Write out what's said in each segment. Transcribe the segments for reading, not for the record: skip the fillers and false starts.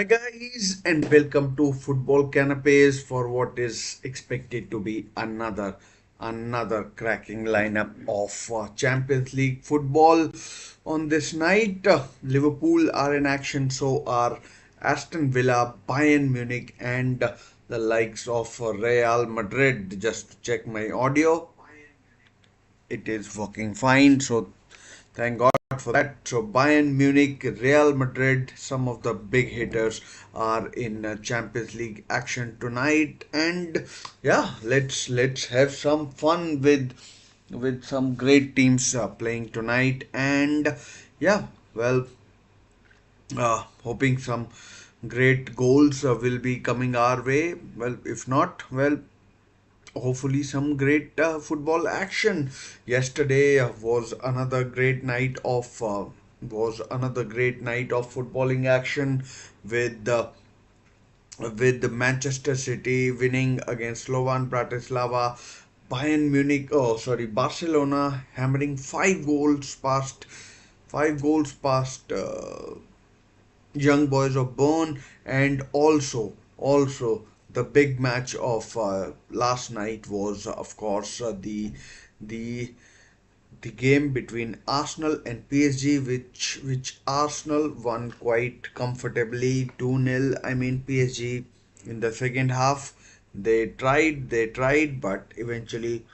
Hi guys, and welcome to Football Canapes for what is expected to be another cracking lineup of Champions League football. On this night, Liverpool are in action, so are Aston Villa, Bayern Munich, and the likes of Real Madrid. Just to check my audio, it is working fine. So thank God for that. So Bayern Munich, Real Madrid, some of the big hitters are in Champions League action tonight, and yeah, let's have some fun with some great teams playing tonight, and yeah, well, hoping some great goals will be coming our way. Well, if not, well, hopefully some great football action. Yesterday was another great night of footballing action with with Manchester City winning against Slovan Bratislava, Barcelona hammering five goals past young boys of Bern, and also the big match of last night was of course the the game between Arsenal and PSG, which Arsenal won quite comfortably 2-0. I mean, PSG in the second half they tried, but eventually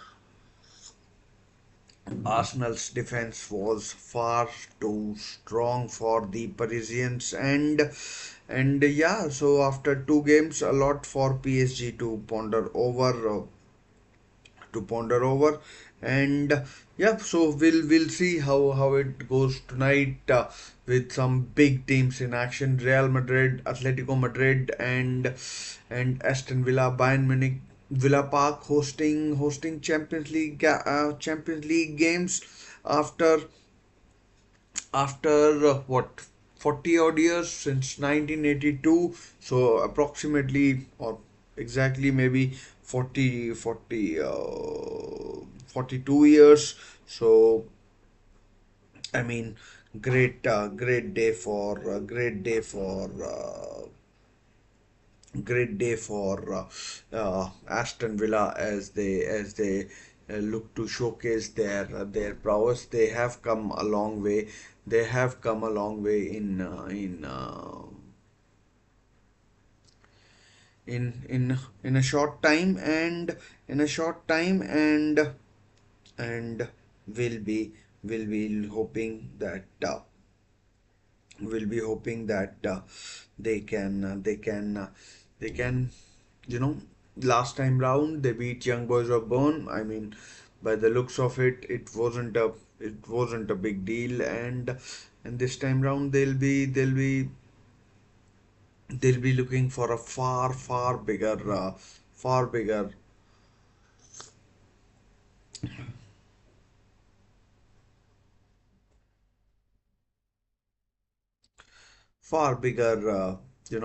Arsenal's defense was far too strong for the Parisians, and yeah, so after two games, a lot for PSG to ponder over, and yeah, so we'll see how it goes tonight with some big teams in action: Real Madrid, Atletico Madrid, and Aston Villa, Bayern Munich, Villa Park hosting Champions League games after what, 40 odd years since 1982, so approximately or exactly maybe 42 years. So I mean, great day for Aston Villa as they look to showcase their prowess. They have come a long way. They have come a long way in a short time, and we'll be will be hoping that they can you know last time round they beat young boys of Bern. I mean, by the looks of it, it wasn't a big deal, and this time round they'll be looking for a far bigger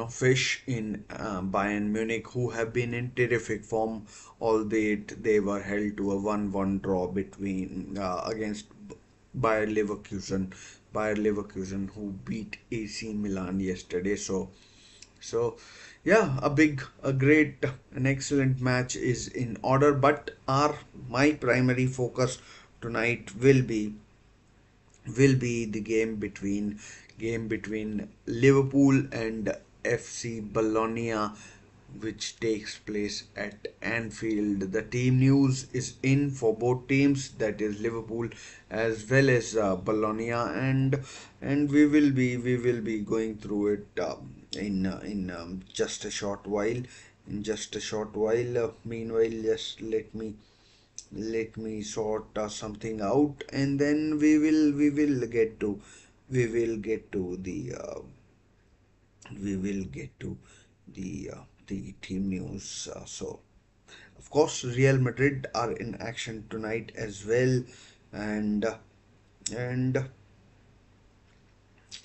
fish in Bayern Munich, who have been in terrific form, albeit they were held to a 1-1 draw between against Bayer Leverkusen. Bayer Leverkusen, who beat AC Milan yesterday. So yeah, a great, an excellent match is in order. But my primary focus tonight will be the game between Liverpool and FC Bologna, which takes place at Anfield. The team news is in for both teams, that is Liverpool as well as Bologna, and we will be going through it in just a short while. Meanwhile, just let me sort something out, and then we will get to the team news. So of course, Real Madrid are in action tonight as well, and and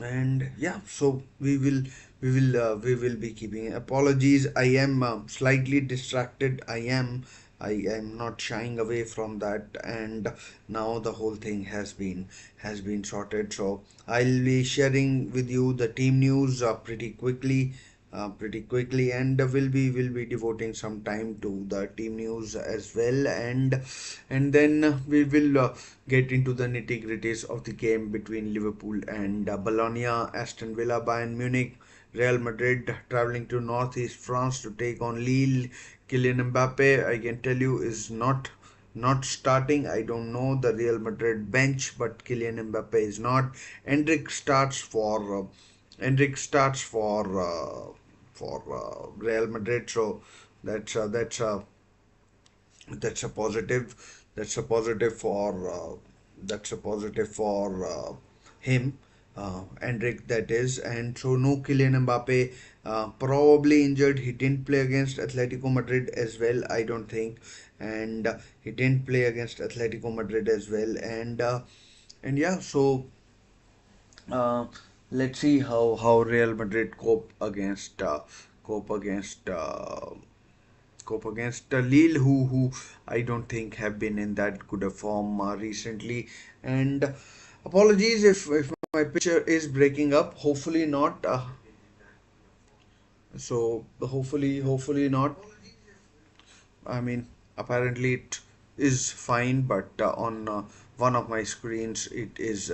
and yeah, so we will be keeping. Apologies, I am slightly distracted. I am I am not shying away from that, and now the whole thing has been sorted. So I'll be sharing with you the team news pretty quickly, and will be devoting some time to the team news as well, and then we will get into the nitty-gritties of the game between Liverpool and Bologna, Aston Villa, Bayern Munich, Real Madrid traveling to northeast France to take on Lille. Kylian Mbappe, I can tell you, is not starting. I don't know the Real Madrid bench, but Kylian Mbappe is not. Endrick starts for Endrick starts for Real Madrid, so that's uh, that's a that's a positive. That's a positive for him, Endrick, that is. And so no Kylian Mbappe, probably injured. He didn't play against Atletico Madrid as well, I don't think, and he didn't play against Atletico Madrid as well, and yeah, so uh, let's see how Real Madrid cope against. Cope against Lille, who I don't think have been in that good a form recently. And apologies if my picture is breaking up. Hopefully not. Hopefully not. I mean, apparently it is fine, but on one of my screens it is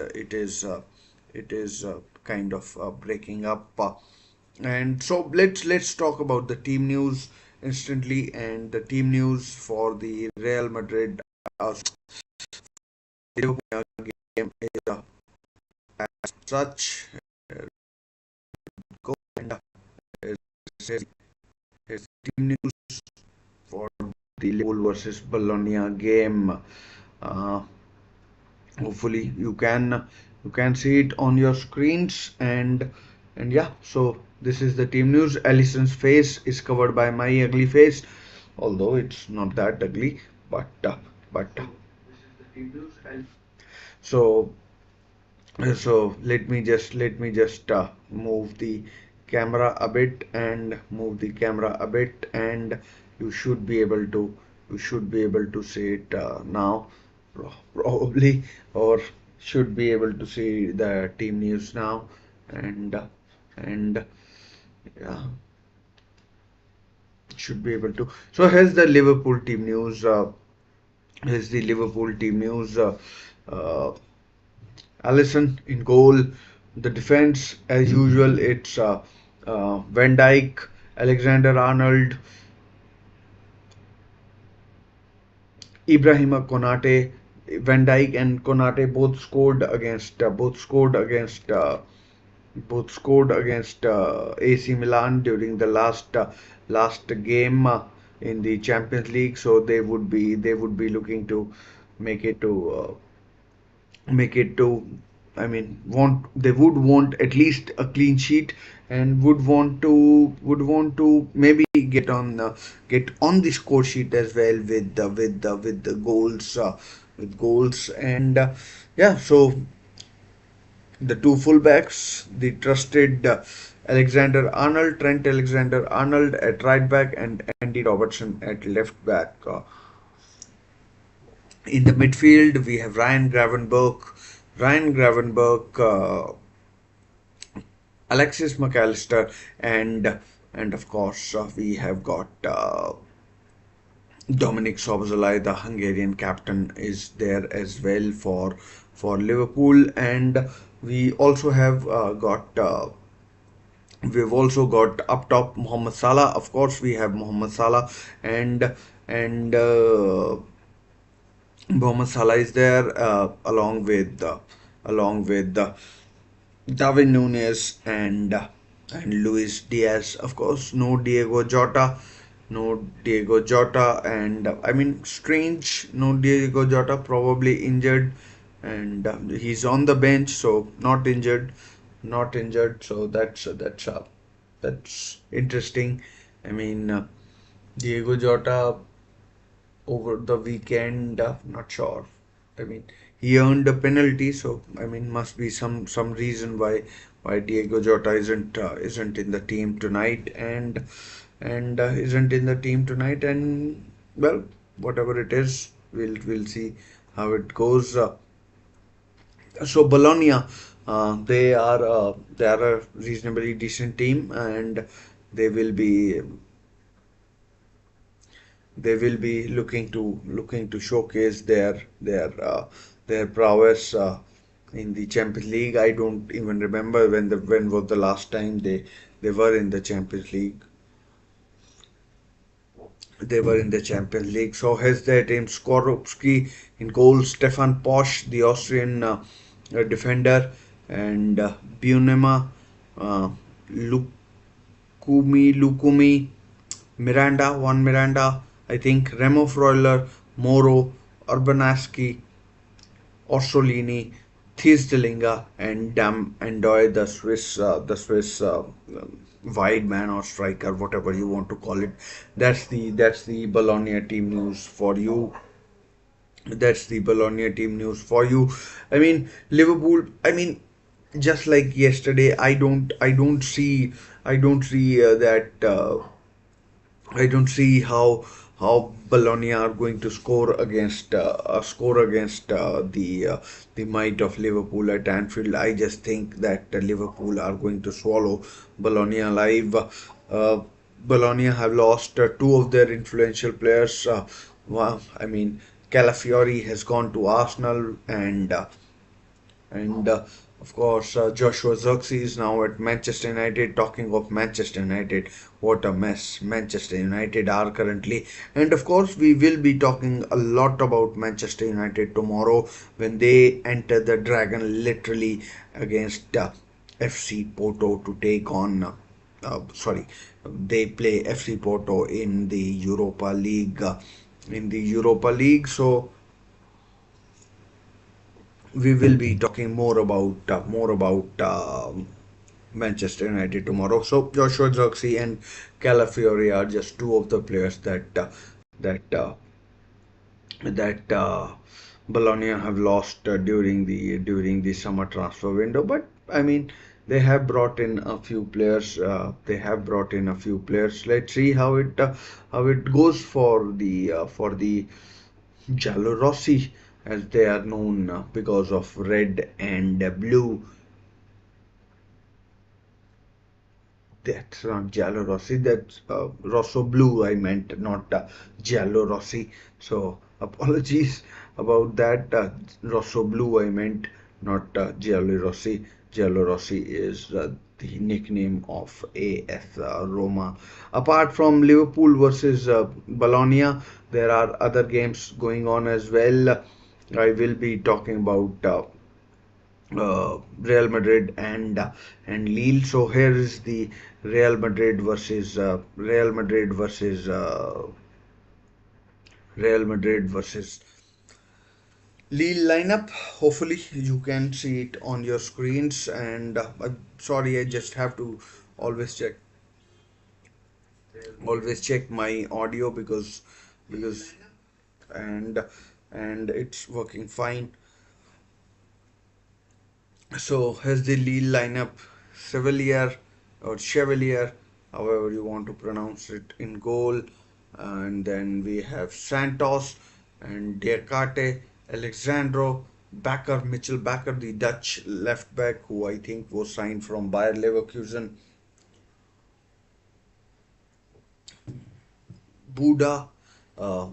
kind of breaking up. And so let's talk about the team news instantly, and the team news for the Real Madrid Liverpool game is as such. Go and is is team news for the Liverpool versus Bologna game. Uh, Hopefully you can see it on your screens, and yeah, so this is the team news. Allison's face is covered by my ugly face, although it's not that ugly, but so let me just move the camera a bit, and you should be able to see it now, probably, or should be able to see the team news now, and yeah, should be able to. So here's the Liverpool team news. Here's the Liverpool team news. Uh, Alisson in goal. The defense, as usual, it's Van Dijk, Alexander Arnold, Ibrahima Konate. Van Dijk and Konate both scored against AC Milan during the last game in the Champions League. So they would be looking to make it to make it to I mean want they would want at least a clean sheet, and would want to maybe get on the score sheet as well with the goals, and yeah, so the two fullbacks, the trusted Trent Alexander-Arnold at right back, and Andy Robertson at left back. In the midfield, we have Ryan Gravenberch, Alexis McAllister, and of course we have got Dominic Szoboszlai, the Hungarian captain, is there as well for Liverpool, and we also have got. We've also got up top Mohamed Salah. Of course, we have Mohamed Salah, and Mohamed Salah is there, along with Darwin Nunez and Luis Diaz. Of course, no Diego Jota, and I mean, strange, no Diego Jota, probably injured, and he's on the bench, so not injured. So that's interesting. I mean, Diego Jota over the weekend, not sure. I mean, he earned a penalty, so I mean, must be some reason why Diego Jota isn't in the team tonight, and isn't in the team tonight, and well, whatever it is, we'll see how it goes. So Bologna, they are a reasonably decent team, and they will be looking to showcase their prowess in the Champions League. I don't even remember when was the last time they were in the Champions League. They were in the Champions League. So has their team Skorupski in goal, Stefan Posch, the Austrian defender, and Bunema, uh, Lukumi, Miranda, Juan Miranda, I think, Remo Freuler, Moro, Urbanaski, Orsolini, Thiesdelinga, and Dam Andoy, the Swiss wide man or striker, whatever you want to call it. That's the Bologna team news for you. That's the Bologna team news for you. I mean, Liverpool. I mean, just like yesterday, I don't see that. I don't see how Bologna are going to score against the might of Liverpool at Anfield. I just think that Liverpool are going to swallow Bologna alive. Bologna have lost two of their influential players. I mean, Calafiori has gone to Arsenal, and of course, Joshua Zirkzee is now at Manchester United. Talking of Manchester United, what a mess Manchester United are currently. And of course, we will be talking a lot about Manchester United tomorrow when they enter the Dragon literally against FC Porto to take on. Sorry, they play FC Porto in the Europa League. So we will be talking more about Manchester United tomorrow. So Joshua Zirkzee and Calafiori are just two of the players that Bologna have lost during the summer transfer window. But I mean, they have brought in a few players. Let's see how it goes for the Giallorossi, as they are known because of red and blue. That's not Giallorossi, that's Rosso Blue, I meant, not Giallorossi. So apologies about that. Rosso Blue, I meant, not Giallorossi. Giallorossi is the nickname of AS Roma. Apart from Liverpool versus Bologna, there are other games going on as well. I will be talking about Real Madrid and Lille. So here is the Real Madrid versus Lille lineup. Hopefully you can see it on your screens. And sorry, I just have to always check my audio because and it's working fine. So here's the Lille lineup: Chevalier or Chevalier, however you want to pronounce it, in goal. And then we have Santos and Diakate, Alexandro, Bakker, Mitchell Bakker, the Dutch left back, who I think was signed from Bayer Leverkusen. Buda, uh,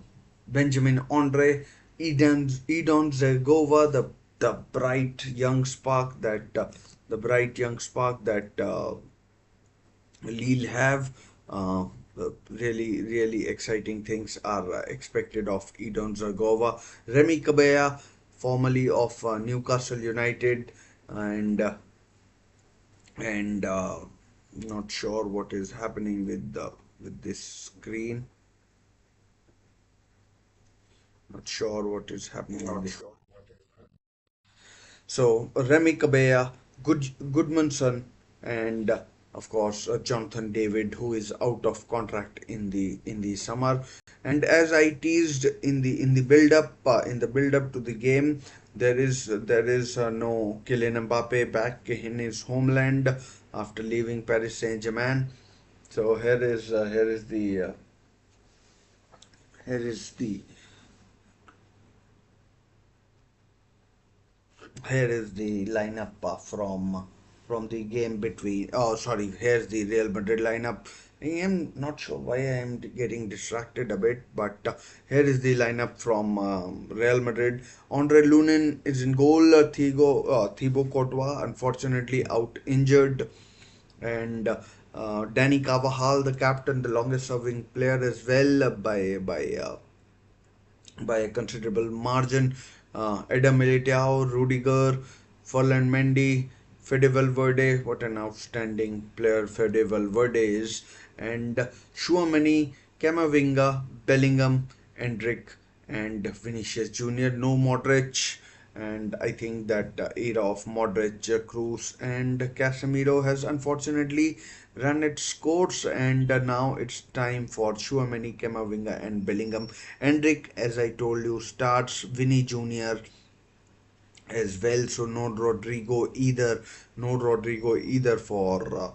Benjamin Andre, Edon Zergova, the bright young spark that Lille have. Really, really exciting things are expected of Edon Zergova. Remy Cabella, formerly of Newcastle United, and not sure what is happening with this screen. Not sure what is happening on this. So Remy Cabella, Goodmanson, and of course Jonathan David, who is out of contract in the summer. And as I teased in the build up to the game, there is no Kylian Mbappe back in his homeland after leaving Paris Saint-Germain. So here is the Here is the lineup from the game between. Oh, sorry. Here's the Real Madrid lineup. I am not sure why I am getting distracted a bit, but here is the lineup from Real Madrid. Andre Lunin is in goal. Thibaut Courtois, unfortunately, out injured, and Danny Carvajal, the captain, the longest-serving player as well, by a considerable margin. Adam Militao, Rudiger, Ferland Mendy, Fede Valverde, what an outstanding player Fede Valverde is, and Chouamani, Camavinga, Bellingham, Endrick, and Vinicius Jr. No Modric, and I think that era of Modric, Cruz, and Casemiro has unfortunately run its course, and now it's time for Chouameni, Camavinga, and Bellingham. Endrick, as I told you, starts. Vinny Jr. as well, so no Rodrigo either for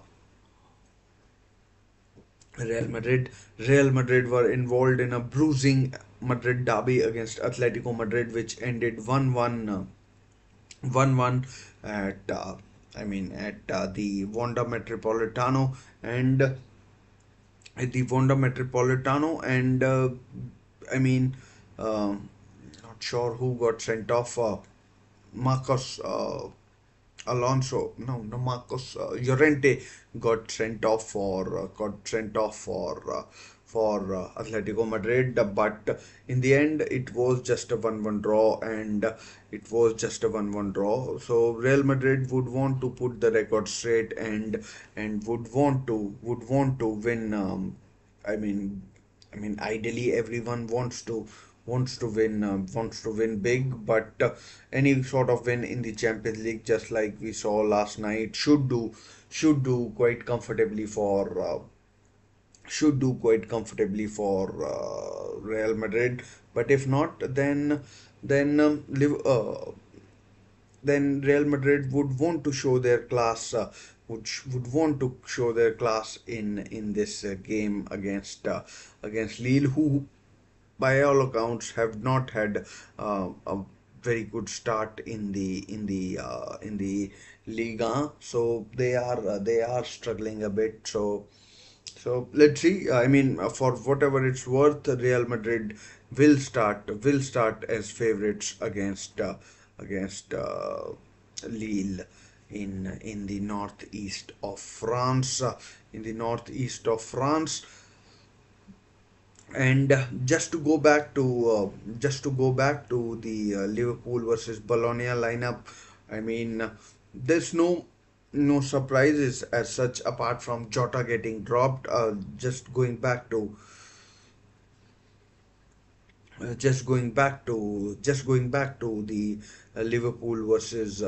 Real Madrid. Real Madrid were involved in a bruising Madrid derby against Atletico Madrid, which ended 1-1 at the Wanda Metropolitano, and I mean, not sure who got sent off. Marcos Alonso, no, Marcos Llorente got sent off for Atletico Madrid, but in the end it was just a 1-1 draw, and it was just a 1-1 draw. So Real Madrid would want to put the record straight, and would want to win. I mean, ideally everyone wants to win big, but any sort of win in the Champions League, just like we saw last night, should do quite comfortably for Real Madrid. But if not, then then Real Madrid would want to show their class, would want to show their class in this game against Lille, who by all accounts have not had a very good start in the Liga, so they are struggling a bit. So let's see. I mean, for whatever it's worth, Real Madrid will start as favorites against Lille in the northeast of France. In the northeast of France, and just to go back to the Liverpool versus Bologna lineup. I mean, there's no surprises as such apart from Jota getting dropped. Just going back to the Liverpool versus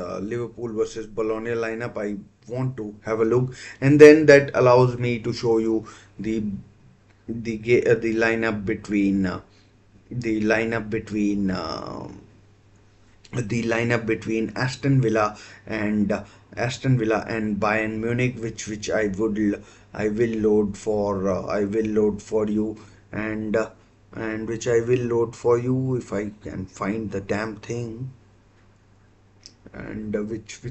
Bologna lineup. I want to have a look, and then that allows me to show you the the lineup the lineup between Aston Villa and Bayern Munich, which I will load for you, and which I will load for you if I can find the damn thing, and which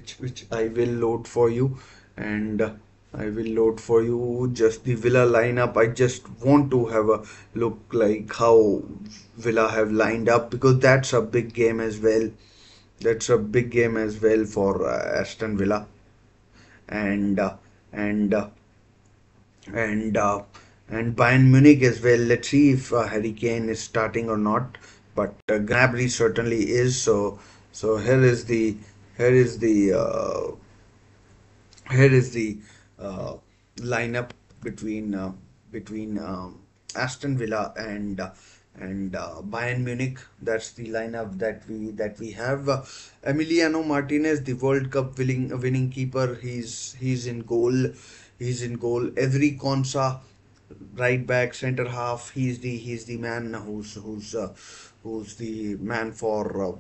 I will load for you, and I will load for you just the Villa lineup. I just want to have a look like how Villa have lined up, because that's a big game as well. That's a big game as well for Aston Villa, and and uh, and and Bayern Munich as well. Let's see if Harry Kane is starting or not. But Gnabry certainly is. So here is the here is the uh, lineup between Aston Villa and Bayern Munich. That's the lineup that we have. Emiliano Martinez, the World Cup winning keeper. He's in goal. He's in goal. Every Konsa, right back, center half. He's the man who's the man for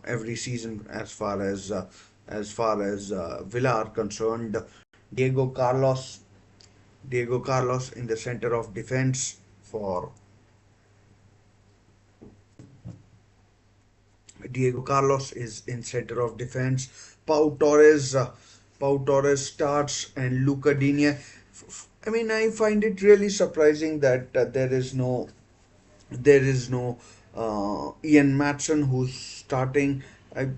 every season as far as Villa are concerned. Diego Carlos, Diego Carlos in the center of defense Diego Carlos is in center of defense. Pau Torres starts, and Luca Digne. I mean, I find it really surprising that there is no Ian Matson who's starting. I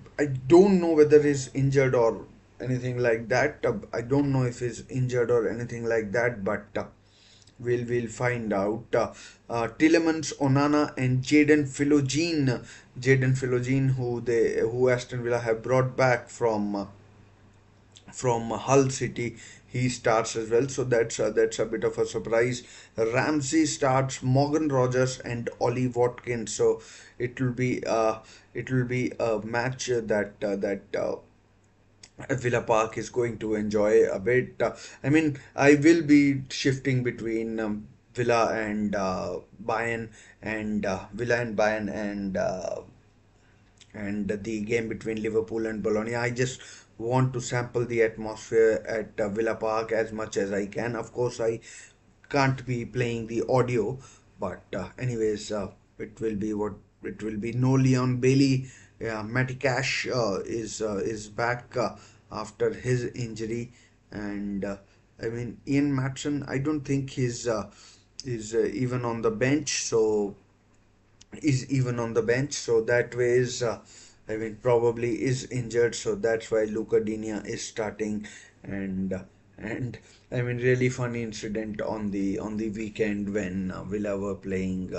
don't know whether he's injured or anything like that. I don't know if he's injured or anything like that, but we'll find out. Tillemans, Onana, and Jaden Philogene, who Aston Villa have brought back from Hull City. He starts as well, so that's a bit of a surprise. Ramsey starts, Morgan Rogers and Ollie Watkins. So it will be a match that Villa Park is going to enjoy a bit. I mean, I will be shifting between Villa and Bayern and the game between Liverpool and Bologna. I just want to sample the atmosphere at Villa Park as much as I can. Of course, I can't be playing the audio, but anyways, it will be. No Leon Bailey. Matty Cash is back after his injury, and I mean Ian Matson. I don't think is even on the bench. So that way is I mean probably is injured, so that's why Luca Digne is starting. And uh, and I mean really funny incident on the weekend when Villa were playing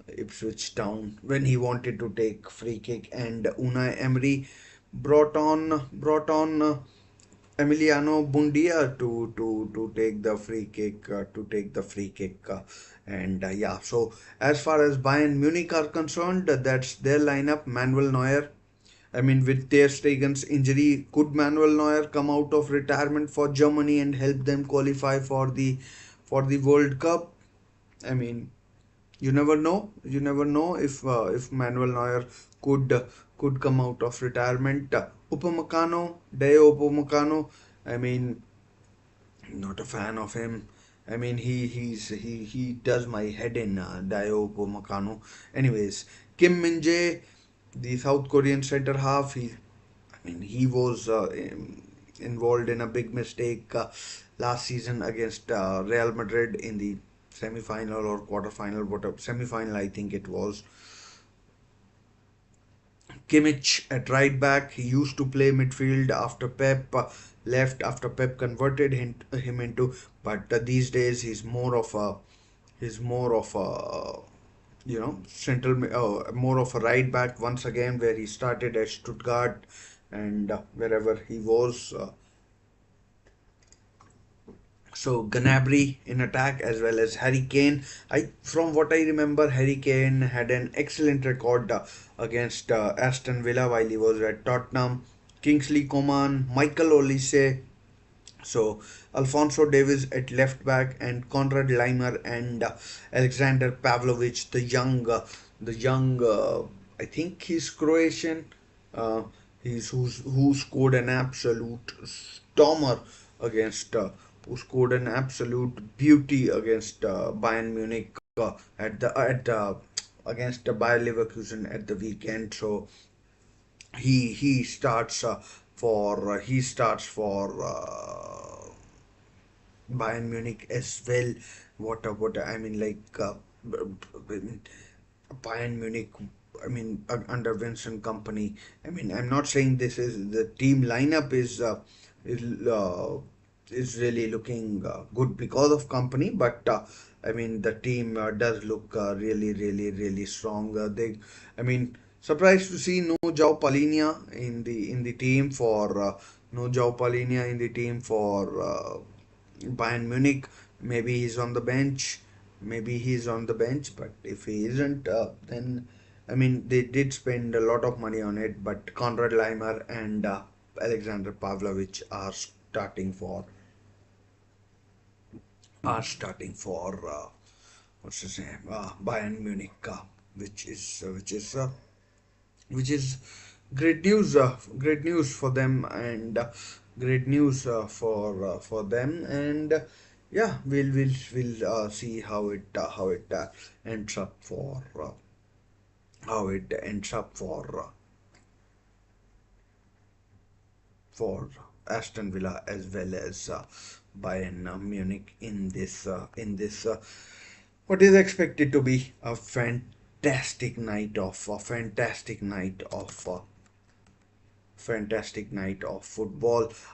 Ipswich Town, when he wanted to take free kick, and Unai Emery brought on Emiliano Bundia to take the free kick and yeah. So as far as Bayern Munich are concerned, that's their lineup. Manuel Neuer. I mean, with Ter Stegen's injury, could Manuel Neuer come out of retirement for Germany and help them qualify for the World Cup? I mean, you never know. You never know if Manuel Neuer could come out of retirement. Upamecano, Deo Upamecano. I mean, not a fan of him. I mean, he does my head in, Deo Upamecano. Anyways, Kim Min Jae, the South Korean center half. I mean, he was involved in a big mistake last season against Real Madrid in the semi-final or quarter-final, whatever, semi-final I think it was. Kimmich at right back. He used to play midfield after Pep left, after Pep converted him into. But these days he's more of a more of a right back once again, where he started at Stuttgart and wherever he was. So Gnabry in attack as well as Harry Kane. From what I remember, Harry Kane had an excellent record against Aston Villa while he was at Tottenham. Kingsley Coman, Michael Olise, so Alfonso Davies at left back, and Konrad Leimer and Alexander Pavlovich, the young. I think he's Croatian. Uh, who scored an absolute stormer against who scored an absolute beauty against Bayern Munich at against Bayer Leverkusen at the weekend. So he starts for Bayern Munich as well. What I mean, like Bayern Munich. I mean, under Vincent Company. I mean, I'm not saying this is the team lineup is uh, is really looking good because of Company, but I mean the team does look really strong. I mean, surprised to see in the team for no João Palhinha in the team for Bayern Munich. Maybe he's on the bench. But if he isn't, then I mean they did spend a lot of money on it. But Konrad Leimer and Alexander Pavlovich are starting for what's his name? Bayern Munich, which is great news. Great news for them, and great news for them. And yeah, we'll see ends up for how it ends up for for Aston Villa as well as Bayern Munich in this what is expected to be a fantastic night of football.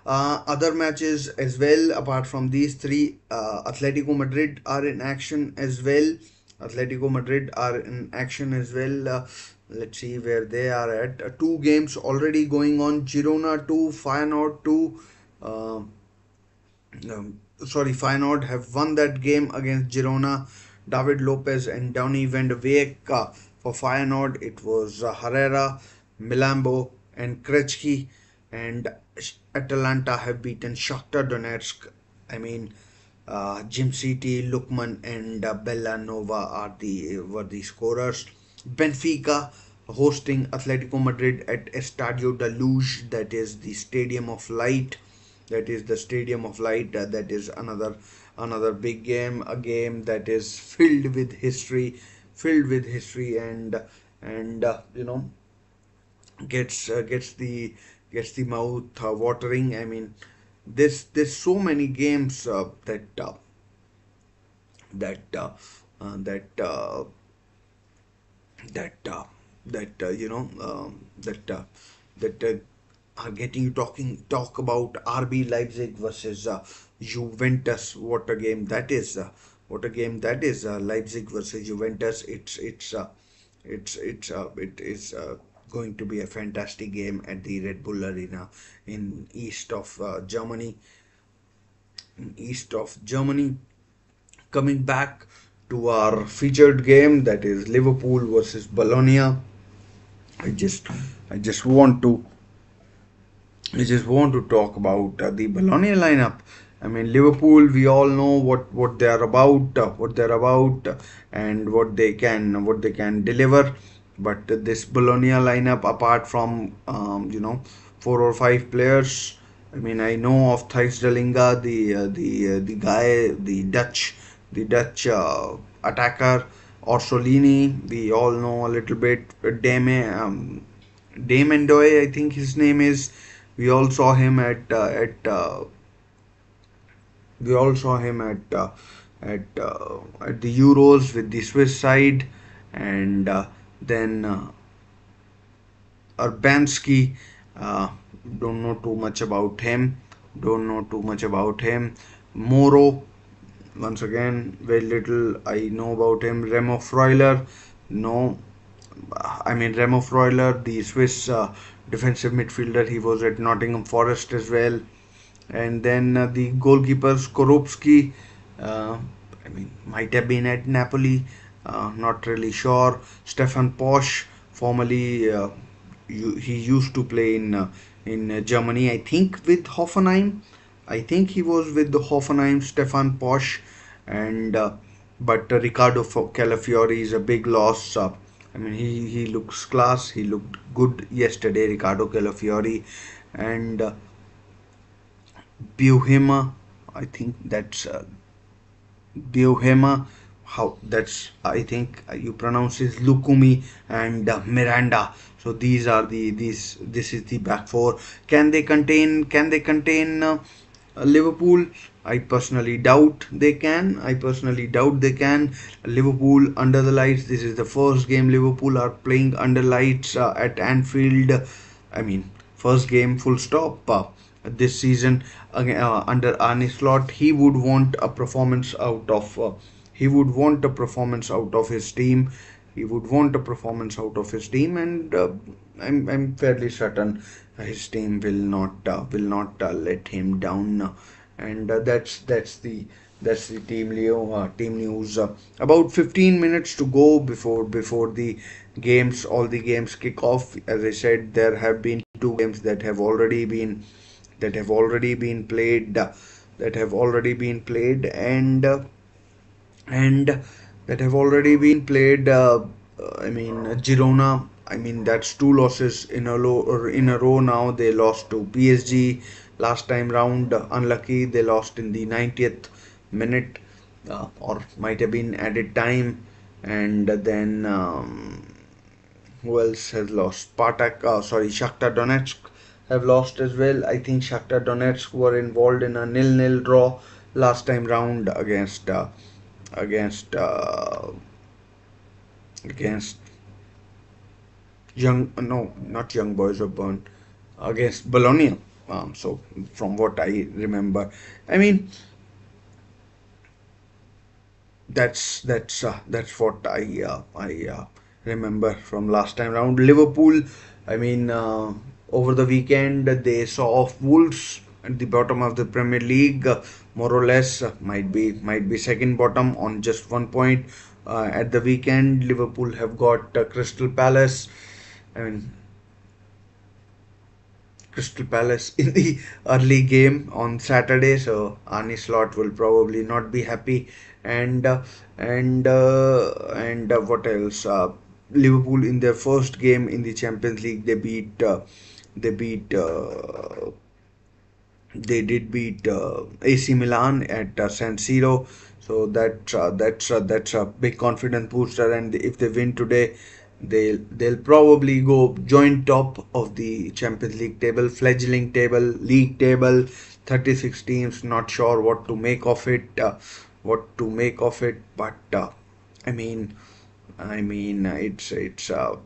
Other matches as well, apart from these three, Atletico Madrid are in action as well. Atletico Madrid are in action as well. Let's see where they are at. Two games already going on. Girona 2, Feyenoord 2. Uh, Feyenoord have won that game against Girona. David Lopez and Donny van de Beek for Feyenoord. It was Herrera, Milambo, and Krejci. And Atalanta have beaten Shakhtar Donetsk. I mean, Jim City, Lukman, and Bellanova were the scorers. Benfica hosting Atletico Madrid at Estadio da Luz, that is the Stadium of Light. That is another big game, a game that is filled with history, and gets the mouth watering. I mean, there's so many games that that that that are getting you talk about RB Leipzig versus Juventus. What a game that is! Leipzig versus Juventus. It is going to be a fantastic game at the Red Bull Arena in east of Germany. Coming back to our featured game, that is Liverpool versus Bologna. I just I just want to talk about the Bologna lineup. I mean, Liverpool. We all know what they are about, and what they can deliver. But this Bologna lineup, apart from 4 or 5 players, I mean, I know of Thijs Dallinga, the guy, the Dutch attacker, Orsolini. We all know a little bit. Damon Doy, I think his name is. We all saw him at the Euros with the Swiss side, and then Urbanski. Uh, don't know too much about him. Moro, once again, very little I know about him. Remo Freuler, no. Remo Freuler, the Swiss defensive midfielder, he was at Nottingham Forest as well. And then the goalkeeper Skorupski, might have been at Napoli, not really sure. Stefan Posch, formerly he used to play in Germany, I think with Hoffenheim. I think he was with the Hoffenheim, Stefan Posch, and but Riccardo Calafiori is a big loss. He looks class. He looked good yesterday, Riccardo Calafiori, and Buhema. I think that's Buhema. How that's I think you pronounce it Lukumi and Miranda. So these are this is the back four. Can they contain Liverpool? I personally doubt they can. Liverpool under the lights. This is the first game Liverpool are playing under lights at Anfield. I mean, first game, full stop. This season under Arne Slot, he would want a performance out of. He would want a performance out of his team. And I'm fairly certain his team will not let him down. And that's the team news. About 15 minutes to go before the games all the games kick off. As I said, there have been two games that have already been played and that have already been played. Girona. That's two losses in a row now. They lost to PSG last time round. Unlucky, they lost in the 90th minute, or might have been added time. And then who else has lost? Shakhtar Donetsk have lost as well. I think Shakhtar Donetsk were involved in a nil-nil draw last time round against against young no not young boys of Bern, against Bologna. So from what I remember, I mean that's what I remember from last time round. Liverpool, I mean, over the weekend they saw off Wolves at the bottom of the Premier League, more or less. Might be second bottom on just 1 point. At the weekend, Liverpool have got Crystal Palace. I mean, Crystal Palace in the early game on Saturday, so Arne Slot will probably not be happy. And what else? Liverpool in their first game in the Champions League, they beat they did beat AC Milan at San Siro, so that's a big confidence booster. And if they win today, they'll probably go joint top of the Champions League table, fledgling table, league table, 36 teams. Not sure what to make of it, but I mean, it's a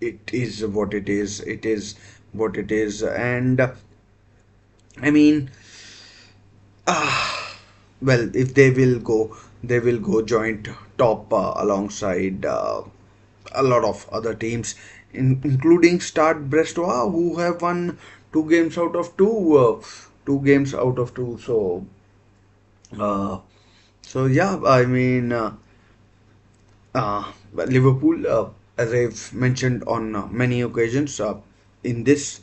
it is what it is. It is what it is, and I mean, well, if they will go joint top alongside a lot of other teams, including Stade Brestois, who have won two games out of two, two games out of two. Uh, yeah, I mean, but Liverpool, as I've mentioned on many occasions, in this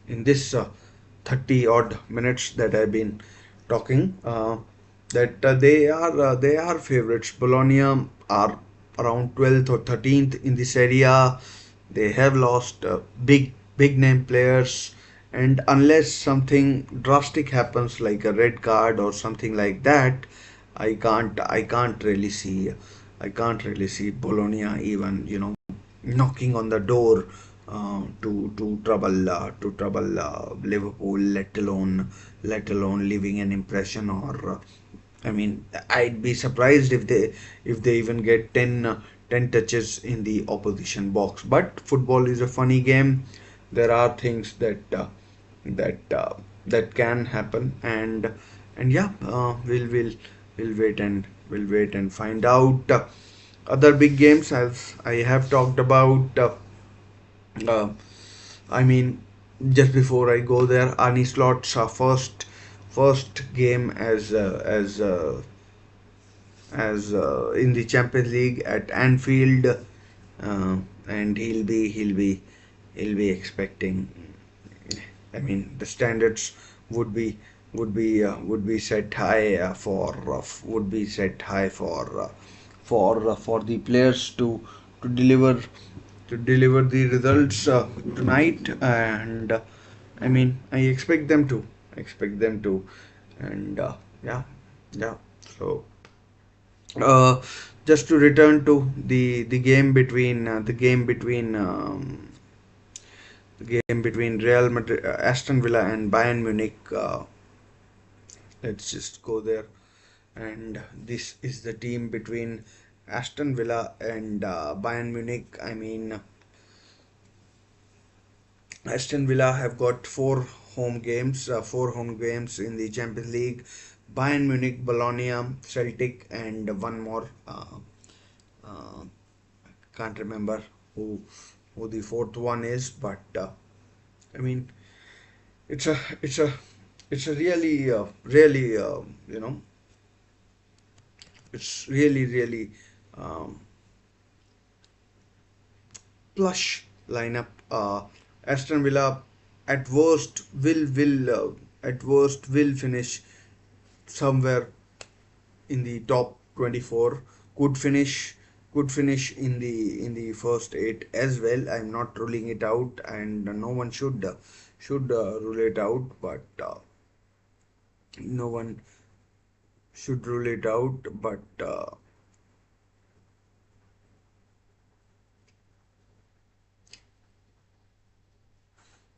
in this 30 odd minutes that I've been talking, that they are favorites. Bologna are around 12th or 13th in this area. They have lost big name players, and unless something drastic happens like a red card or something like that, I can't really see Bologna even, knocking on the door to trouble Liverpool, let alone leaving an impression. Or I mean, I'd be surprised if they even get 10 touches in the opposition box. But football is a funny game. There are things that that can happen, and yeah, we'll wait and find out. Other big games, as I have talked about. Uh, I mean, just before I go there, Arnie Slot's first game as in the Champions League at Anfield, and he'll be expecting. I mean, the standards would be would be set high would be set high for the players to deliver the results tonight. And I mean, I expect them to, and yeah, yeah. So uh, just to return to the game between the game between Real Madrid, Aston Villa, and Bayern Munich. Let's just go there. And this is the team between Aston Villa and Bayern Munich. I mean, Aston Villa have got four home games in the Champions League. Bayern Munich, Bologna, Celtic, and one more. Uh, can't remember who the fourth one is, but I mean, it's a it's a it's a really it's really um, plush lineup. Aston Villa at worst will finish somewhere in the top 24. Could finish in the first eight as well. I'm not ruling it out, and no one should rule it out. But no one should rule it out. But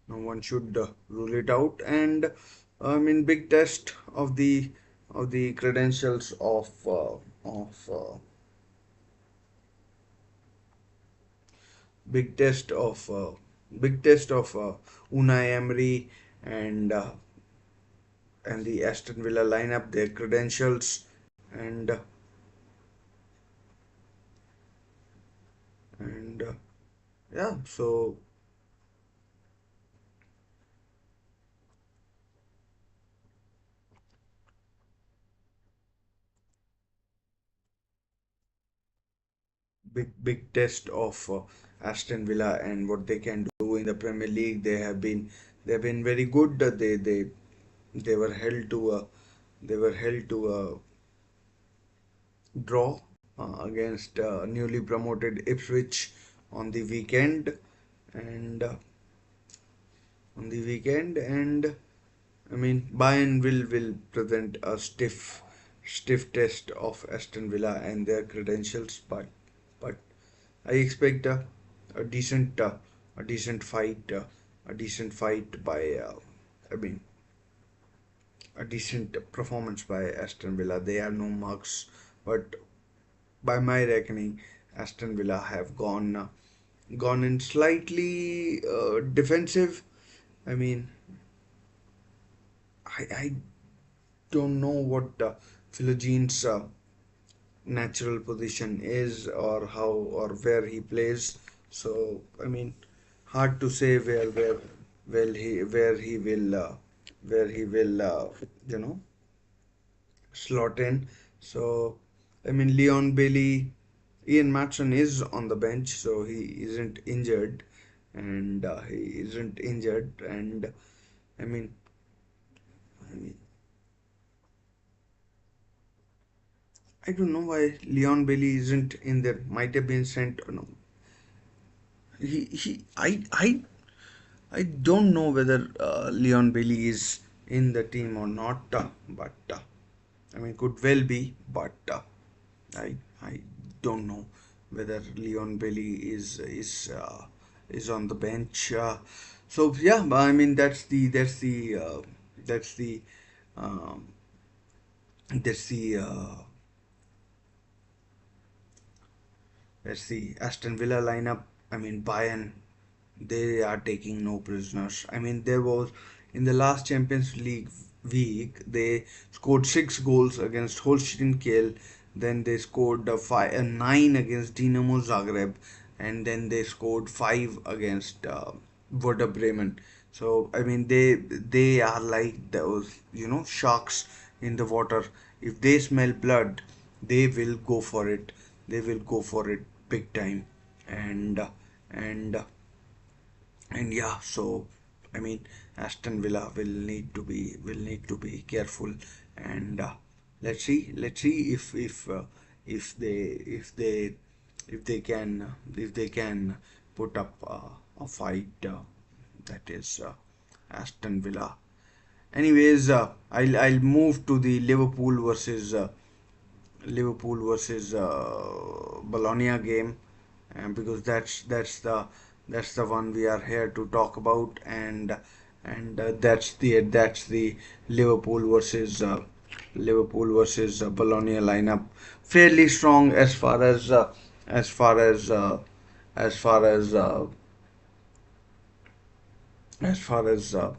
No one should rule it out. And I mean, big test of the credentials of big test of big test of Unai Emery and uh, and the Aston Villa lineup, their credentials, and and yeah, so big test of Aston Villa and what they can do in the Premier League. They have been very good. They were held to a they were held to a draw against newly promoted Ipswich on the weekend, and and I mean, Bayern will present a stiff test of Aston Villa and their credentials, but I expect a decent a decent fight a decent fight by I mean a decent performance by Aston Villa. They are no marks, but by my reckoning, Aston Villa have gone in slightly defensive. I mean, I don't know what Philogene's natural position is or how or where he plays. So I mean, hard to say where he will where he will you know slot in. So I mean, Leon Bailey, Ian Matson is on the bench, so he isn't injured, and I mean, I mean I don't know why Leon Bailey isn't in there. Might have been sent. No, he I don't know whether Leon Bailey is in the team or not, but I mean could well be, but I don't know whether Leon Bailey is on the bench. So yeah, but I mean that's the um, that's the That's the Aston Villa lineup. I mean, Bayern, they are taking no prisoners. I mean, there was in the last Champions League week, they scored 6 goals against Holstein Kiel. Then they scored 9 against Dinamo Zagreb, and then they scored 5 against Werder Bremen. So I mean, they are like those sharks in the water. If they smell blood, they will go for it. They will go for it big time, and and and yeah. So I mean, Aston Villa will need to be careful, and let's see if they if they if they can put up a fight that is Aston Villa. Anyways, I'll move to the Liverpool versus Bologna game, and because that's the one we are here to talk about, and that's the Liverpool versus Bologna lineup, fairly strong as far as as far as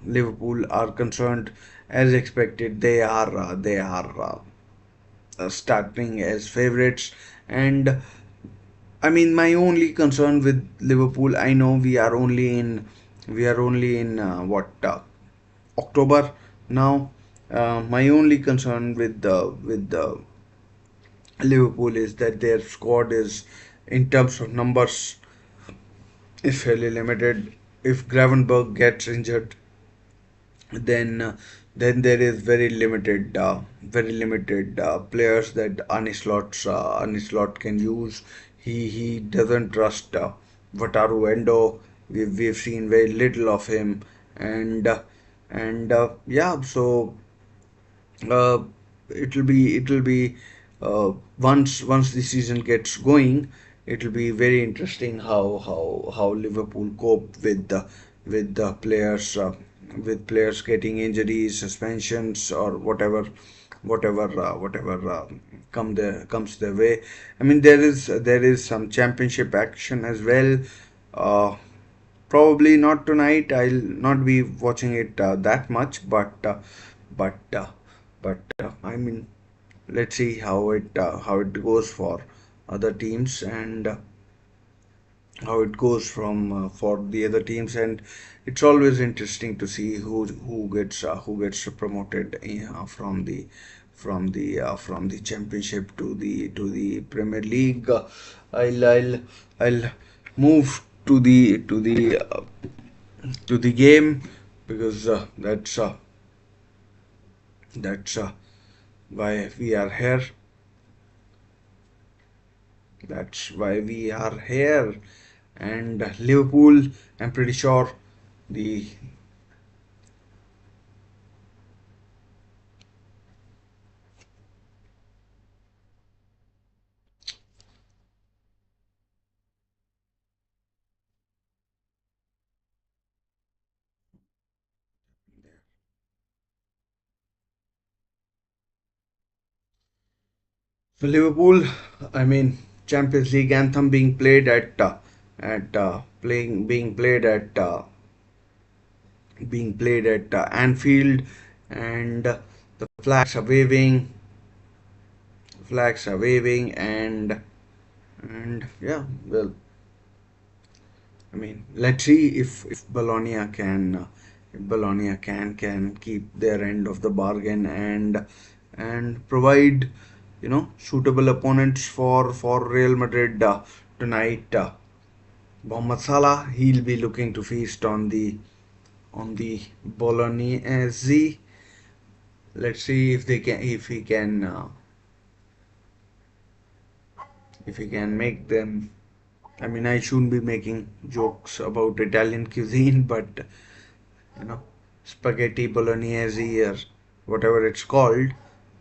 Liverpool are concerned. As expected, they are starting as favorites. And I mean, my only concern with Liverpool, I know we are only in what October now. My only concern with the Liverpool is that their squad is, in terms of numbers, is fairly limited. If Gravenberg gets injured, then then there is very limited players that Arne Slot can use. He doesn't trust Wataru Endo. We've seen very little of him, and yeah. So uh, it'll be once the season gets going, it'll be very interesting how Liverpool cope with the players getting injuries, suspensions, or whatever comes their way. I mean, there is some championship action as well. Uh, Probably not tonight. I'll not be watching it that much, but I mean, let's see how it goes for other teams, and how it goes from for the other teams. And it's always interesting to see who gets promoted from the championship to the Premier League. I'll move to the game, because that's why we are here. That's why we are here. And Liverpool, I'm pretty sure the for Liverpool, I mean, Champions League anthem at playing being played at Anfield, and the flags are waving, and yeah, well, I mean, let's see if Bologna can keep their end of the bargain, and provide, suitable opponents for Real Madrid tonight. Mohamed Salah, he'll be looking to feast on the Bolognese. Let's see if he can make them. I mean, I shouldn't be making jokes about Italian cuisine, but spaghetti bolognese, or whatever it's called.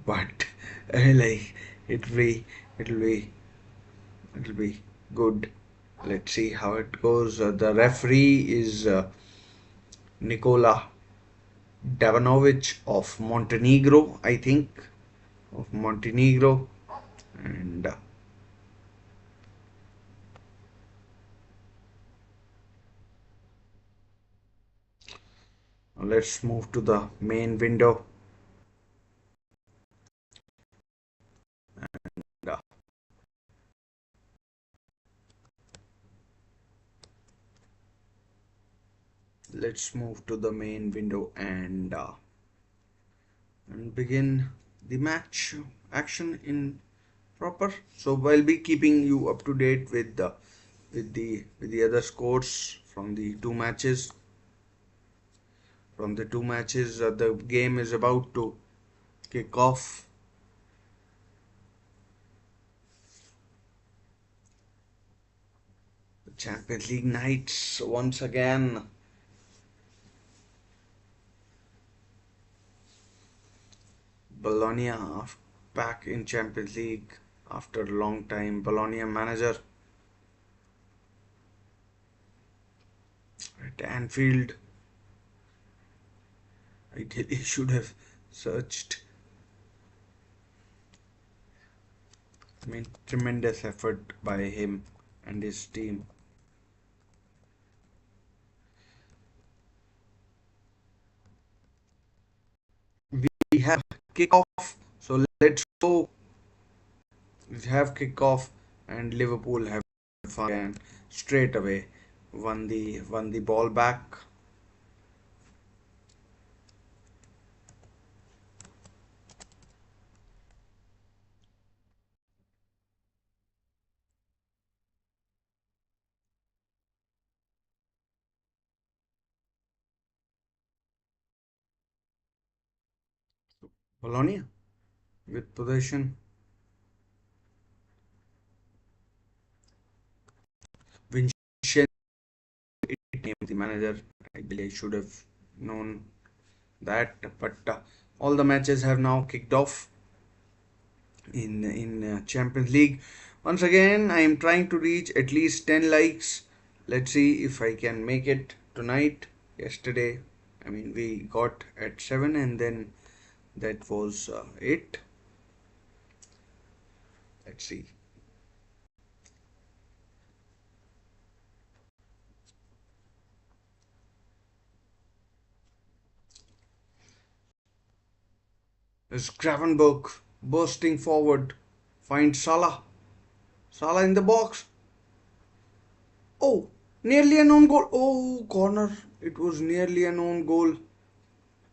But like, it'll be it'll be it'll be good. Let's see how it goes. The referee is Nikola Davanovic of Montenegro, I think, of Montenegro, and let's move to the main window. And, let's move to the main window, and begin the match action in proper. So I'll be keeping you up to date with the other scores from the two matches. The game is about to kick off. The Champions League nights once again. Bologna back in Champions League after a long time. Bologna manager at Anfield ideally should have searched. I mean, tremendous effort by him and his team. We have kickoff, so let's go. We have kickoff, and Liverpool have fun and straight away won the ball back. Bologna with possession. Vincent named the manager. I should have known that, but all the matches have now kicked off in Champions League. Once again, I am trying to reach at least 10 likes. Let's see if I can make it tonight. yesterday. I mean, we got at 7 and then that was 8. Let's see. Is Gravenberg bursting forward, finds Salah. Salah in the box. Oh, nearly an own goal. Oh, corner. It was nearly an own goal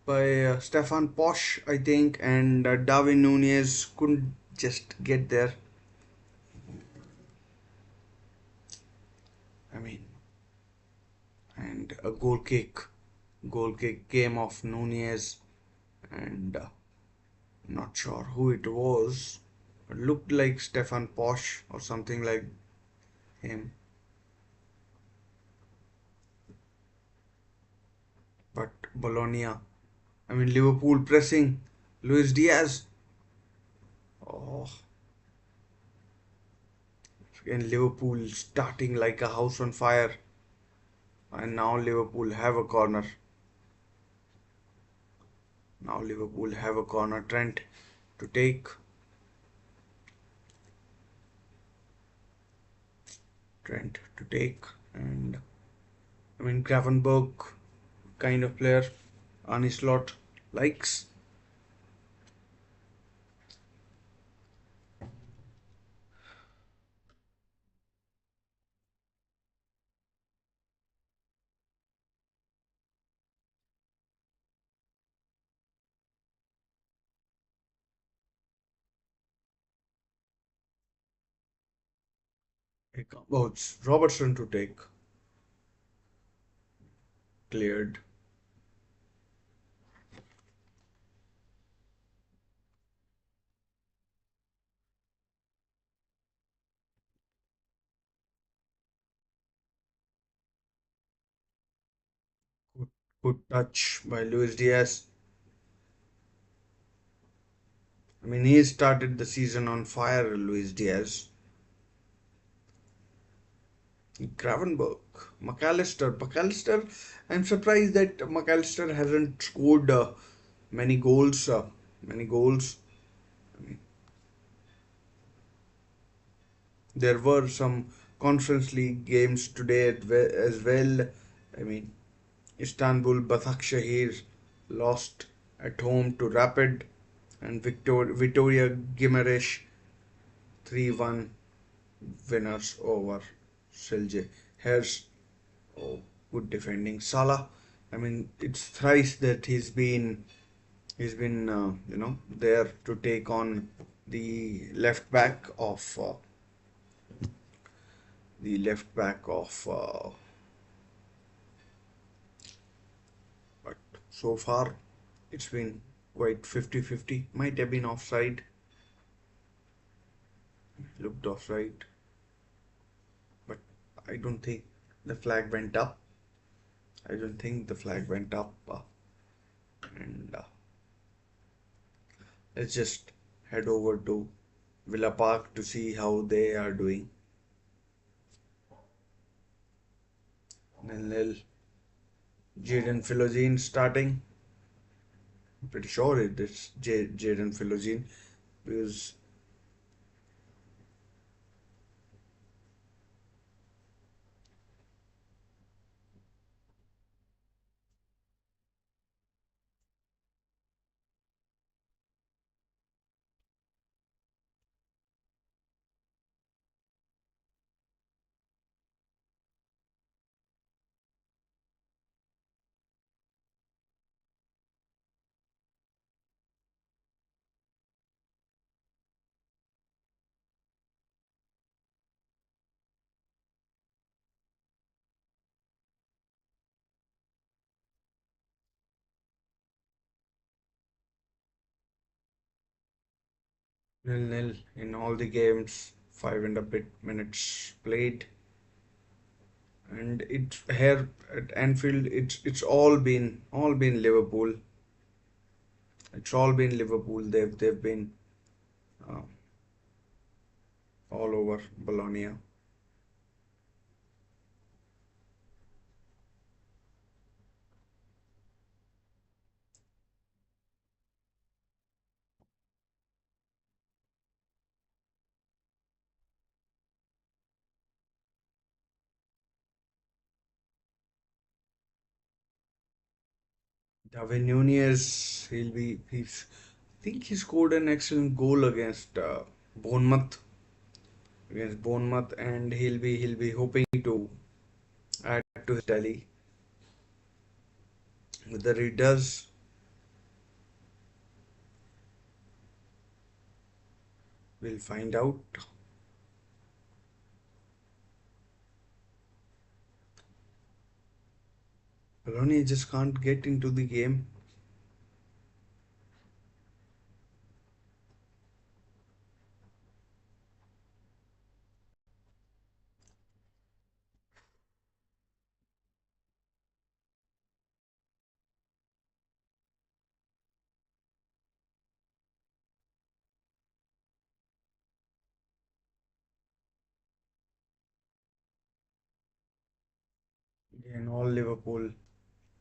by Stefan Posch, I think, and Darwin Nunez couldn't just get there. I mean, and a goal kick came off Nunez, and not sure who it was. It looked like Stefan Posch or something like him, but Bologna. I mean, Liverpool pressing. Luis Diaz. Oh, and Liverpool starting like a house on fire. And now Liverpool have a corner. Now Liverpool have a corner. To take. Trent to take. And I mean, Gravenberg kind of player. Anislot likes. Oh, it's Robertson to take. Cleared. Good, good touch by Luis Diaz. I mean, he started the season on fire, Luis Diaz. Gravenberg, McAllister. I'm surprised that McAllister hasn't scored many goals. Many goals. There were some Conference League games today as well. I mean, Istanbul Basaksehir lost at home to Rapid, and Victoria Gimeresh 3-1 winners over Silje. Here's oh, good defending. Salah. I mean, it's thrice that he's been there to take on the left back of the left back of but so far it's been quite 50-50. Might have been offside. Looked offside, but I don't think the flag went up. I don't think the flag went up. And let's just head over to Villa Park to see how they are doing. Nil. Jaden Philogene starting. I'm pretty sure it is Jaden Philogene because nil in all the games, five and a bit minutes played, and it here at Anfield, it's all been Liverpool. It's all been Liverpool. They've been uh, all over Bologna. David Nunez, I think he scored an excellent goal Bournemouth, against Bournemouth, and he'll be hoping to add to his tally. Whether he does, we'll find out. Bologna just can't get into the game. Again, all Liverpool,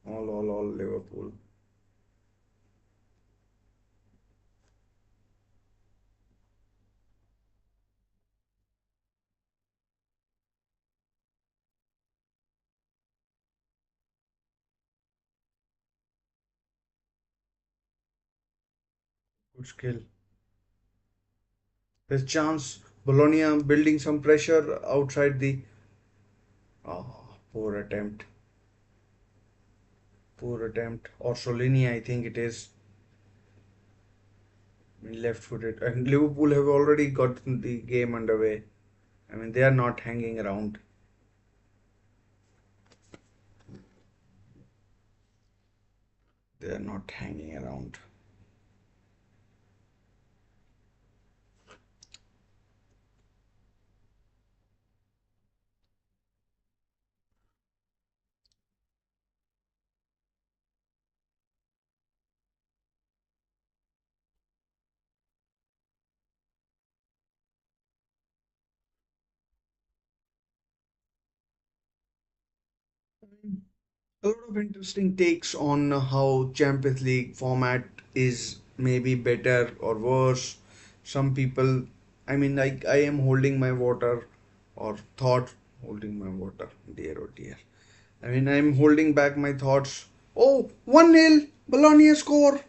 all Liverpool. Good skill. There's chance Bologna building some pressure outside the. Oh, poor attempt. Poor attempt. Orsolini, I think it is. Left footed. And Liverpool have already got the game underway. I mean, they are not hanging around. They are not hanging around. A lot of interesting takes on how Champions League format is maybe better or worse. Some people, I mean, I am holding my water or thought holding my water, dear oh dear. I mean, I'm holding back my thoughts. Oh, 1-0, Bologna score.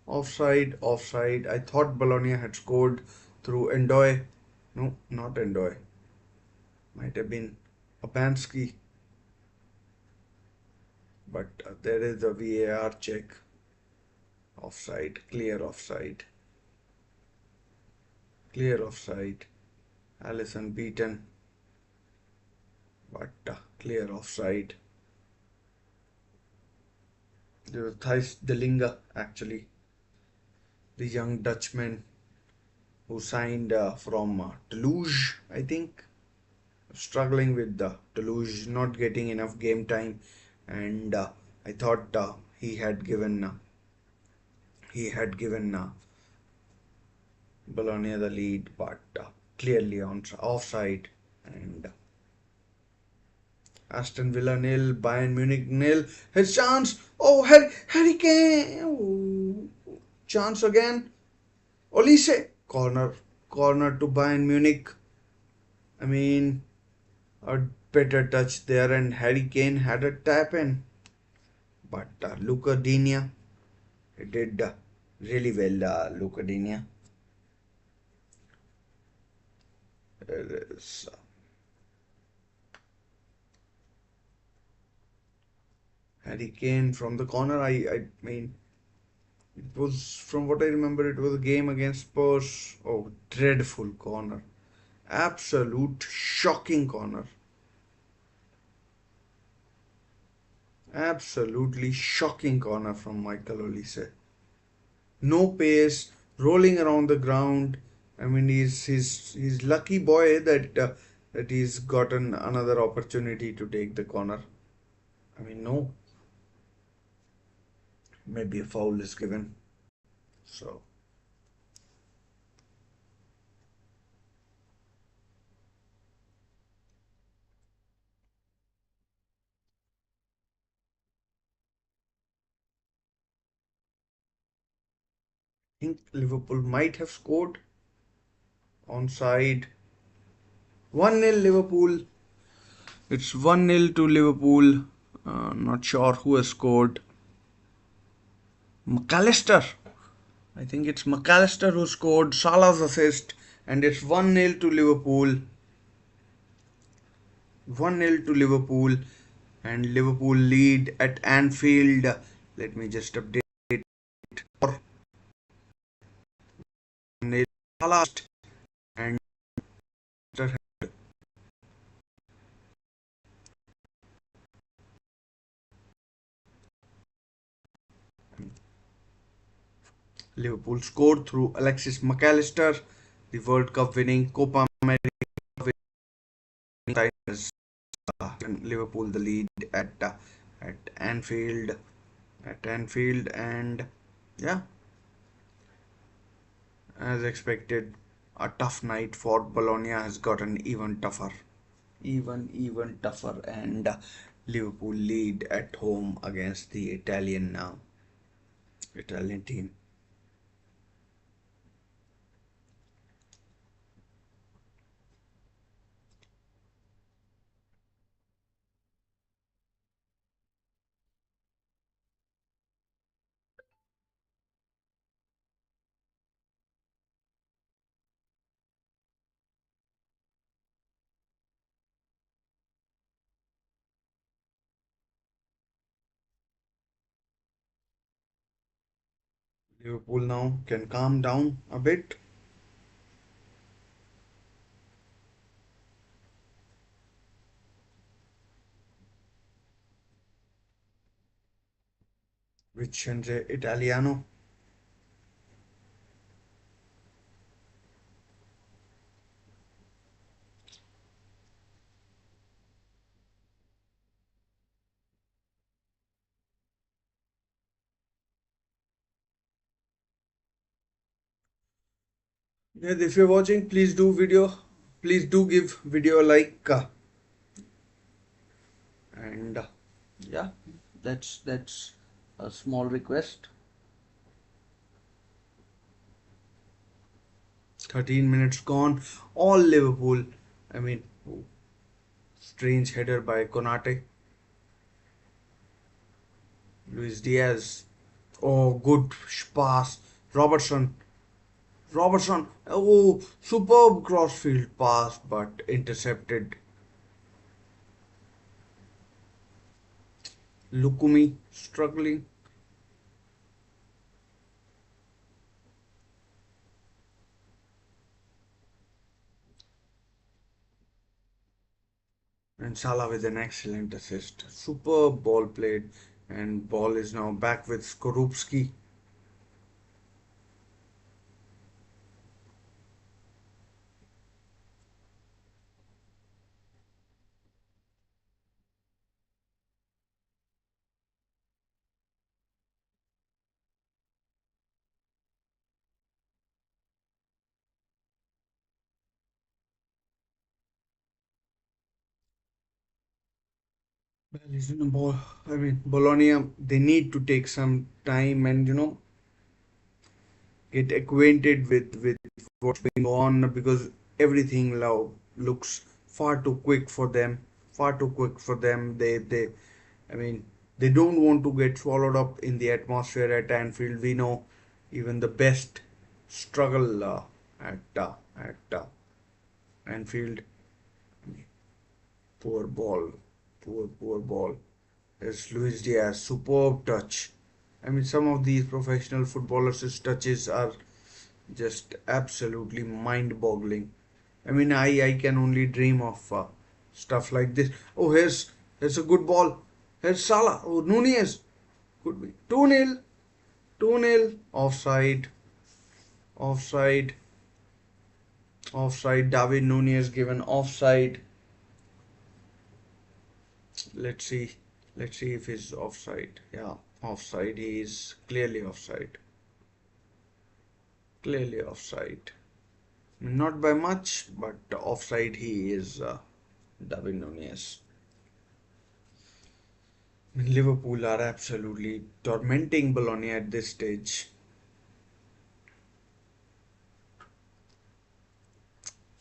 Offside, offside. I thought Bologna had scored through Endoy. No, not Endoy. Might have been Opansky. But there is a VAR check. Offside, clear offside. Clear offside. Allison beaten, but clear offside. There was Thijs de Linga, actually, the young Dutchman who signed from Toulouse, I think. Struggling with Toulouse, not getting enough game time, and I thought he had given Bologna the lead, but clearly on offside. And Aston Villa nil, Bayern Munich nil. His chance. Oh, Harry Kane. Oh, chance again. Olise. Corner to Bayern Munich. I mean, a better touch there, and Harry Kane had a tap in. But Luca Digne, he did really well, Luca Digne. There is Harry Kane from the corner. I mean, it was, from what I remember, it was a game against Spurs. Oh, dreadful corner. Absolute shocking corner. Absolutely shocking corner from Michael Olise. No pace, rolling around the ground. I mean, he's lucky boy that he's gotten another opportunity to take the corner. I mean, no, maybe a foul is given. So I think Liverpool might have scored onside. 1-0 Liverpool. It's 1-0 to Liverpool. Not sure who has scored. McAllister. I think it's McAllister who scored Salah's assist, and it's 1-0 to Liverpool. 1-0 to Liverpool, and Liverpool lead at Anfield. Let me just update. 1-0 Salah and Liverpool scored through Alexis McAllister, the World Cup winning Copa America winning Liverpool the lead at Anfield and yeah, as expected, a tough night for Bologna has gotten even tougher, and Liverpool lead at home against the Italian team. Liverpool now can calm down a bit. Vincenzo Italiano. Yeah, if you're watching, please do give video a like, and yeah, that's a small request. 13 minutes gone, all Liverpool. I mean, strange header by Konate. Luis Diaz. Oh, good pass. Robertson. Robertson. Oh, superb crossfield pass, but intercepted. Lukumi struggling. And Salah with an excellent assist. Superb ball played. And ball is now back with Skorupski. Well, I mean, Bologna, they need to take some time and, get acquainted with what's going on, because everything now looks far too quick for them. Far too quick for them. I mean, they don't want to get swallowed up in the atmosphere at Anfield. We know even the best struggle at Anfield. Poor ball, poor ball. As Luis Diaz, superb touch. I mean, some of these professional footballers' touches are just absolutely mind-boggling. I mean, I can only dream of stuff like this. Oh, here's a good ball. Here's Salah. Oh, Nunez. Could be 2-0. 2-0. Offside. Offside. Offside. David Nunez given offside. Let's see. Let's see if he's offside. Yeah, offside. He is clearly offside. Clearly offside. Not by much, but offside he is, David Nunez. Liverpool are absolutely tormenting Bologna at this stage.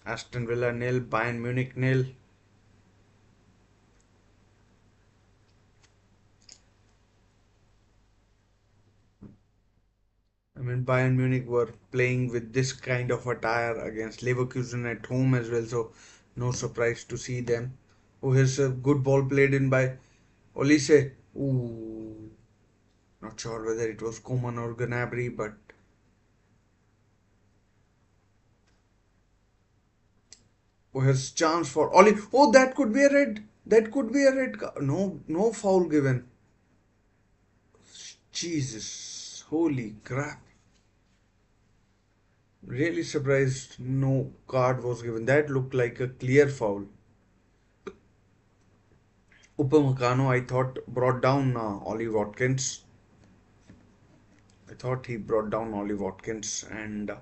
Aston Villa nil, Bayern Munich nil. mean, Bayern Munich were playing with this kind of attire against Leverkusen at home as well, so no surprise to see them. Oh, here's a good ball played in by Olise. Ooh, not sure whether it was Coman or Gnabry, but oh, here's chance for Oli. Oh, that could be a red. That could be a red card. No, no foul given. Jesus, holy crap. Really surprised no card was given. That looked like a clear foul. Upamecano, I thought, brought down Ollie Watkins. I thought he brought down Ollie Watkins, and I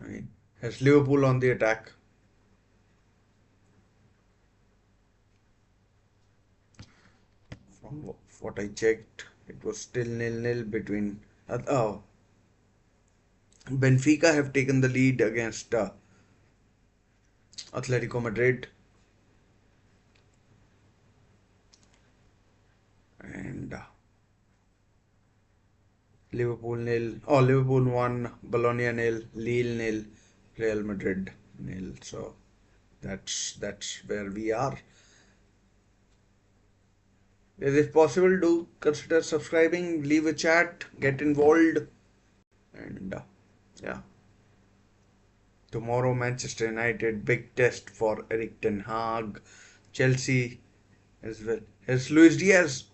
mean, has Liverpool on the attack. From what I checked, it was still nil-nil between. Benfica have taken the lead against Atletico Madrid, and Liverpool nil. Oh, Liverpool won. Bologna nil. Lille nil. Real Madrid nil. So that's where we are. If possible, do consider subscribing, leave a chat, get involved, and yeah. Tomorrow, Manchester United, big test for Eric Ten Hag, Chelsea as well. Here's Luis Diaz.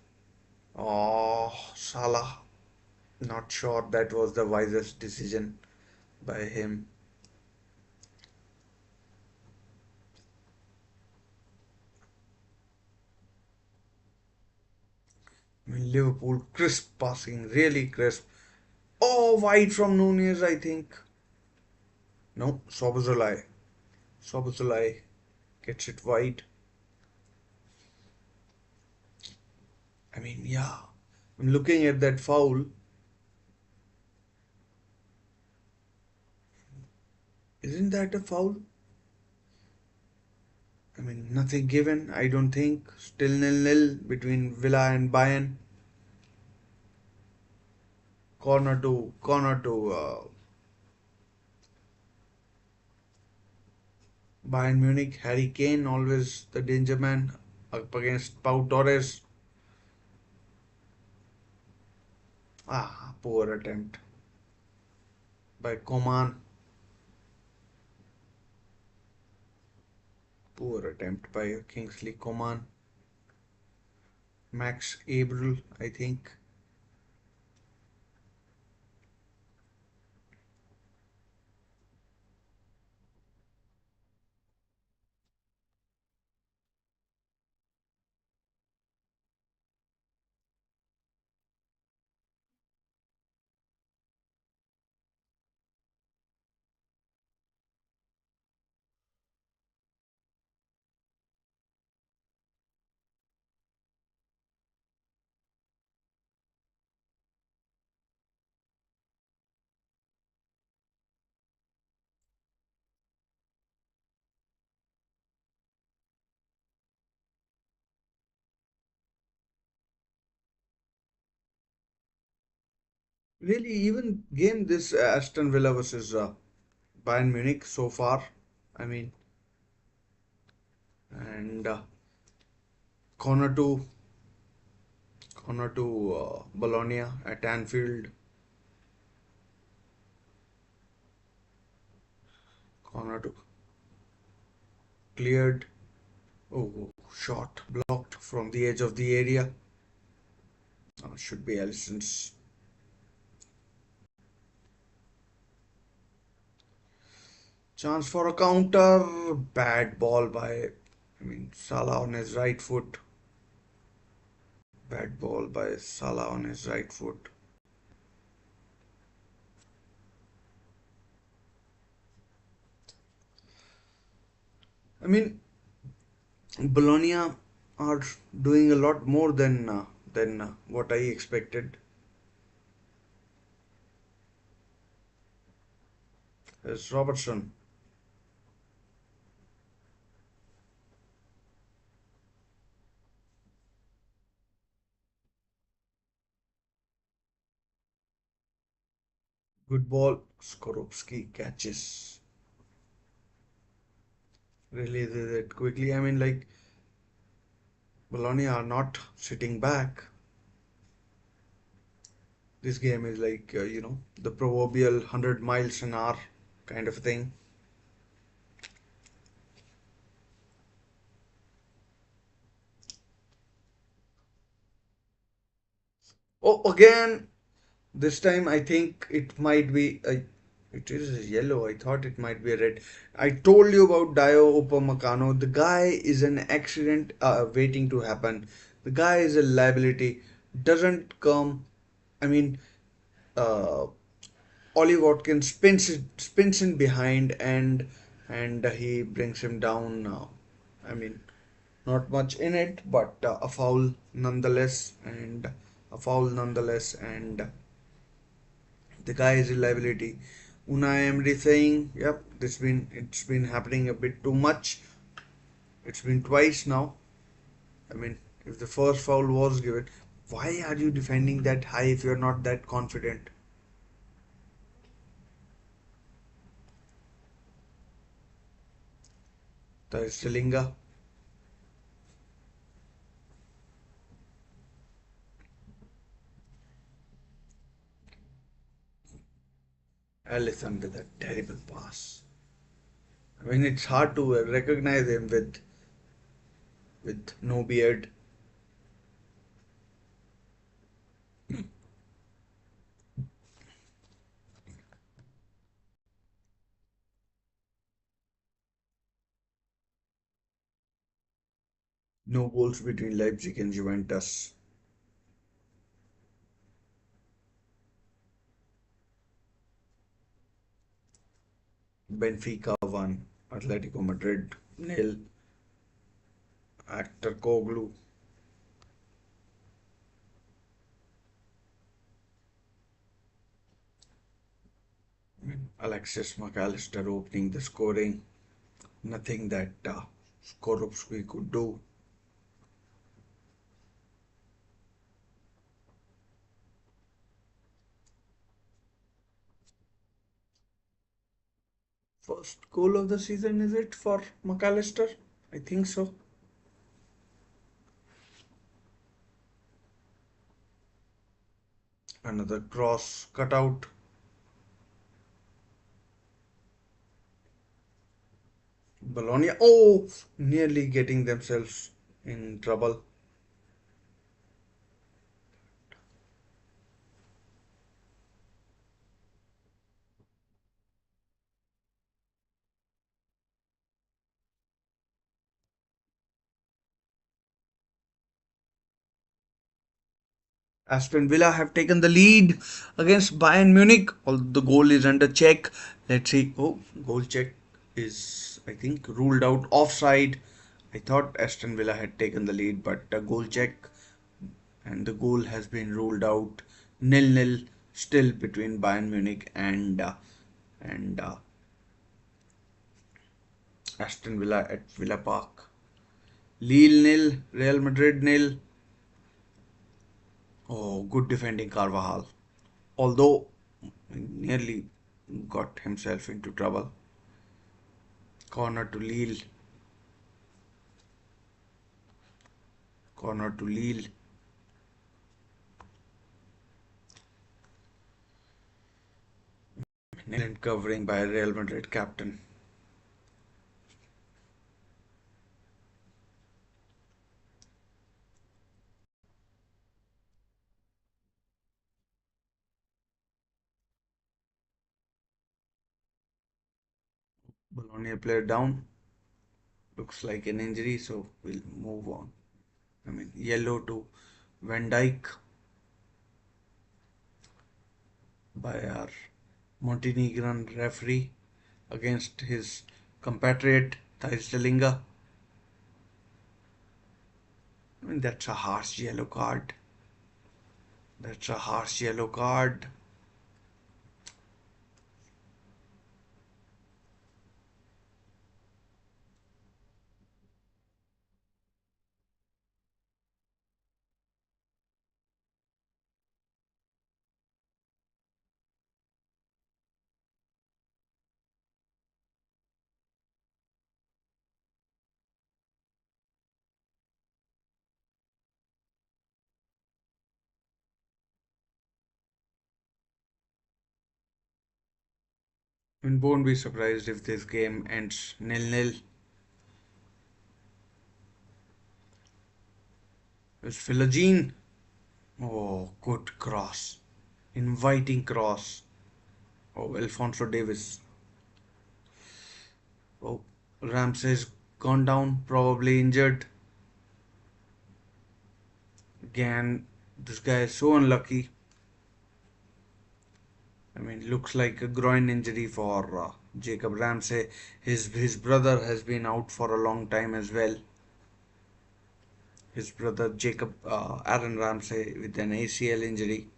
Oh, Salah. Not sure that was the wisest decision by him. I mean, Liverpool, crisp passing, really crisp. Oh, wide from Nunez, I think. No, Sobozolai. Sobozolai gets it wide. I mean, yeah. I'm looking at that foul. Isn't that a foul? I mean, nothing given, I don't think. Still nil-nil between Villa and Bayern. Corner to Bayern Munich. Harry Kane, always the danger man up against Pau Torres. Ah, poor attempt by Coman. Poor attempt by Kingsley Coman. Max Abril, I think. Really, even game this Aston Villa versus Bayern Munich so far. I mean, and corner to Bologna at Anfield. Corner to cleared. Oh, shot blocked from the edge of the area. Should be Allison's. Chance for a counter. Bad ball by, I mean, Salah on his right foot. Bad ball by Salah on his right foot. I mean, Bologna are doing a lot more than what I expected. As Robertson. Good ball. Skorupski catches. Releases it quickly. I mean, like, Bologna are not sitting back. This game is like, the proverbial 100 miles an hour kind of thing. Oh, again, this time I think it might be it is yellow. I thought it might be a red. I told you about Dio Upamecano. The guy is an accident waiting to happen. The guy is a liability. Doesn't come. I mean, uh, Ollie Watkins spins in behind and he brings him down. I mean, not much in it, but a foul nonetheless, and a foul nonetheless, and the guy is a liability. Unai Emery saying, "Yep, it's been happening a bit too much. It's been twice now. I mean, if the first foul was given, why are you defending that high if you're not that confident?" Stilinga, Allison with a terrible pass. I mean, it's hard to recognize him with no beard. No goals between Leipzig and Juventus. Benfica 1, Atletico Madrid nil. Actor Koglu. Alexis McAllister opening the scoring. Nothing that Skorupski could do. First goal of the season, is it for McAllister? I think so. Another cross cut out. Bologna, oh, nearly getting themselves in trouble. Aston Villa have taken the lead against Bayern Munich. All the goal is under check. Let's see. Oh, goal check is, I think, ruled out offside. I thought Aston Villa had taken the lead, but a goal check and the goal has been ruled out. Nil nil still between Bayern Munich and Aston Villa at Villa Park. Lille nil, Real Madrid nil. Oh, good defending Carvajal. Although nearly got himself into trouble. Corner to Lille. Corner to Lille. Nailed covering by Real Madrid captain. Bologna player down. Looks like an injury, so we'll move on. I mean, yellow to Van Dijk by our Montenegrin referee against his compatriot Thijs Delinga. I mean, that's a harsh yellow card. That's a harsh yellow card. And won't be surprised if this game ends nil-nil. It's Philogene. Oh, good cross. Inviting cross. Oh, Alfonso Davis. Oh, Ramsey's gone down, probably injured. Again, this guy is so unlucky. I mean, looks like a groin injury for Jacob Ramsey. His brother has been out for a long time as well. His brother Jacob Aaron Ramsey with an ACL injury.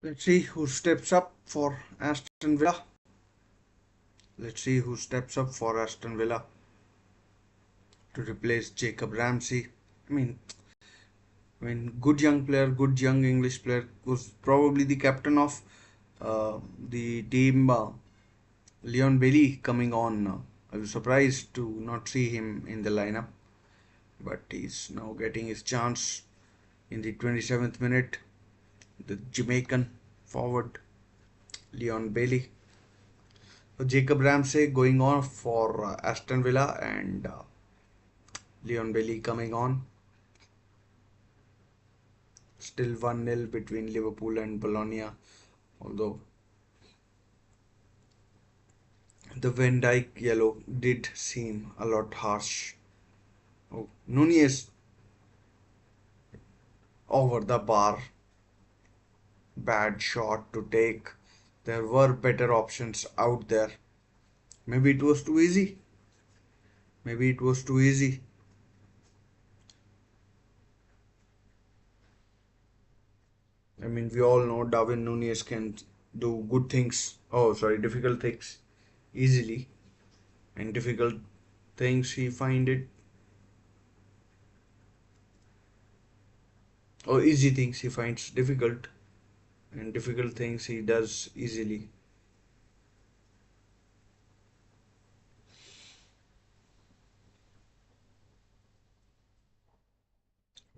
Let's see who steps up for Aston Villa. Let's see who steps up for Aston Villa to replace Jacob Ramsey. I mean, good young player, good young English player, was probably the captain of the team. Leon Bailey coming on. I was surprised to not see him in the lineup, but he's now getting his chance in the 27th minute. The Jamaican forward Leon Bailey. Jacob Ramsey going on for Aston Villa and Leon Bailey coming on. Still 1-0 between Liverpool and Bologna, although the Van Dijk yellow did seem a lot harsh. Oh, Nunez over the bar. Bad shot to take. There were better options out there. Maybe it was too easy. Maybe it was too easy. I mean, we all know Darwin Nunez can do good things. Oh, sorry, difficult things easily, and difficult things he find it, or easy things he finds difficult, and difficult things he does easily.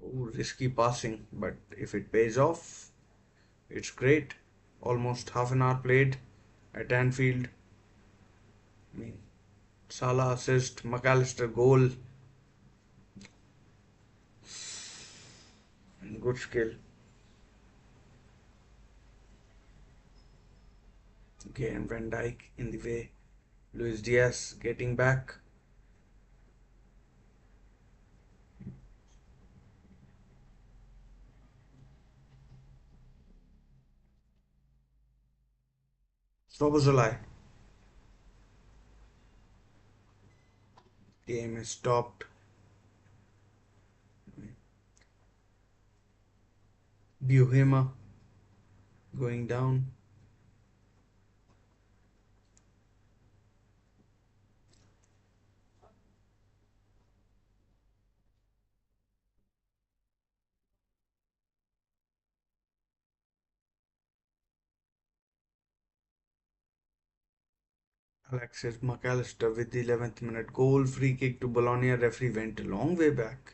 Oh, risky passing, but if it pays off, it's great. Almost half an hour played at Anfield. I mean, Salah assist, McAllister goal, and good skill. Again, Van Dijk in the way. Luis Diaz getting back. Szoboszlai. Game is stopped. Buhema going down. Alexis McAllister with the 11th minute goal. Free kick to Bologna. Referee went a long way back.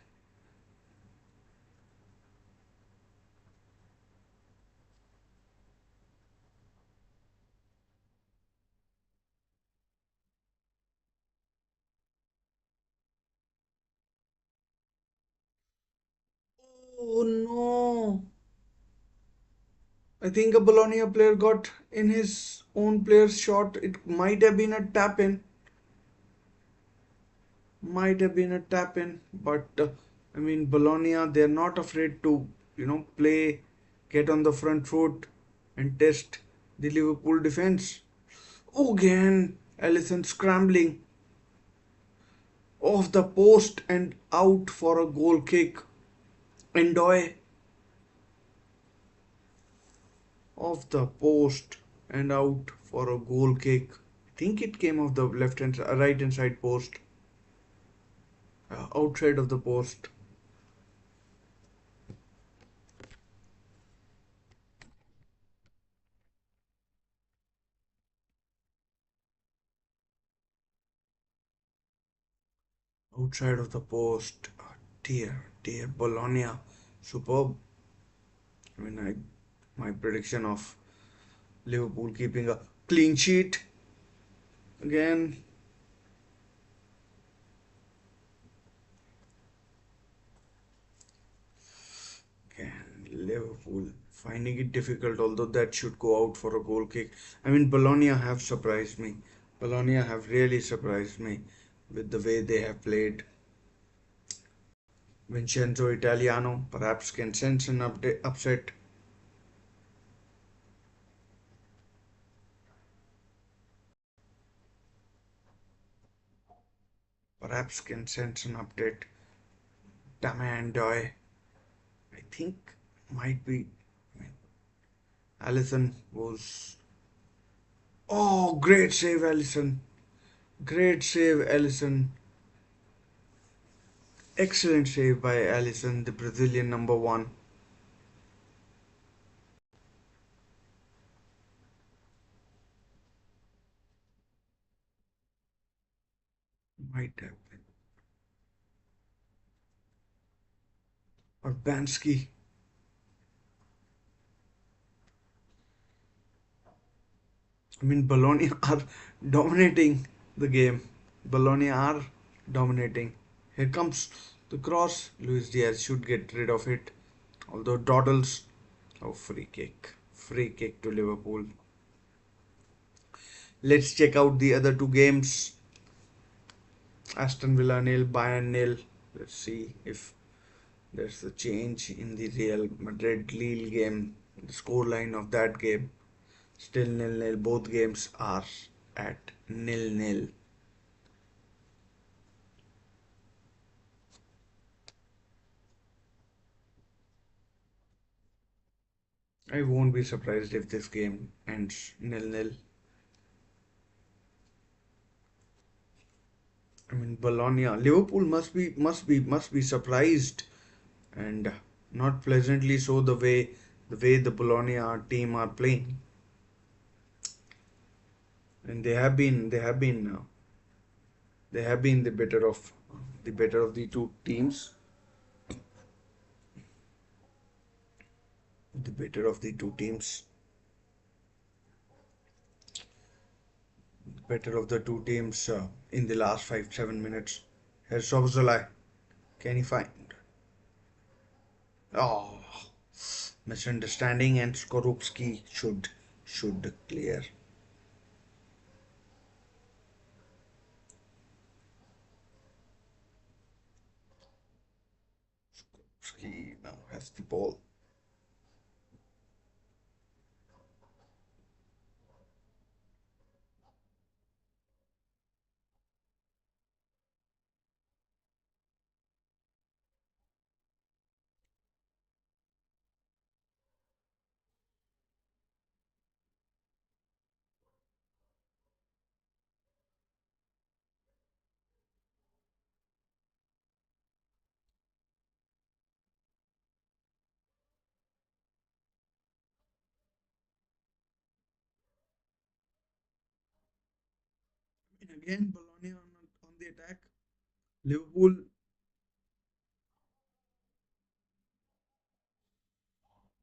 Oh no! I think a Bologna player got in his own player's shot. It might have been a tap in. Might have been a tap in, but I mean, Bologna, they're not afraid to, play, get on the front foot and test the Liverpool defense. Oh, again, Alisson scrambling off the post and out for a goal kick. Endoy off the post and out for a goal kick. I think it came off the right hand side post, outside of the post. outside of the post. Dear Bologna, superb. I mean, my prediction of Liverpool keeping a clean sheet again. Again, Liverpool finding it difficult, although that should go out for a goal kick. I mean, Bologna have surprised me. Bologna have really surprised me with the way they have played. Vincenzo Italiano perhaps can sense an upset. Perhaps can sense an update. Damandoy, I think, might be. I mean, Allison was. Oh, great save, Allison! Great save, Allison! Excellent save by Allison, the Brazilian number one. Might have been. Urbanski. I mean, Bologna are dominating the game. Bologna are dominating. Here comes the cross. Luis Diaz should get rid of it. Although dawdles. Oh, free kick. Free kick to Liverpool. Let's check out the other two games. Aston Villa nil, Bayern nil. Let's see if there's a change in the Real Madrid Lille game. The scoreline of that game still nil nil. Both games are at nil nil. I won't be surprised if this game ends nil nil. I mean, Bologna, Liverpool must be surprised and not pleasantly so the Bologna team are playing, and they have been the better of the two teams, the better of the two teams, better of the two teams in the last 5-7 minutes. Here's Szoboszlai. Can he find? Oh, misunderstanding and Skorupski should clear. Skorupski now has the ball. And again, Bologna on the attack. Liverpool,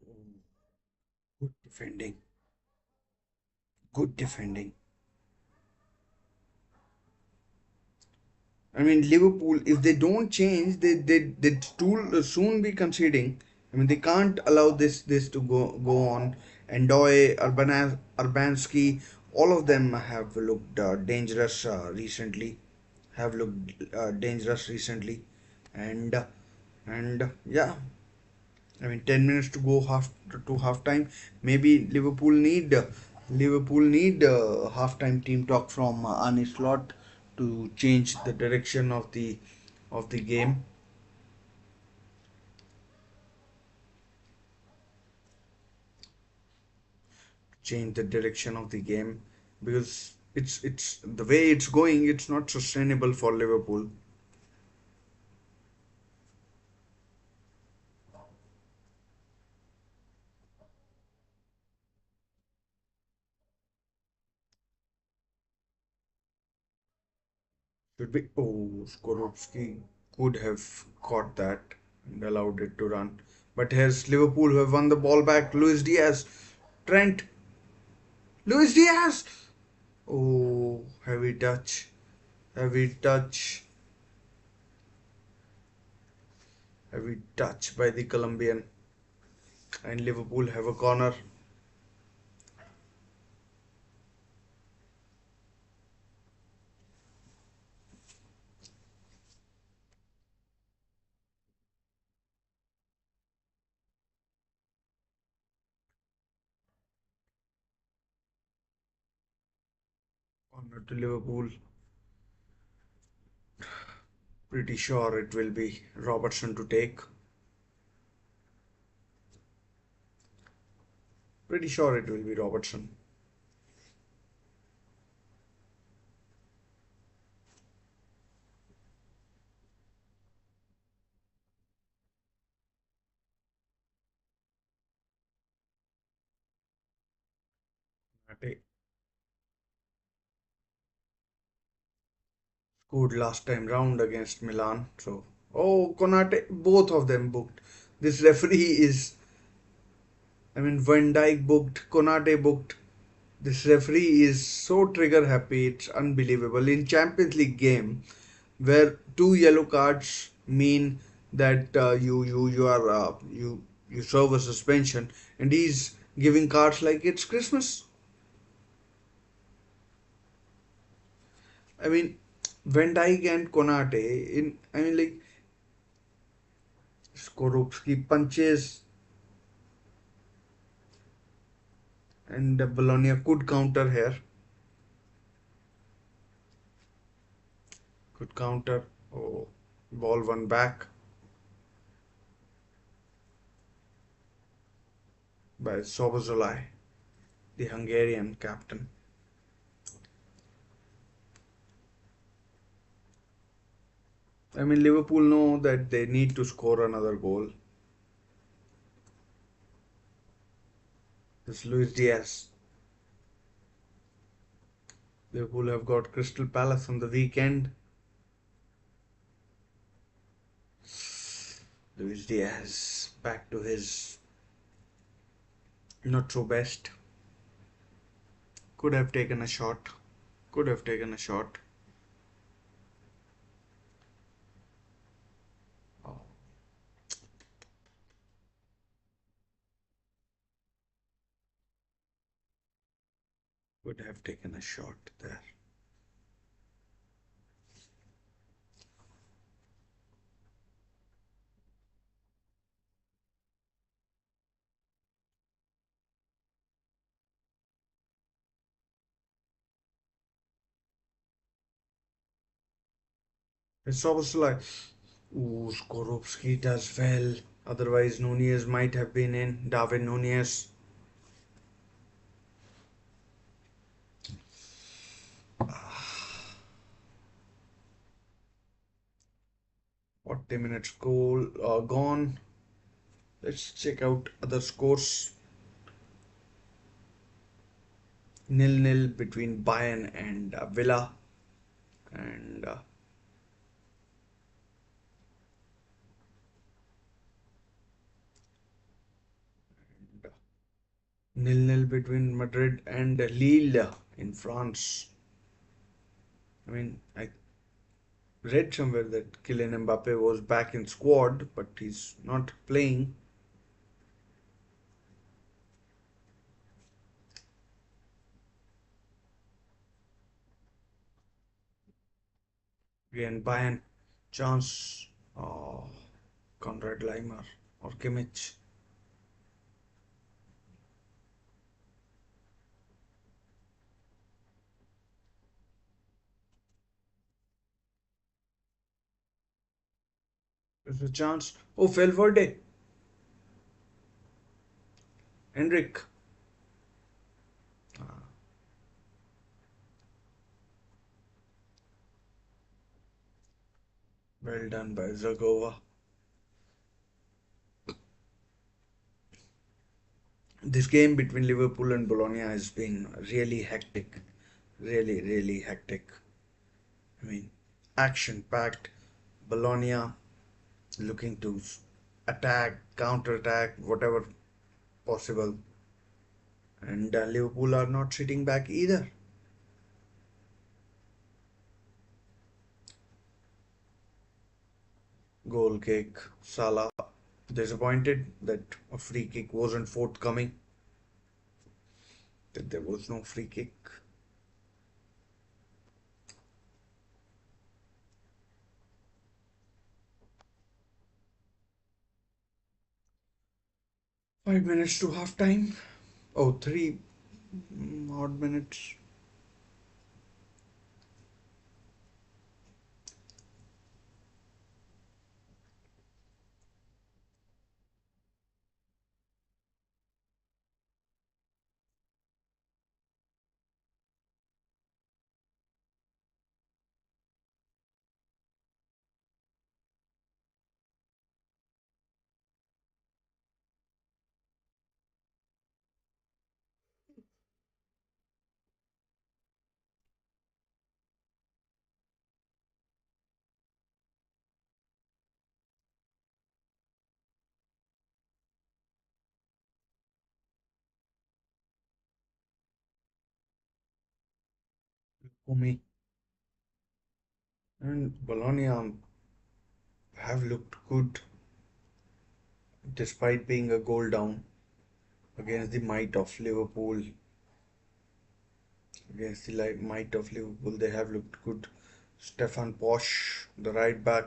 oh, good defending, good defending. I mean, Liverpool, if they don't change, they too soon be conceding. I mean, they can't allow this to go on. Endoy, Urbanski, all of them have looked dangerous recently. Have looked dangerous recently, and yeah, I mean, 10 minutes to go half time. Maybe Liverpool need halftime team talk from Arne Slot to change the direction of the game, change the direction of the game because it's the way it's going. It's not sustainable for Liverpool. Should be. Oh, Skorupski could have caught that and allowed it to run. But here's Liverpool who have won the ball back. Luis Diaz. Trent. Luis Diaz. Oh, heavy touch. Heavy touch. Heavy touch by the Colombian. And Liverpool have a corner. Corner to Liverpool. Pretty sure it will be Robertson to take. Pretty sure it will be Robertson. Mate scored last time round against Milan. So, oh, Konate, both of them booked. This referee is, I mean, Van Dijk booked, Konate booked. This referee is so trigger happy, it's unbelievable. In Champions League game, where two yellow cards mean that you serve a suspension, and he's giving cards like it's Christmas. I mean, Van Dijk and Konate in, I mean, like Skorupski punches and Bologna could counter here. Could counter. Oh, ball one back by Sobozolai, the Hungarian captain. I mean, Liverpool know that they need to score another goal. This Luis Diaz. Liverpool have got Crystal Palace on the weekend. Luis Diaz back to his not so best. Could have taken a shot. Could have taken a shot. Oh, could have taken a shot there. It's obviously like, ooh, Skorupski does well. Otherwise, Nunez might have been in. David Nunez. 40 minutes goal gone. Let's check out other scores. Nil-nil between Bayern and Villa. And 0-0 between Madrid and Lille in France. I mean, I read somewhere that Kylian Mbappe was back in squad, but he's not playing. Again, Bayern chance. Oh, Konrad Leimer or Kimmich. There's a chance. Oh, Valverde. Hendrik. Ah, well done by Zagova. This game between Liverpool and Bologna has been really hectic. Really, really hectic. I mean, action-packed. Bologna looking to attack, counter-attack, whatever possible. And Liverpool are not sitting back either. Goal kick, Salah disappointed that a free kick wasn't forthcoming, that there was no free kick. 5 minutes to half time. Oh, three odd minutes. For me. And Bologna have looked good despite being a goal down against the might of Liverpool. Against the might of Liverpool, they have looked good. Stefan Posch, the right back.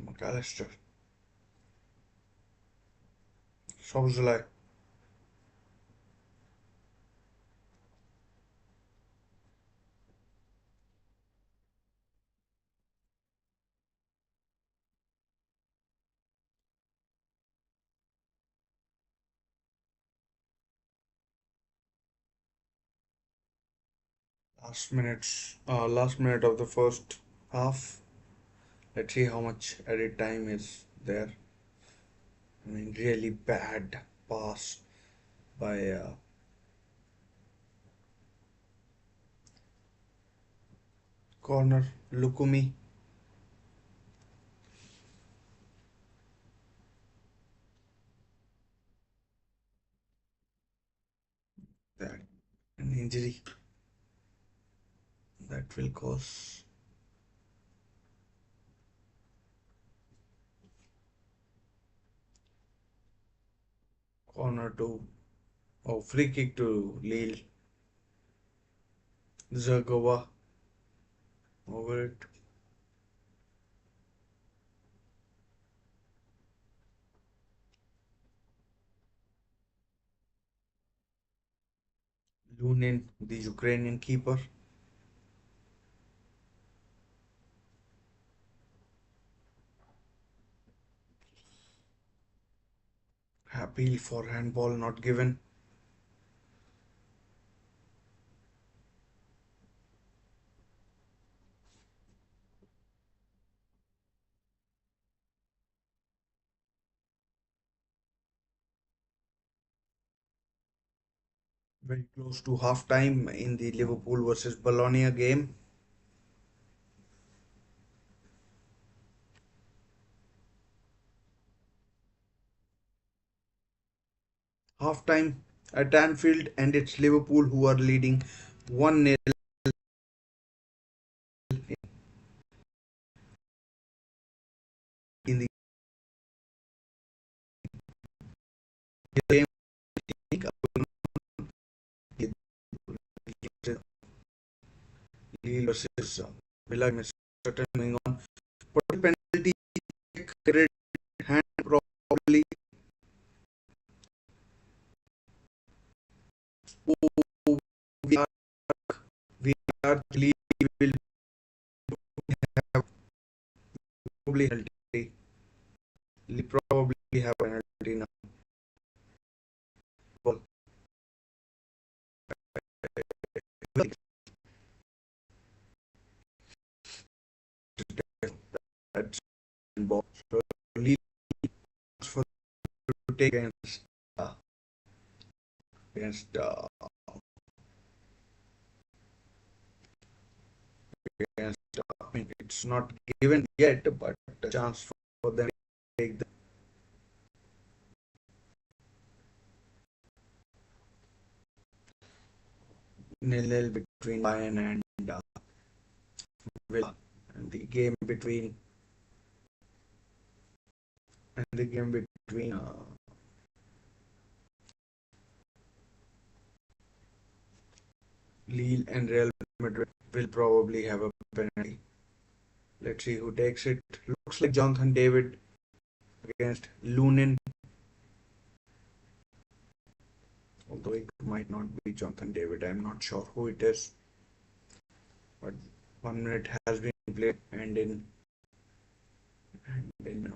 McAllister. Sobzalai. Last minute of the first half. Let's see how much added time is there. I mean, really bad pass by corner Lukumi. That an injury that will cause corner to free kick to Lille. Zagova over it. Lunin, the Ukrainian keeper. Appeal for handball not given. Very close to half time in the Liverpool versus Bologna game. Half time at Anfield, and it's Liverpool who are leading 1-0 in the game. Lille versus Villa is certainly going on. But penalty red hand probably. Oh, we are we are Lille will have probably penalty. Lille probably have penalty now. Ball. That's ball. So Lille for to take against It's not given yet, but a chance for them to take the nil-nil between Bayern and Villa, and the game between Lille and Real Madrid will probably have a penalty. Let's see who takes it. Looks like Jonathan David against Lunin, although it might not be Jonathan David. I'm not sure who it is. But 1 minute has been played, and in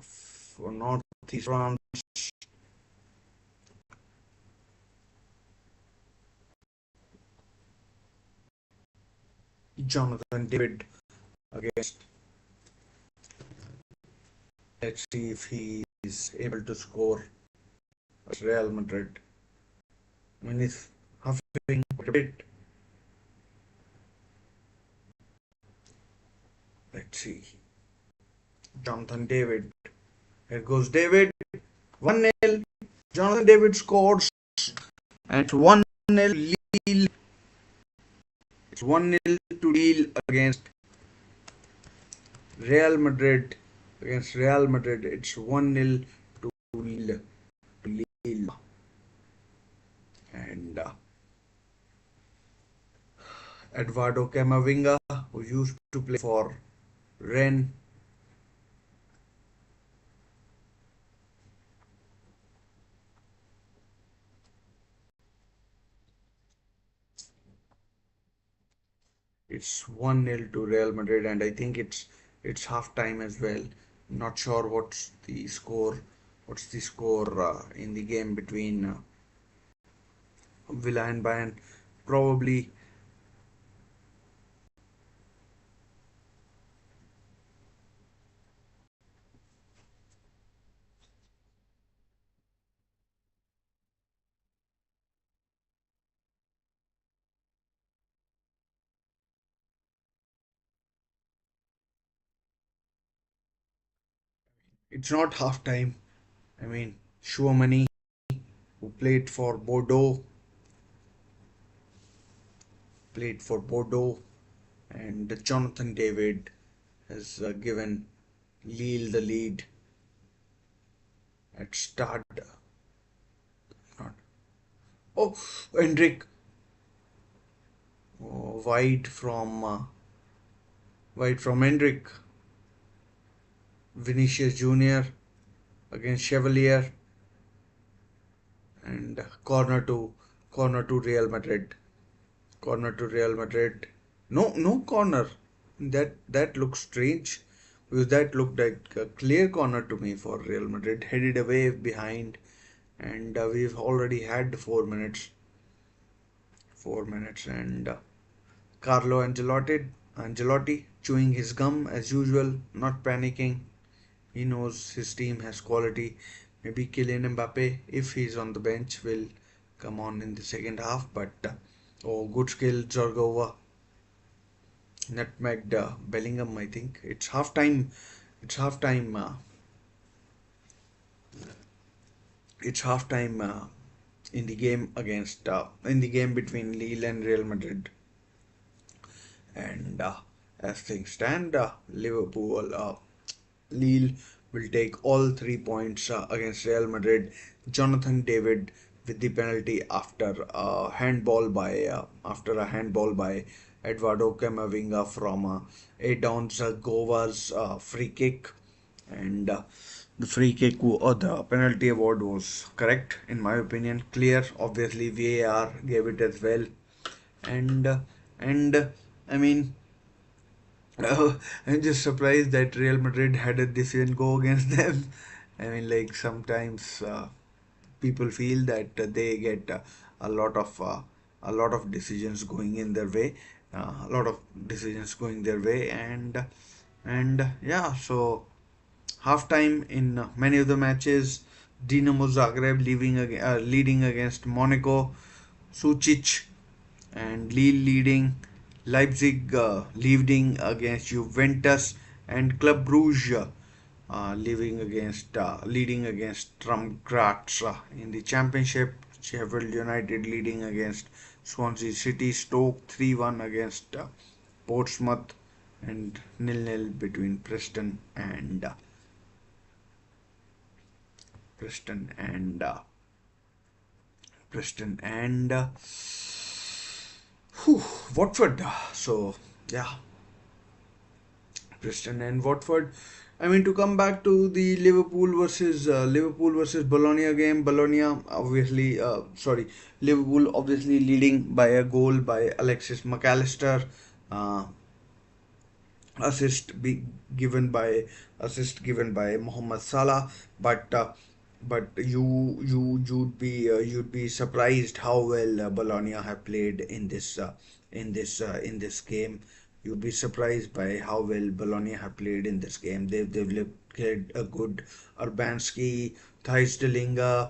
for Northeast France, Jonathan David against. Let's see if he is able to score Real Madrid. I mean, he's huffing a bit. Let's see. Jonathan David. Here goes David. 1-0. Jonathan David scores. And it's 1-0 Lille. It's 1-0 to Lille against Real Madrid. Against Real Madrid. It's 1-0 to Lille. And Eduardo Camavinga, who used to play for Rennes. It's 1-0 to Real Madrid, and I think it's half time as well. Not sure what's the score. What's the score in the game between Villa and Bayern? Probably it's not half time. I mean, Chouamani, who played for Bordeaux, and Jonathan David has given Lille the lead at start. Not oh, Hendrik, oh, wide from Hendrik. Vinicius Junior against Chevalier, and corner to Real Madrid. Corner to Real Madrid. No corner. That looks strange, because that looked like a clear corner to me for Real Madrid. Headed away behind, and we've already had 4 minutes. 4 minutes, and Carlo Ancelotti chewing his gum as usual, not panicking. He knows his team has quality. Maybe Kylian Mbappe, if he's on the bench, will come on in the second half. But oh, good skill, Zorgova nutmegged Bellingham. I think it's half time. It's half time. It's half time in the game between Lille and Real Madrid. And as things stand, Lille will take all 3 points against Real Madrid. Jonathan David with the penalty after a handball by Eduardo Camavinga from Adon Zagova's free kick, and the penalty award was correct in my opinion, clear. Obviously, VAR gave it as well, and I mean. I'm just surprised that Real Madrid had a decision go against them. I mean, like sometimes people feel that they get a lot of uh, a lot of decisions going in their way, and yeah. So halftime in many of the matches, Dinamo Zagreb leading against Monaco, Sucic and Lille leading Leipzig leading against Juventus, and Club Brugge leading against Trump Graz in the Championship. Sheffield United leading against Swansea City. Stoke 3-1 against Portsmouth, and 0-0 between Preston and Preston and whew, Watford. So yeah, Preston and Watford. I mean, to come back to the Liverpool versus Bologna game. Liverpool obviously leading by a goal by Alexis McAllister. Uh, assist be given by given by Mohamed Salah, but you'd be surprised how well Bologna have played in this game. You'd be surprised by how well Bologna have played in this game. Played a good Urbanski, Thijs de Linga,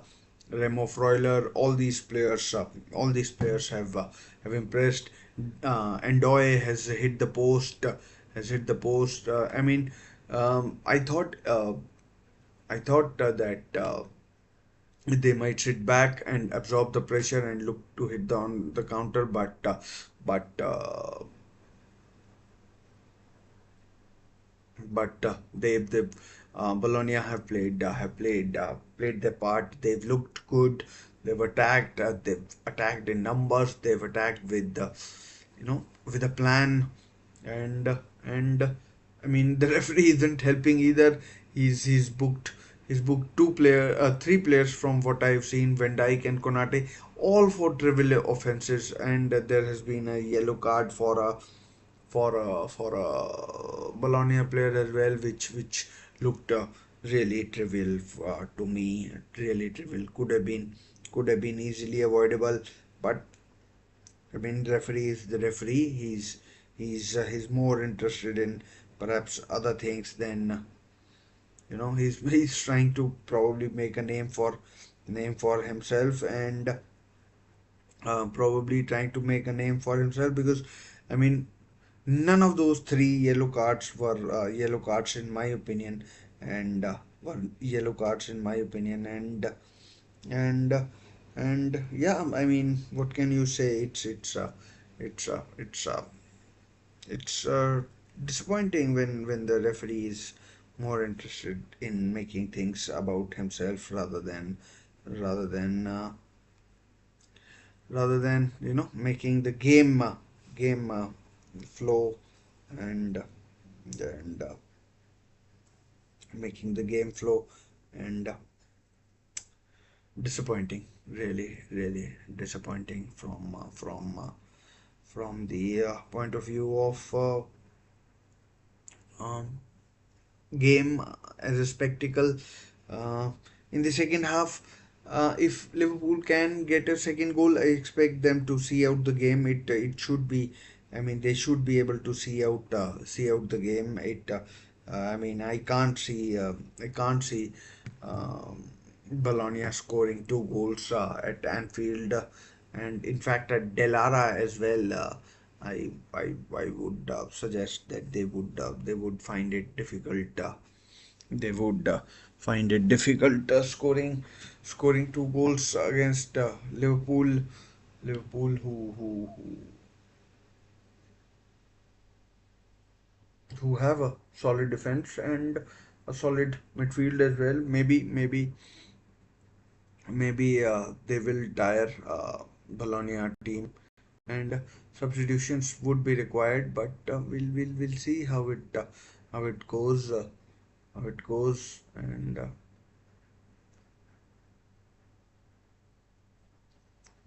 Remo Freuler. All these players have impressed. Endoy has hit the post. I thought that they might sit back and absorb the pressure and look to hit on the counter, but they Bologna played their part. They've looked good. They've attacked in numbers. They've attacked with with a plan, and I mean, the referee isn't helping either. He's booked three players from what I've seen, Van Dijk and Konate, all for trivial offenses, and there has been a yellow card for a Bologna player as well, which looked really trivial to me. Really trivial. Could have been easily avoidable, but I mean, referee is the referee. He's more interested in perhaps other things than he's trying to probably make a name for himself, and probably trying to make a name for himself, because I mean, none of those three yellow cards were yellow cards in my opinion, and were yellow cards in my opinion, and and yeah, I mean, what can you say? It's uh, it's uh, it's disappointing when the referee is more interested in making things about himself rather than uh, making the game flow, and and making the game flow, and disappointing, really disappointing from the point of view of um, game as a spectacle. Uh, in the second half, if Liverpool can get a second goal, I expect them to see out the game. It should be, I mean, they should be able to see out the game. I mean, I can't see um, Bologna scoring two goals at Anfield, and in fact at Delara as well. I would suggest that they would find it difficult. They would find it difficult scoring two goals against Liverpool. Liverpool who have a solid defense and a solid midfield as well. Maybe they will tire Bologna team, and substitutions would be required. But we'll see how it goes. How it goes, and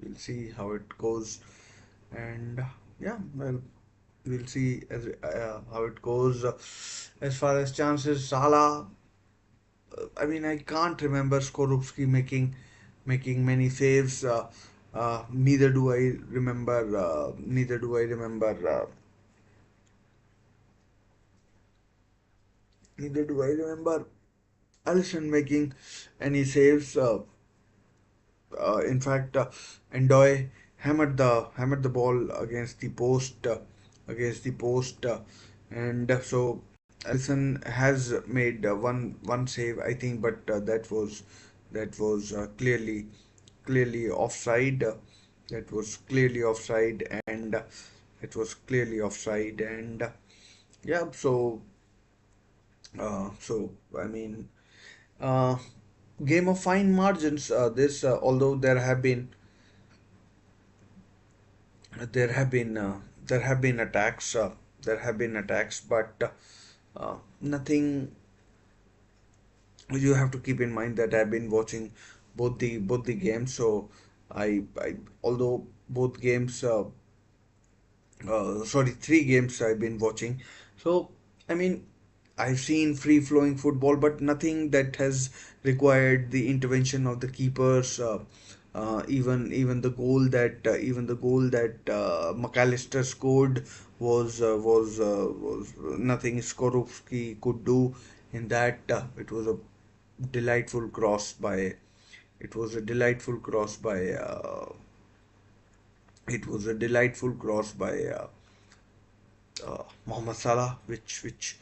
we'll see how it goes, and yeah, well, we'll see how it goes. As far as chances, Salah, I mean, I can't remember Skorupski making many saves. Neither do I remember. Neither do I remember. Neither do I remember Allison making any saves. In fact, Endoy hammered the ball against the post against the post, and so Alisson has made one save, I think, but that was clearly offside. That was clearly offside, and it was clearly offside, and yeah. So I mean, uh, game of fine margins. This although there have been there have been attacks. There have been attacks, but nothing. You have to keep in mind that I've been watching both the games. So I although both games sorry, three games I've been watching. So, I mean, I've seen free flowing football, but nothing that has required the intervention of the keepers. Even the goal that McAllister scored was nothing Skorupski could do in that. It was a delightful cross by. It was a delightful cross by. It was a delightful cross by Mohamed Salah, which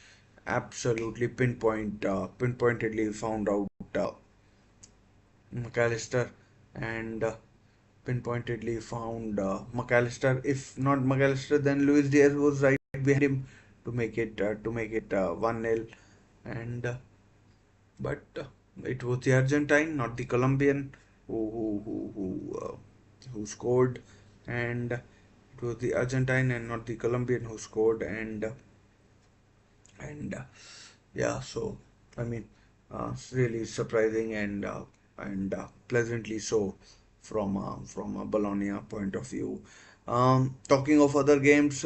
absolutely pinpointedly found out McAllister, and pinpointedly found McAllister. If not McAllister, then Luis Diaz was right behind him to make it 1-0, and but it was the Argentine, not the Colombian, who scored, and it was the Argentine and not the Colombian who scored, and yeah. So I mean, it's really surprising, and pleasantly so from a Bologna point of view. Talking of other games,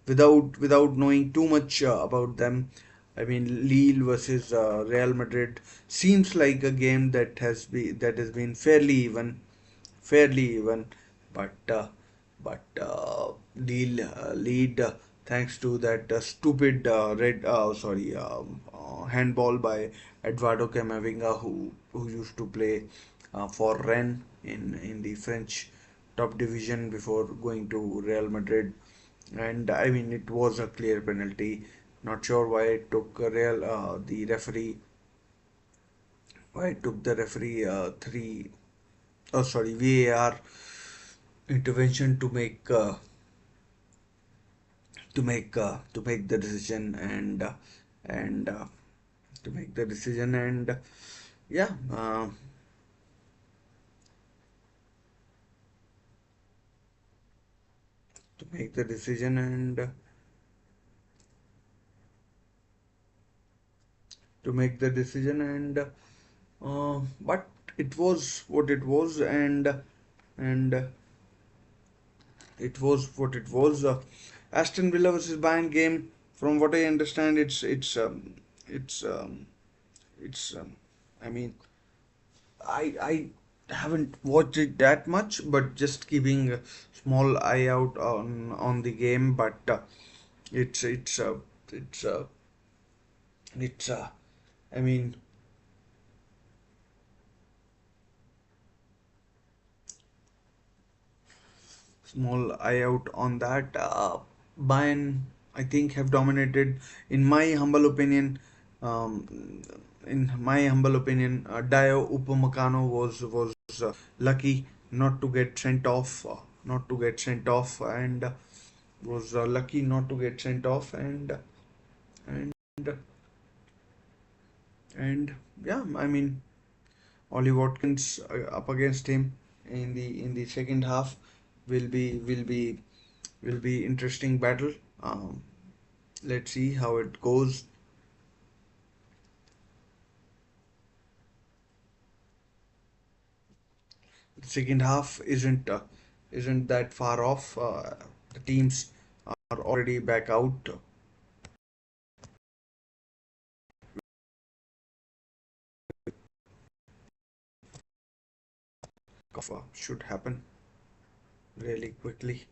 without knowing too much about them, I mean, Lille versus Real Madrid seems like a game that has been fairly even, but lead thanks to that stupid red sorry handball by Eduardo Camavinga, who used to play for Rennes in the French top division before going to Real Madrid, and I mean it was a clear penalty. Not sure why it took the referee three oh sorry VAR intervention to make the decision, and to make the decision, and yeah, to make the decision, and to make the decision, and but it was what it was, and it was what it was. Aston Villa versus Bayern game. From what I understand, it's it's I mean, I haven't watched it that much, but just keeping a small eye out on the game. But it's it's uh, it's uh, it's I mean, small eye out on that. Bayern, I think, have dominated. In my humble opinion, Dio Upamecano was lucky not to get sent off, and was lucky not to get sent off, and and yeah, I mean, Ollie Watkins up against him in the second half will be will be will be interesting battle. Let's see how it goes. The second half isn't that far off. The teams are already back out. Should happen really quickly.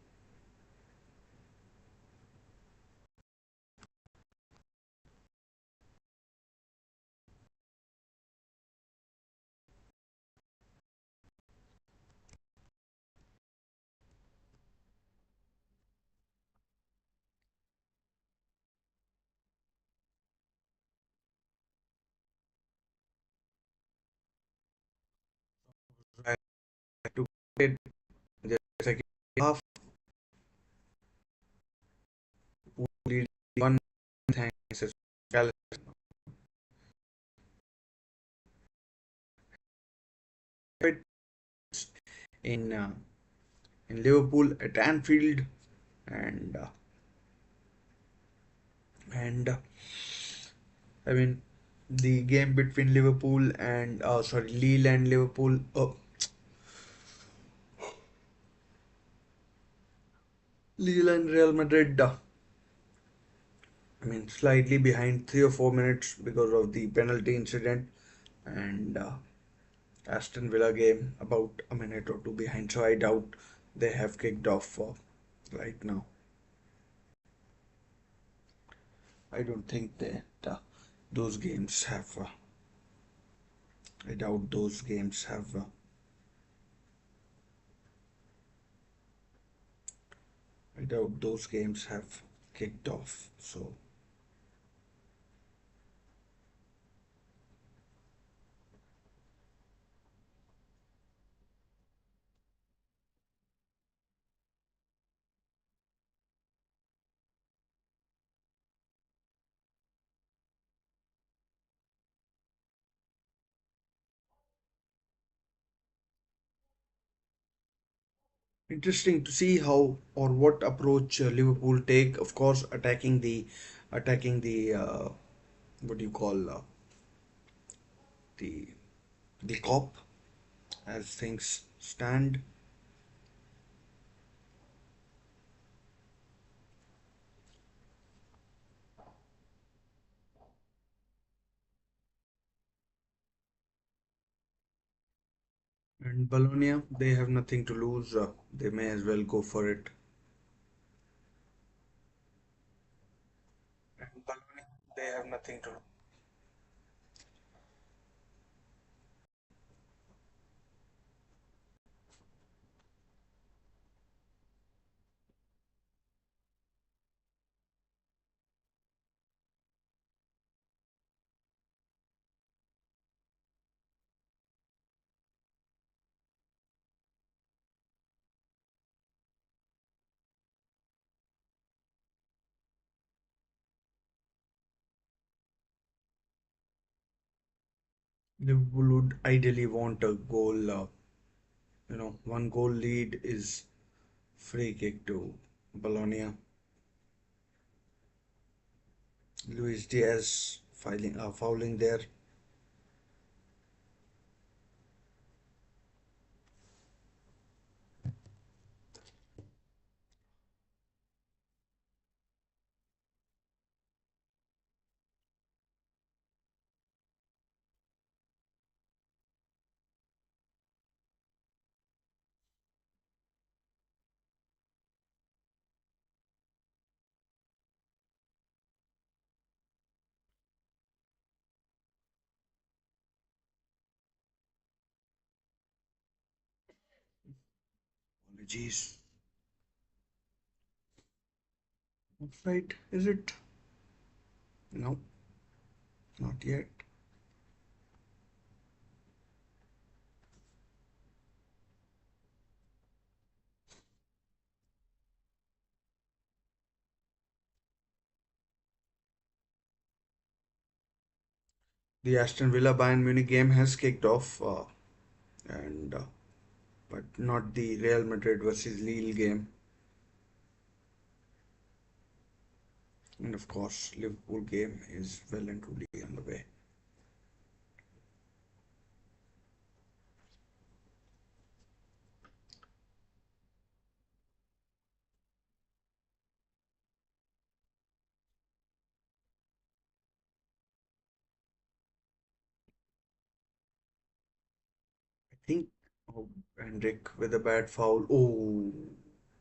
started the second half, leading one thanks to in uh, in Liverpool at Anfield, and and I mean the game between Liverpool and Lille and Liverpool, Lille and Real Madrid. I mean, slightly behind 3 or 4 minutes because of the penalty incident, and Aston Villa game about a minute or two behind. So I doubt they have kicked off right now. I don't think that those games have. I doubt those games have. I doubt those games have kicked off. So interesting to see how or what approach Liverpool take. Of course, attacking the what do you call the the cop as things stand. And Bologna, they have nothing to lose. They may as well go for it. And Bologna, they have nothing to lose. Liverpool would ideally want a goal. One goal lead is free kick to Bologna. Luis Diaz fouling there. Apologies. Offside, is it? No, not yet. The Aston Villa Bayern Munich game has kicked off, and but not the Real Madrid versus Lille game. And of course, Liverpool game is well and truly on the way. I think, oh, Hendrick with a bad foul. Oh,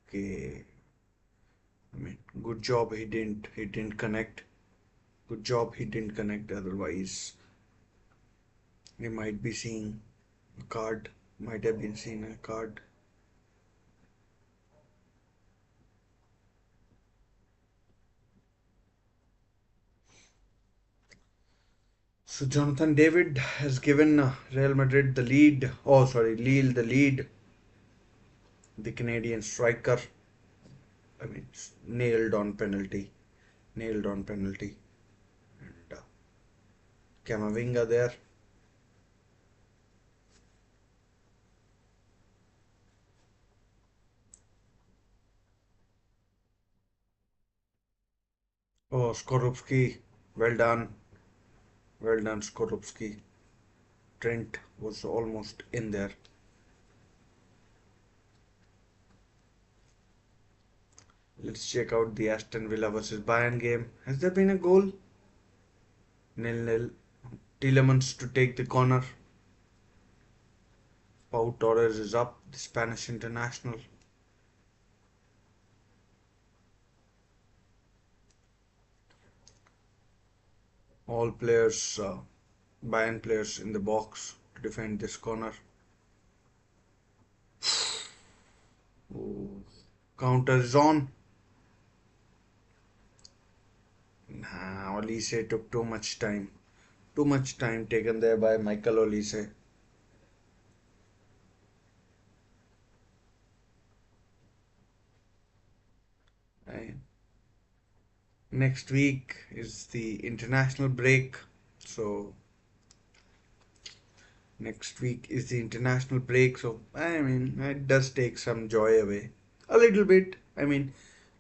okay. I mean, good job he didn't connect. Good job he didn't connect. Otherwise, he might be seeing a card. Might have been seeing a card. So Jonathan David has given Real Madrid the lead. Oh, sorry, Lille the lead. The Canadian striker, I mean, nailed on penalty, nailed on penalty. And Camavinga there. Oh, Skorupski, well done, Skorupski. Trent was almost in there. Let's check out the Aston Villa versus Bayern game. Has there been a goal? Nil nil. Tielemans to take the corner. Pau Torres is up, the Spanish international. All players, Bayern players in the box to defend this corner. Oh, counter is on. Nah, Olise took too much time. Too much time taken there by Michael Olise. And next week is the international break. So next week is the international break. So I mean, it does take some joy away. A little bit. I mean,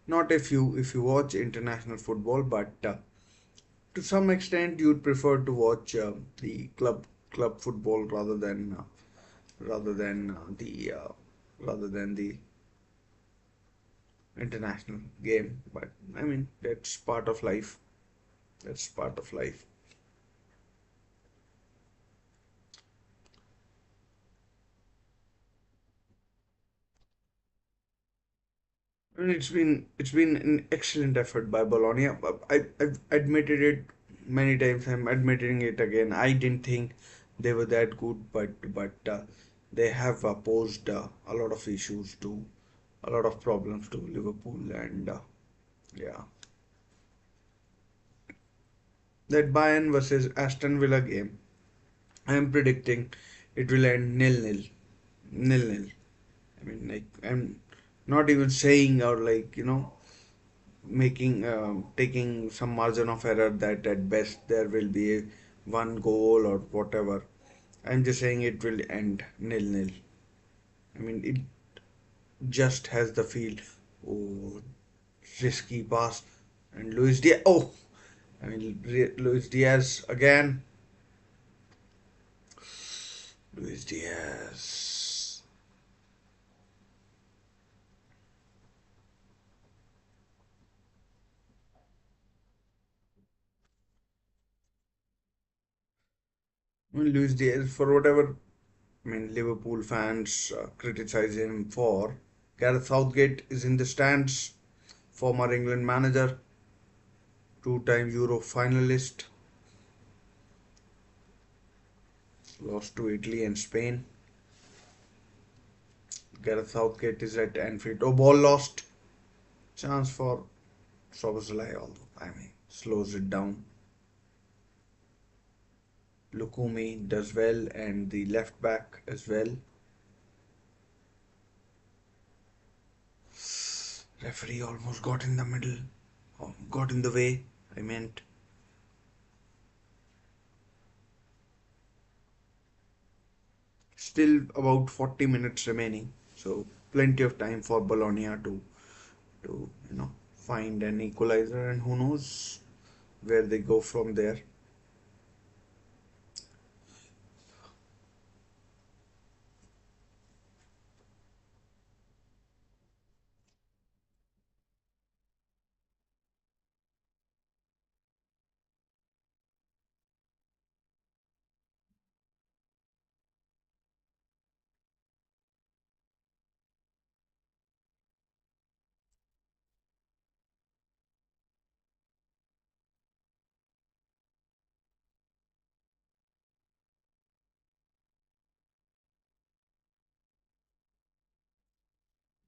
not if you watch international football, but to some extent you'd prefer to watch the club football rather than the rather than the international game. But I mean, that's part of life. That's part of life. And it's been an excellent effort by Bologna. I've admitted it many times. I'm admitting it again. I didn't think they were that good, but they have posed a lot of issues to a lot of problems to Liverpool, and yeah, that Bayern versus Aston Villa game, I am predicting it will end nil nil. I mean, like, I'm not even saying or like making taking some margin of error that at best there will be one goal or whatever. I'm just saying it will end nil nil. I mean, it just has the feel. Oh, risky pass, and Luis Diaz. Oh, I mean, Luis Diaz again. Luis Diaz. I mean, Luis Diaz, for whatever Liverpool fans criticize him for, Gareth Southgate is in the stands. Former England manager, two-time Euro finalist, lost to Italy and Spain. Gareth Southgate is at Anfield. Oh, ball lost. Chance for Szoboszlai, although slows it down. Lukumi does well, and the left back as well. Referee almost got in the middle, got in the way. I meant. Still about 40 minutes remaining, so plenty of time for Bologna to find an equalizer, and who knows where they go from there.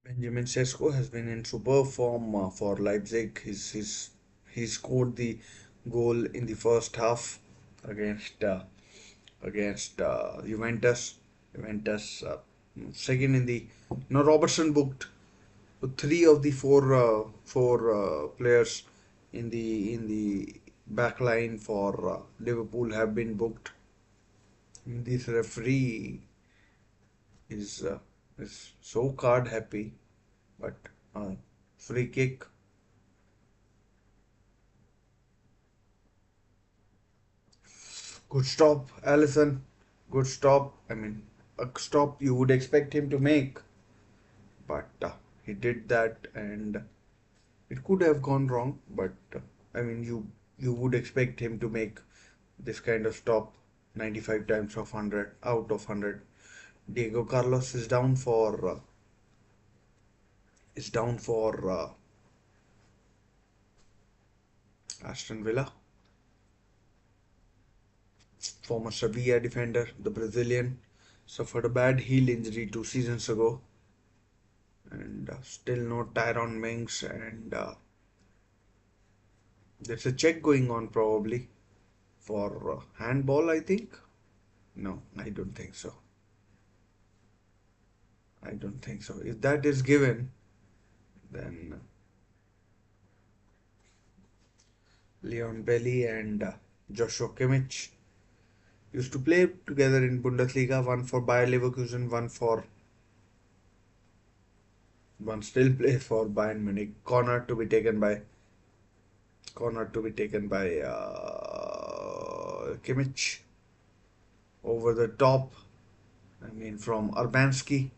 Benjamin Sesko has been in superb form for Leipzig. He scored the goal in the first half against Juventus. Juventus second in the. No, Robertson booked three of the four players in the back line for Liverpool have been booked. This referee is uh, is so card happy, but uh, free kick. Good stop, Allison. Good stop. I mean, a stop you would expect him to make, but he did that, and it could have gone wrong. But I mean, you would expect him to make this kind of stop 95 times of 100 out of 100. Diego Carlos is down for Aston Villa. Former Sevilla defender, the Brazilian, suffered a bad heel injury 2 seasons ago, and still no Tyrone Mings, and there's a check going on probably for handball, I think. No, I don't think so. I don't think so. If that is given, then Leon Belly and Joshua Kimmich used to play together in Bundesliga, one for Bayer Leverkusen, one still plays for Bayern Munich. Corner to be taken by Kimmich. Over the top, I mean from Urbanski,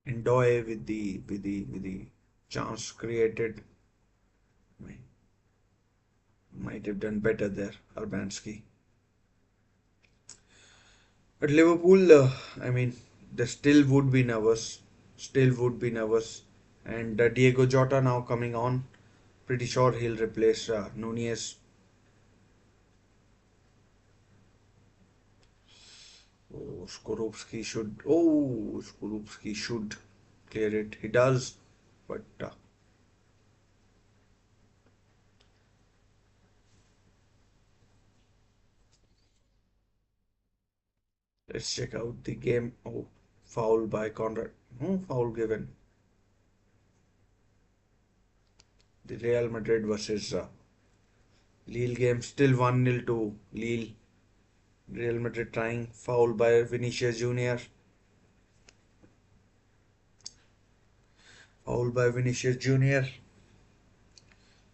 Ndoye with the chance created. I mean, might have done better there, Urbanski. But Liverpool, I mean, they still would be nervous. And Diego Jota now coming on, pretty sure he'll replace Nunez. Skorupski should clear it. He does, but let's check out the game. Oh, foul by Conrad. No foul given. The Real Madrid versus Lille game, still 1-0 to Lille. Real Madrid trying, foul by Vinicius Junior. Foul by Vinicius Junior.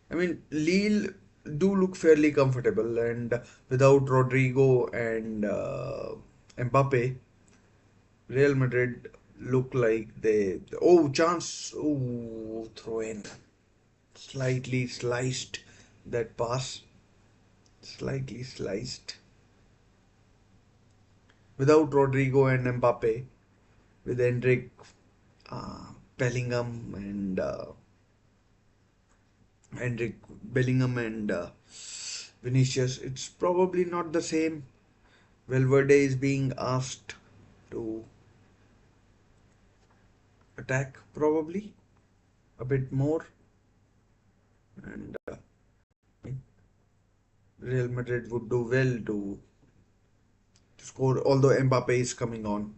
I mean, Lille do look fairly comfortable, and without Rodrigo and Mbappe, Real Madrid look like they. Oh, chance! Oh, throw in. Slightly sliced that pass. Slightly sliced. Without Rodrigo and Mbappe, with Hendrik, Bellingham and Hendrik Bellingham and Vinicius, it's probably not the same. Valverde is being asked to attack probably a bit more, and Real Madrid would do well to score. Although Mbappe is coming on,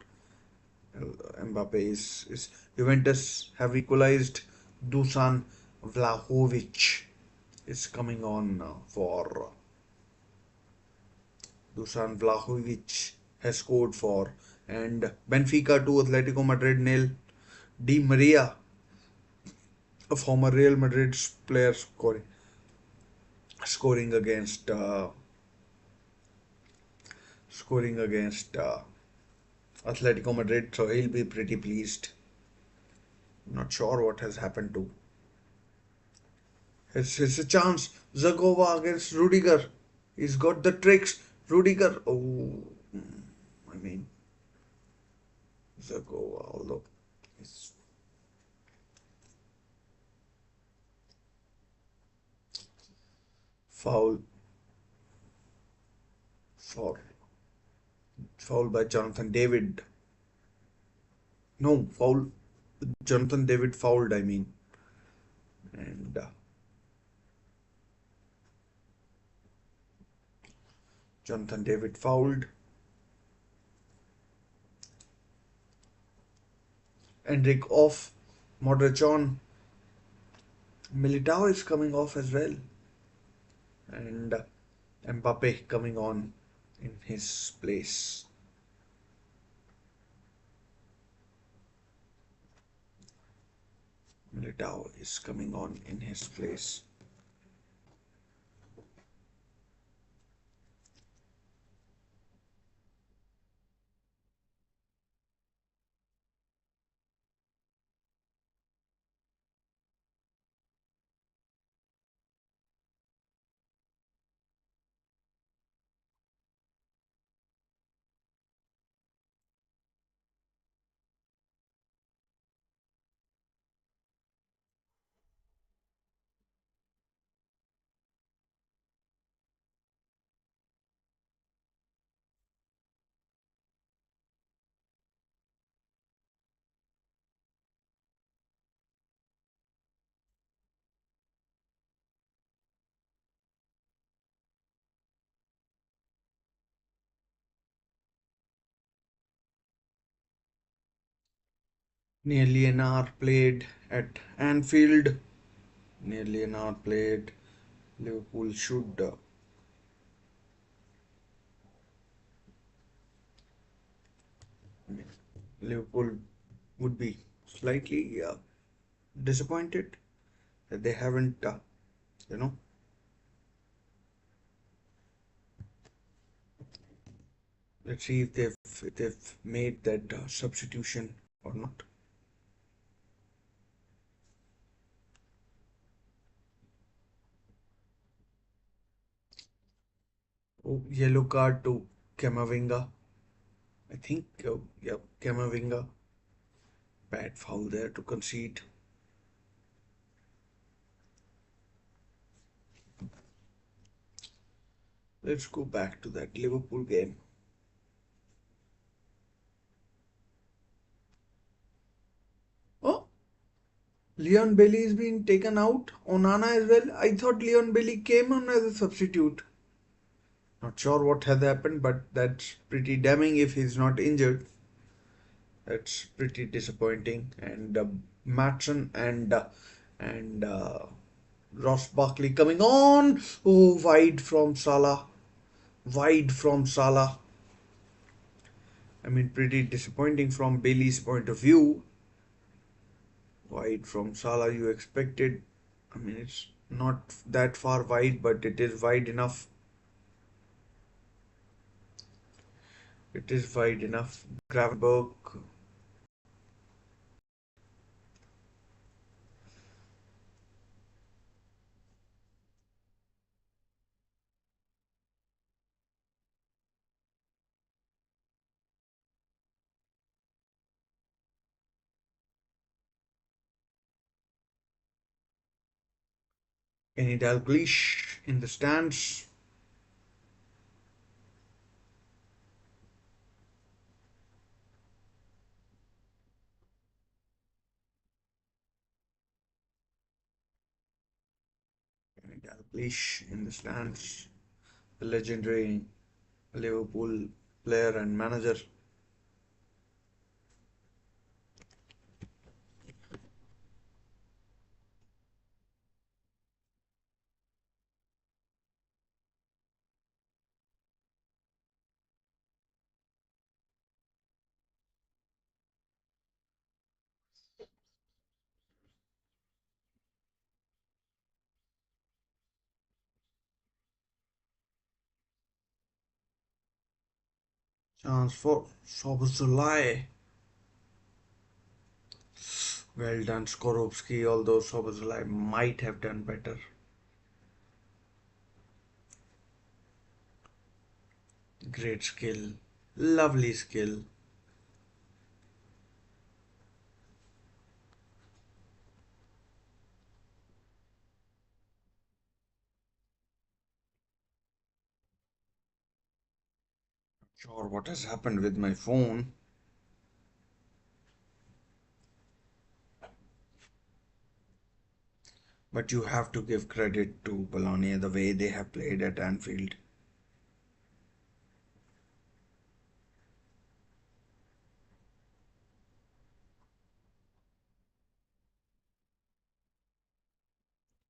Mbappe is Juventus have equalized. Dusan Vlahovic is coming on for Dusan Vlahovic has scored for, and Benfica 2 Atletico Madrid nil. Di Maria, a former Real Madrid player, scoring against Atletico Madrid, so he'll be pretty pleased. Not sure what has happened to. It's a chance. Zagova against Rudiger. He's got the tricks. Rudiger. Oh, I mean, Zagova, although it's foul for foul by Jonathan David. No, foul. Jonathan David fouled, I mean. And Jonathan David fouled. Endrick off. Modric on. Militao is coming off as well. And Mbappe coming on in his place. Militao is coming on in his place. Nearly an hour played at Anfield. Nearly an hour played. Liverpool should. Liverpool would be slightly disappointed that they haven't, you know, let's see if they've made that substitution or not. Oh, yellow card to Camavinga. I think, yeah, Camavinga. Bad foul there to concede. Let's go back to that Liverpool game. Oh, Leon Bailey is being taken out. Onana as well. I thought Leon Bailey came on as a substitute. Not sure what has happened, but that's pretty damning if he's not injured. That's pretty disappointing. And Matson and Ross Barkley coming on. Oh, wide from Salah. Wide from Salah. I mean, pretty disappointing from Bailey's point of view. Wide from Salah, you expected. I mean, it's not that far wide, but it is wide enough. It is wide enough. Gravenberg. Kenny Dalglish in the stands. Kenny Dalglish in the stands. The legendary Liverpool player and manager. Chance for Szoboszlai. Well done, Skorupski, although Szoboszlai might have done better. Great skill. Lovely skill. Sure, what has happened with my phone? But you have to give credit to Bologna the way they have played at Anfield.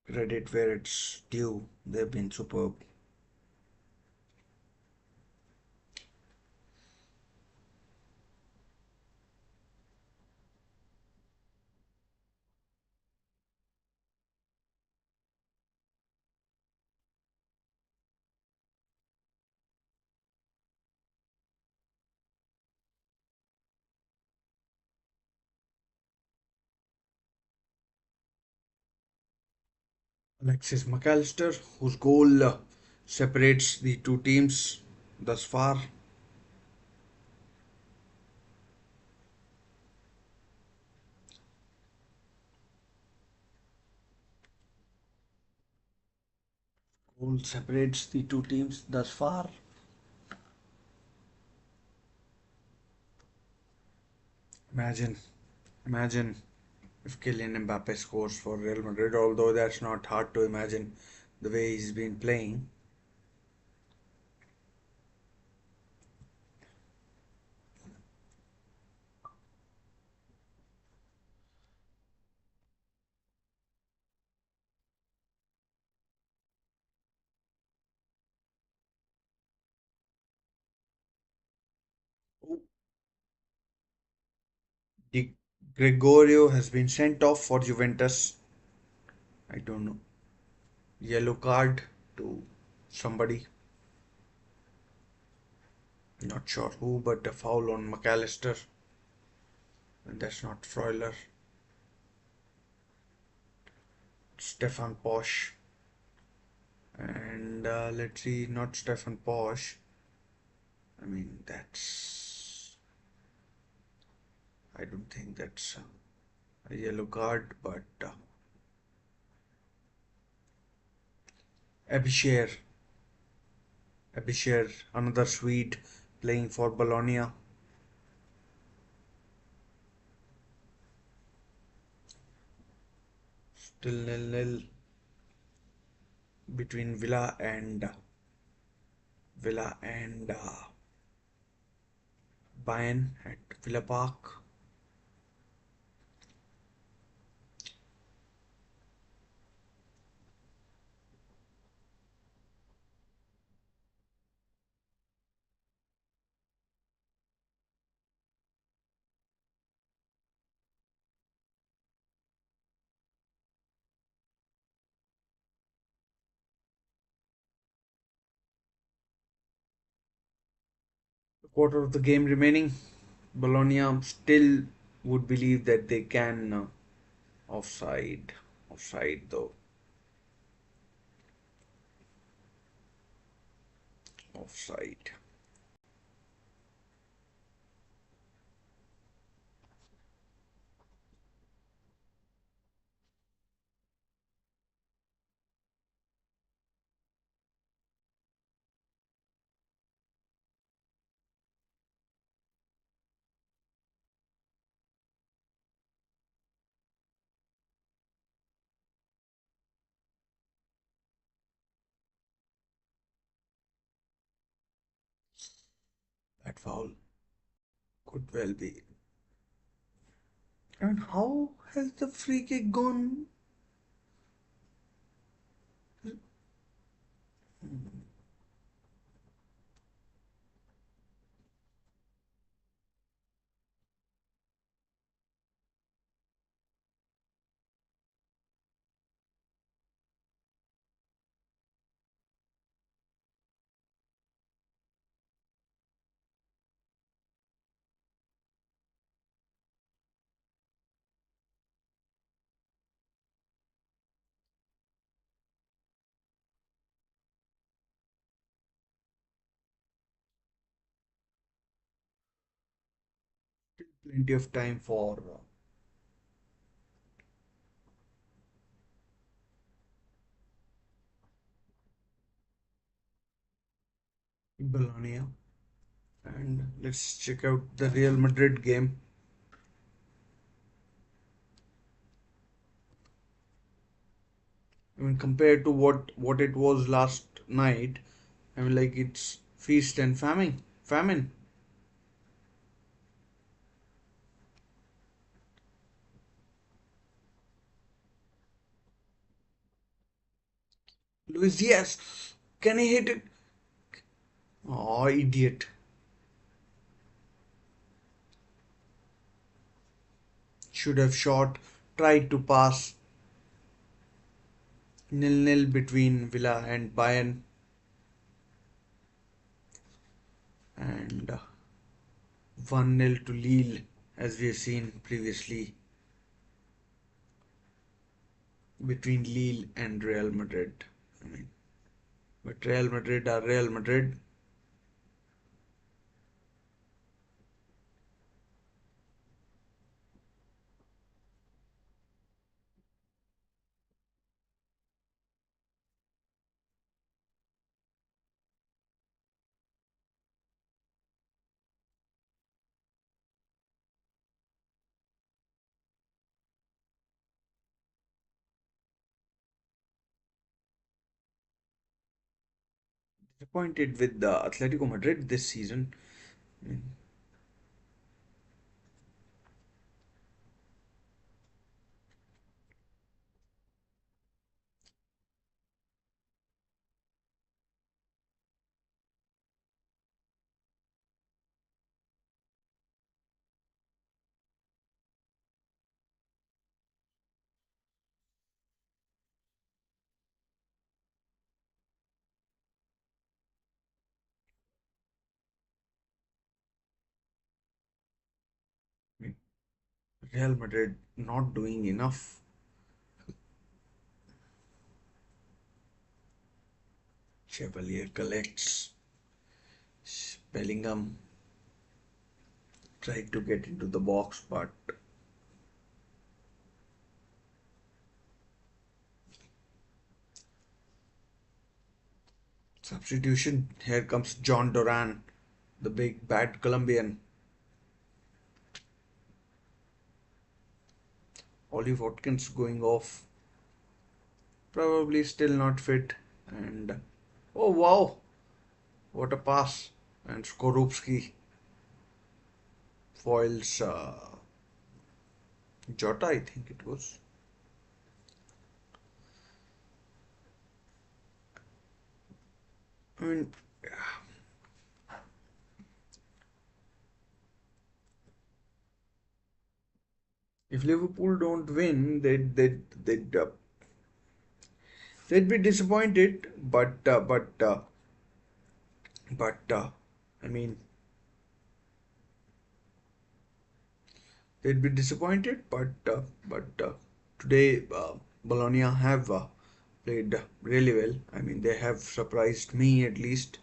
Credit where it's due. They've been superb. Alexis McAllister, whose goal separates the two teams thus far. Goal separates the two teams thus far. Imagine, imagine if Kylian Mbappe scores for Real Madrid, although that's not hard to imagine the way he's been playing. Di Gregorio has been sent off for Juventus. I don't know. Yellow card to somebody. Not sure who, but a foul on McAllister. And that's not Freuler. Stefan Posch. And let's see, not Stefan Posch. I mean, I don't think that's a yellow card, but Abhishek, another Swede playing for Bologna. Still nil-nil between Villa and Bayern at Villa Park. A quarter of the game remaining. Bologna still would believe that they can offside. Offside though. Offside. That foul could well be. And how has the free kick gone? Plenty of time for Bologna. And let's check out the Real Madrid game. I mean, compared to what it was last night, I mean, like it's feast and famine. Famine. Luis, yes. Can he hit it? Oh, idiot. Should have shot. Tried to pass. Nil-nil between Villa and Bayern, and 1-0 to Lille, as we have seen previously between Lille and Real Madrid. I mean, but Real Madrid are Real Madrid. Disappointed with the Atletico Madrid this season. I mean, I mean, Real Madrid not doing enough. Chevalier collects. Bellingham tried to get into the box, but substitution. Here comes John Duran, the big bad Colombian. Olive Watkins going off. Probably still not fit. And oh wow, what a pass! And Skorupski foils Jota, I think it was. I mean, if Liverpool don't win, they'd be disappointed. But I mean, they'd be disappointed. But today, Bologna have played really well. I mean, they have surprised me at least.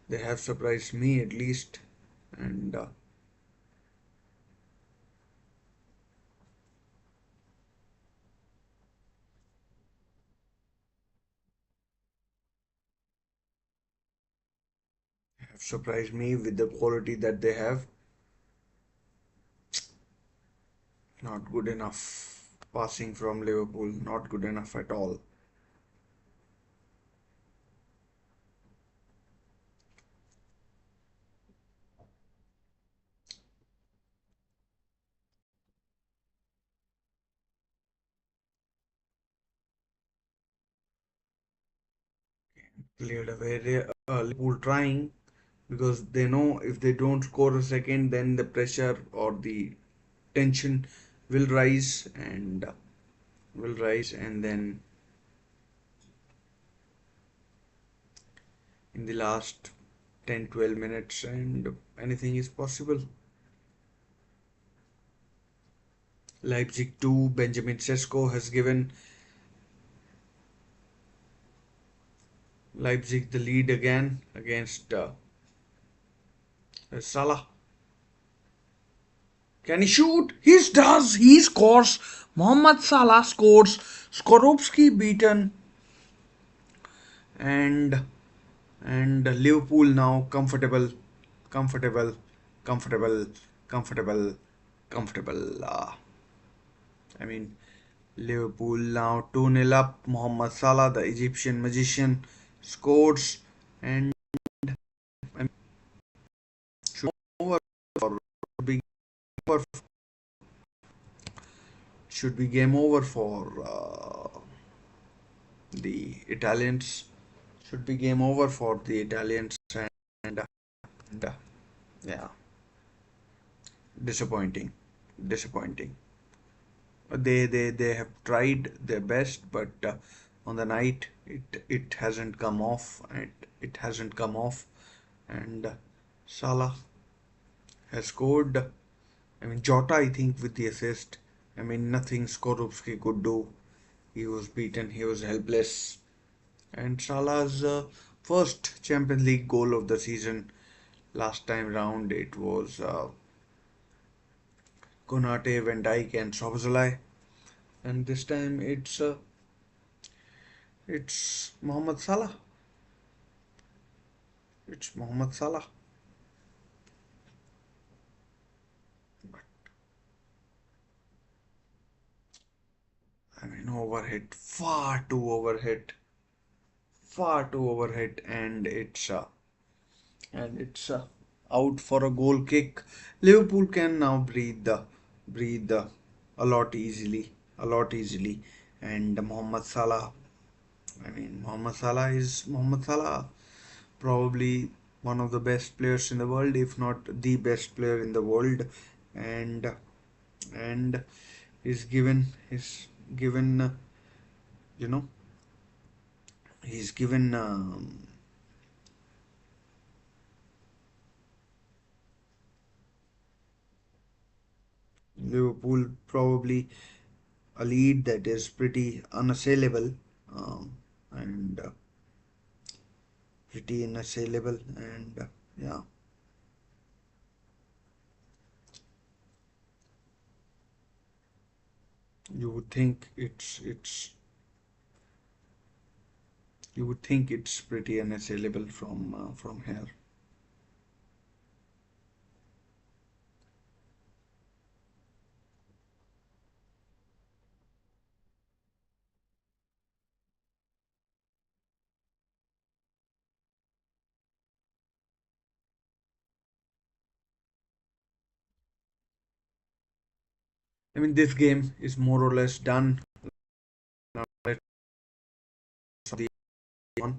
They have surprised me at least, and have surprised me with the quality that they have. Not good enough. Passing from Liverpool, not good enough at all. Cleared away. Liverpool trying because they know if they don't score a second, then the pressure or the tension will rise and then in the last 10-12 minutes, and anything is possible. Leipzig 2, Benjamin Sesko has given Leipzig the lead again against Salah. Can he shoot? He does. He scores. Mohamed Salah scores. Skorupski beaten, and Liverpool now comfortable, comfortable, comfortable, comfortable, comfortable. I mean, Liverpool now 2-0 up. Mohamed Salah, the Egyptian magician, scores and should over for be over, should be game over for the Italians. Should be game over for the Italians and, and yeah, disappointing, disappointing. They have tried their best, but on the night it hasn't come off. It hasn't come off, and Salah has scored. I mean, Jota, I think, with the assist. I mean, nothing Skorupski could do. He was beaten. He was helpless. And Salah's first Champions League goal of the season. Last time round, it was Konate, Van Dijk, and Szoboszlai. And this time, it's Mohamed Salah. It's Mohamed Salah. I mean, overhit, far too overhit, and it's out for a goal kick. Liverpool can now breathe a lot easily, and Mohamed Salah. I mean, Mohamed Salah, probably one of the best players in the world, if not the best player in the world, and and is given you know he's given Liverpool probably a lead that is pretty unassailable, and pretty unassailable, and yeah, you would think it's pretty unassailable from here. I mean, this game is more or less done. Now let's see on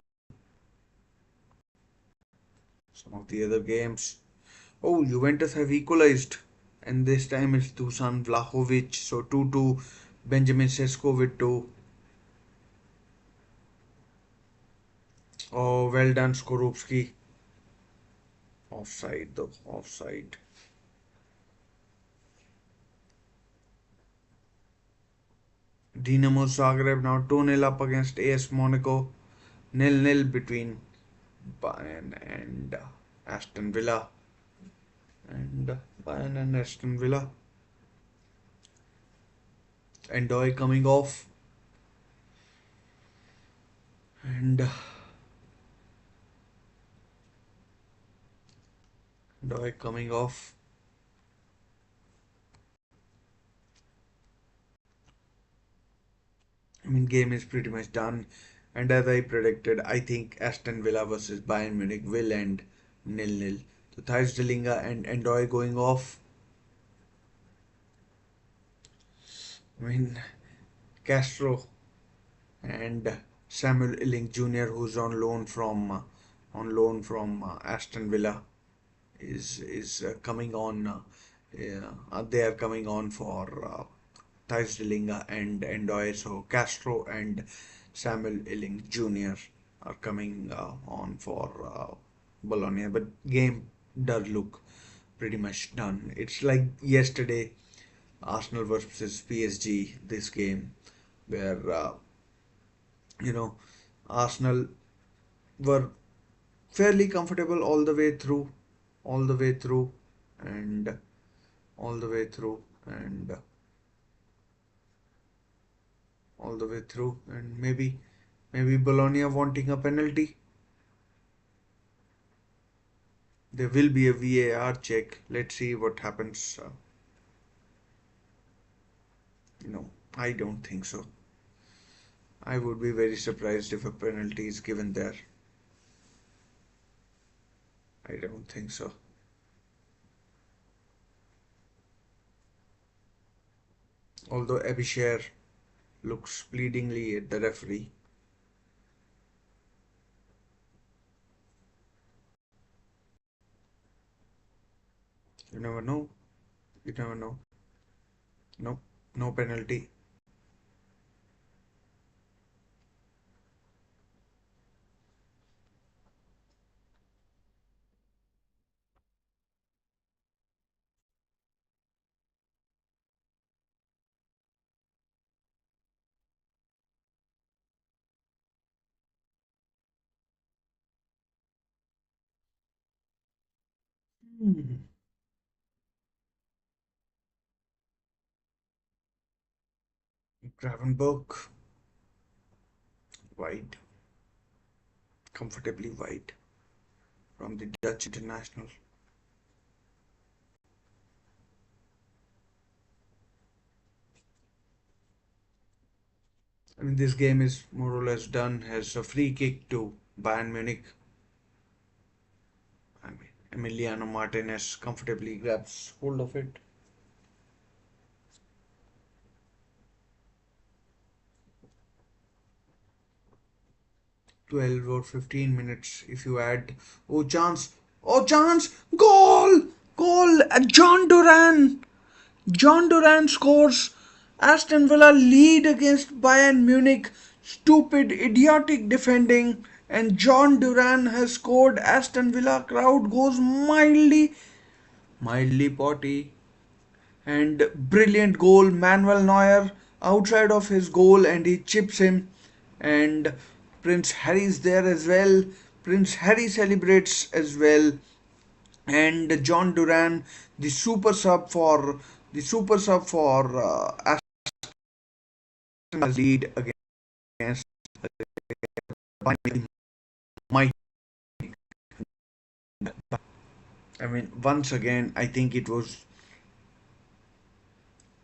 some of the other games. Oh, Juventus have equalized, and this time it's Dusan Vlahovic. So 2-2. Benjamin Sesko with two. Oh, well done, Skorupski. Offside, though. Offside. Dinamo Zagreb now 2-0 up against AS Monaco. 0-0 between Bayern and Aston Villa. And Bayern and Aston Villa. Endoy coming off. And Endoy coming off. I mean, game is pretty much done. And as I predicted, I think Aston Villa versus Bayern Munich will end 0-0. So Thijs Delinga and Endoy going off. I mean, Castro and Samuel Illing Jr., who's on loan from Aston Villa, is coming on. Yeah, they are coming on for Thijs Delinga and Endoy. So Castro and Samuel Illing Jr. are coming on for Bologna. But game does look pretty much done. It's like yesterday, Arsenal versus PSG. This game where you know Arsenal were fairly comfortable all the way through, and all the way through, and all the way through, and maybe Bologna wanting a penalty. There will be a VAR check. Let's see what happens. You know, I don't think so. I would be very surprised if a penalty is given there. I don't think so. Although Abhishek looks pleadingly at the referee. You never know. You never know. No, no penalty. Hmm. Gravenberg, wide, comfortably wide from the Dutch international. I mean, this game is more or less done as a free kick to Bayern Munich. I mean, Emiliano Martinez comfortably grabs hold of it. 12 or 15 minutes if you add. Oh, chance! Oh, chance! Goal! Goal! John Duran! John Duran scores. Aston Villa lead against Bayern Munich. Stupid, idiotic defending. And John Duran has scored. Aston Villa crowd goes mildly potty. And brilliant goal. Manuel Neuer outside of his goal and he chips him. And Prince Harry's there as well. Prince Harry celebrates as well. And John Duran, the super sub for Aston lead against my. I mean, once again, I think it was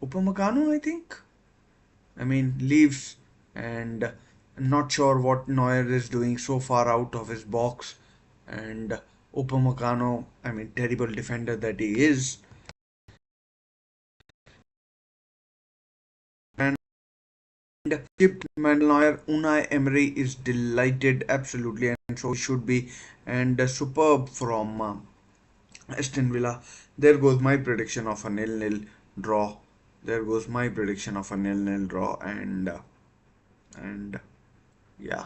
Upamecano. I think. I mean, leaves and not sure what Neuer is doing so far out of his box. And Upamecano, I mean, terrible defender that he is. And chipped Manuel Neuer, Unai Emery is delighted, absolutely, and so should be. And superb from Aston Villa. There goes my prediction of a nil-nil draw. There goes my prediction of a nil-nil draw, and yeah,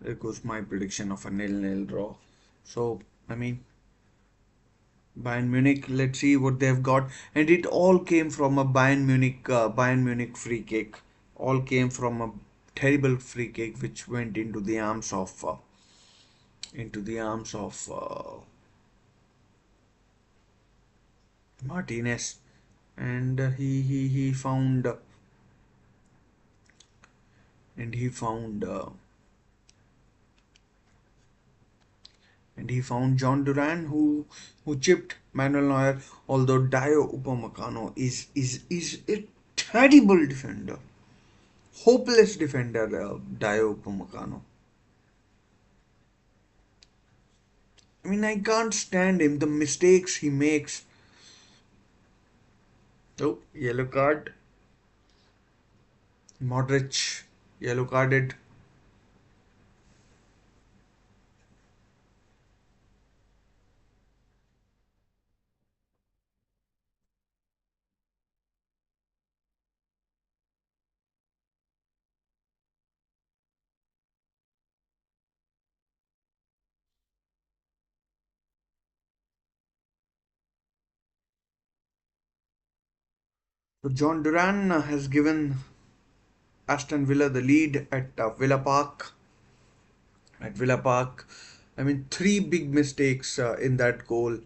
there goes my prediction of a nil-nil draw. So I mean, Bayern Munich. Let's see what they've got, and it all came from a Bayern Munich free kick. All came from a terrible free kick which went into the arms of Martinez, and he found and he found and he found John Duran who chipped Manuel Neuer. Although Dio Upamecano is a terrible defender, hopeless defender, Dio Upamecano. I mean, I can't stand him. The mistakes he makes. Oh, yellow card. Modric, yellow carded. So John Duran has given Aston Villa the lead at Villa Park. At Villa Park, I mean, three big mistakes in that goal.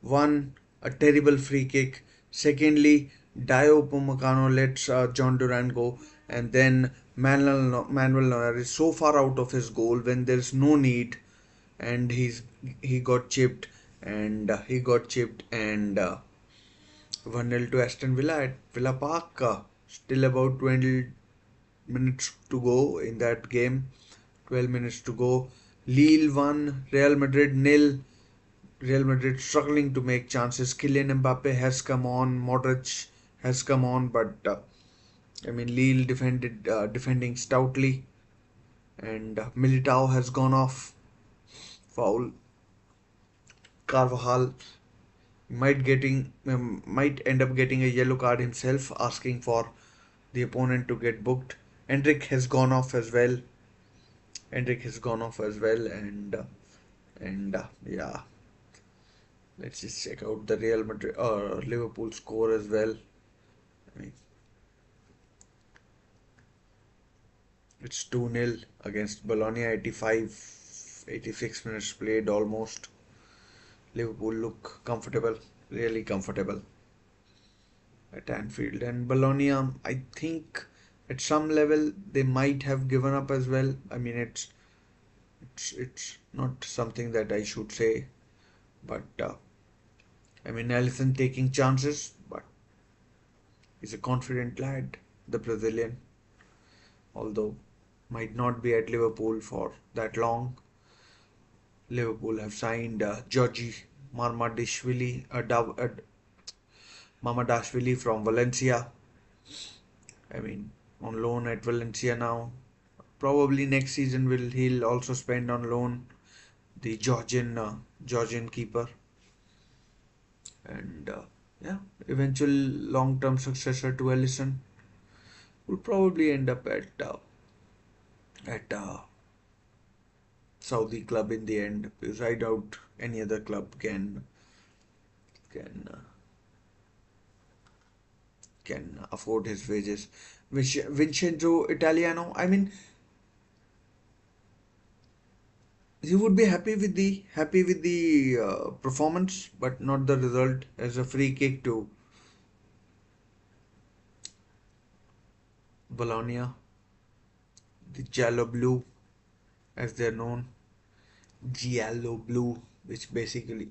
One, a terrible free kick. Secondly, Dio Upamecano lets John Duran go, and then Manuel Neuer is so far out of his goal when there's no need, and he got chipped. and he got chipped and 1-0 to Aston Villa at Villa Park. Still about 20 minutes to go in that game. 12 minutes to go. Lille 1, Real Madrid nil. Real Madrid struggling to make chances. Kylian Mbappe has come on. Modric has come on, but I mean Lille defending stoutly, and Militao has gone off. Foul. Carvajal might end up getting a yellow card himself, asking for the opponent to get booked. Hendrick has gone off as well. Hendrick has gone off as well, and yeah, let's just check out the Real Madrid Liverpool score as well. I mean, it's 2-0 against Bologna. 86 minutes played almost. Liverpool look comfortable, really comfortable at Anfield. And Bologna, I think at some level they might have given up as well. I mean, it's not something that I should say, but I mean, Alisson taking chances, but he's a confident lad, the Brazilian, although might not be at Liverpool for that long. Liverpool have signed Georgi Marmadishvili, Mamadashvili from Valencia. I mean, on loan at Valencia now. Probably next season will he'll also spend on loan. The Georgian keeper, and yeah, eventual long-term successor to Ellison will probably end up at Saudi club in the end, because I doubt any other club can uh, can afford his wages. Vincenzo Italiano, I mean, he would be happy with the performance, but not the result. As a free kick to Bologna, the Giallo Blue, as they're known, Giallo Blue, which basically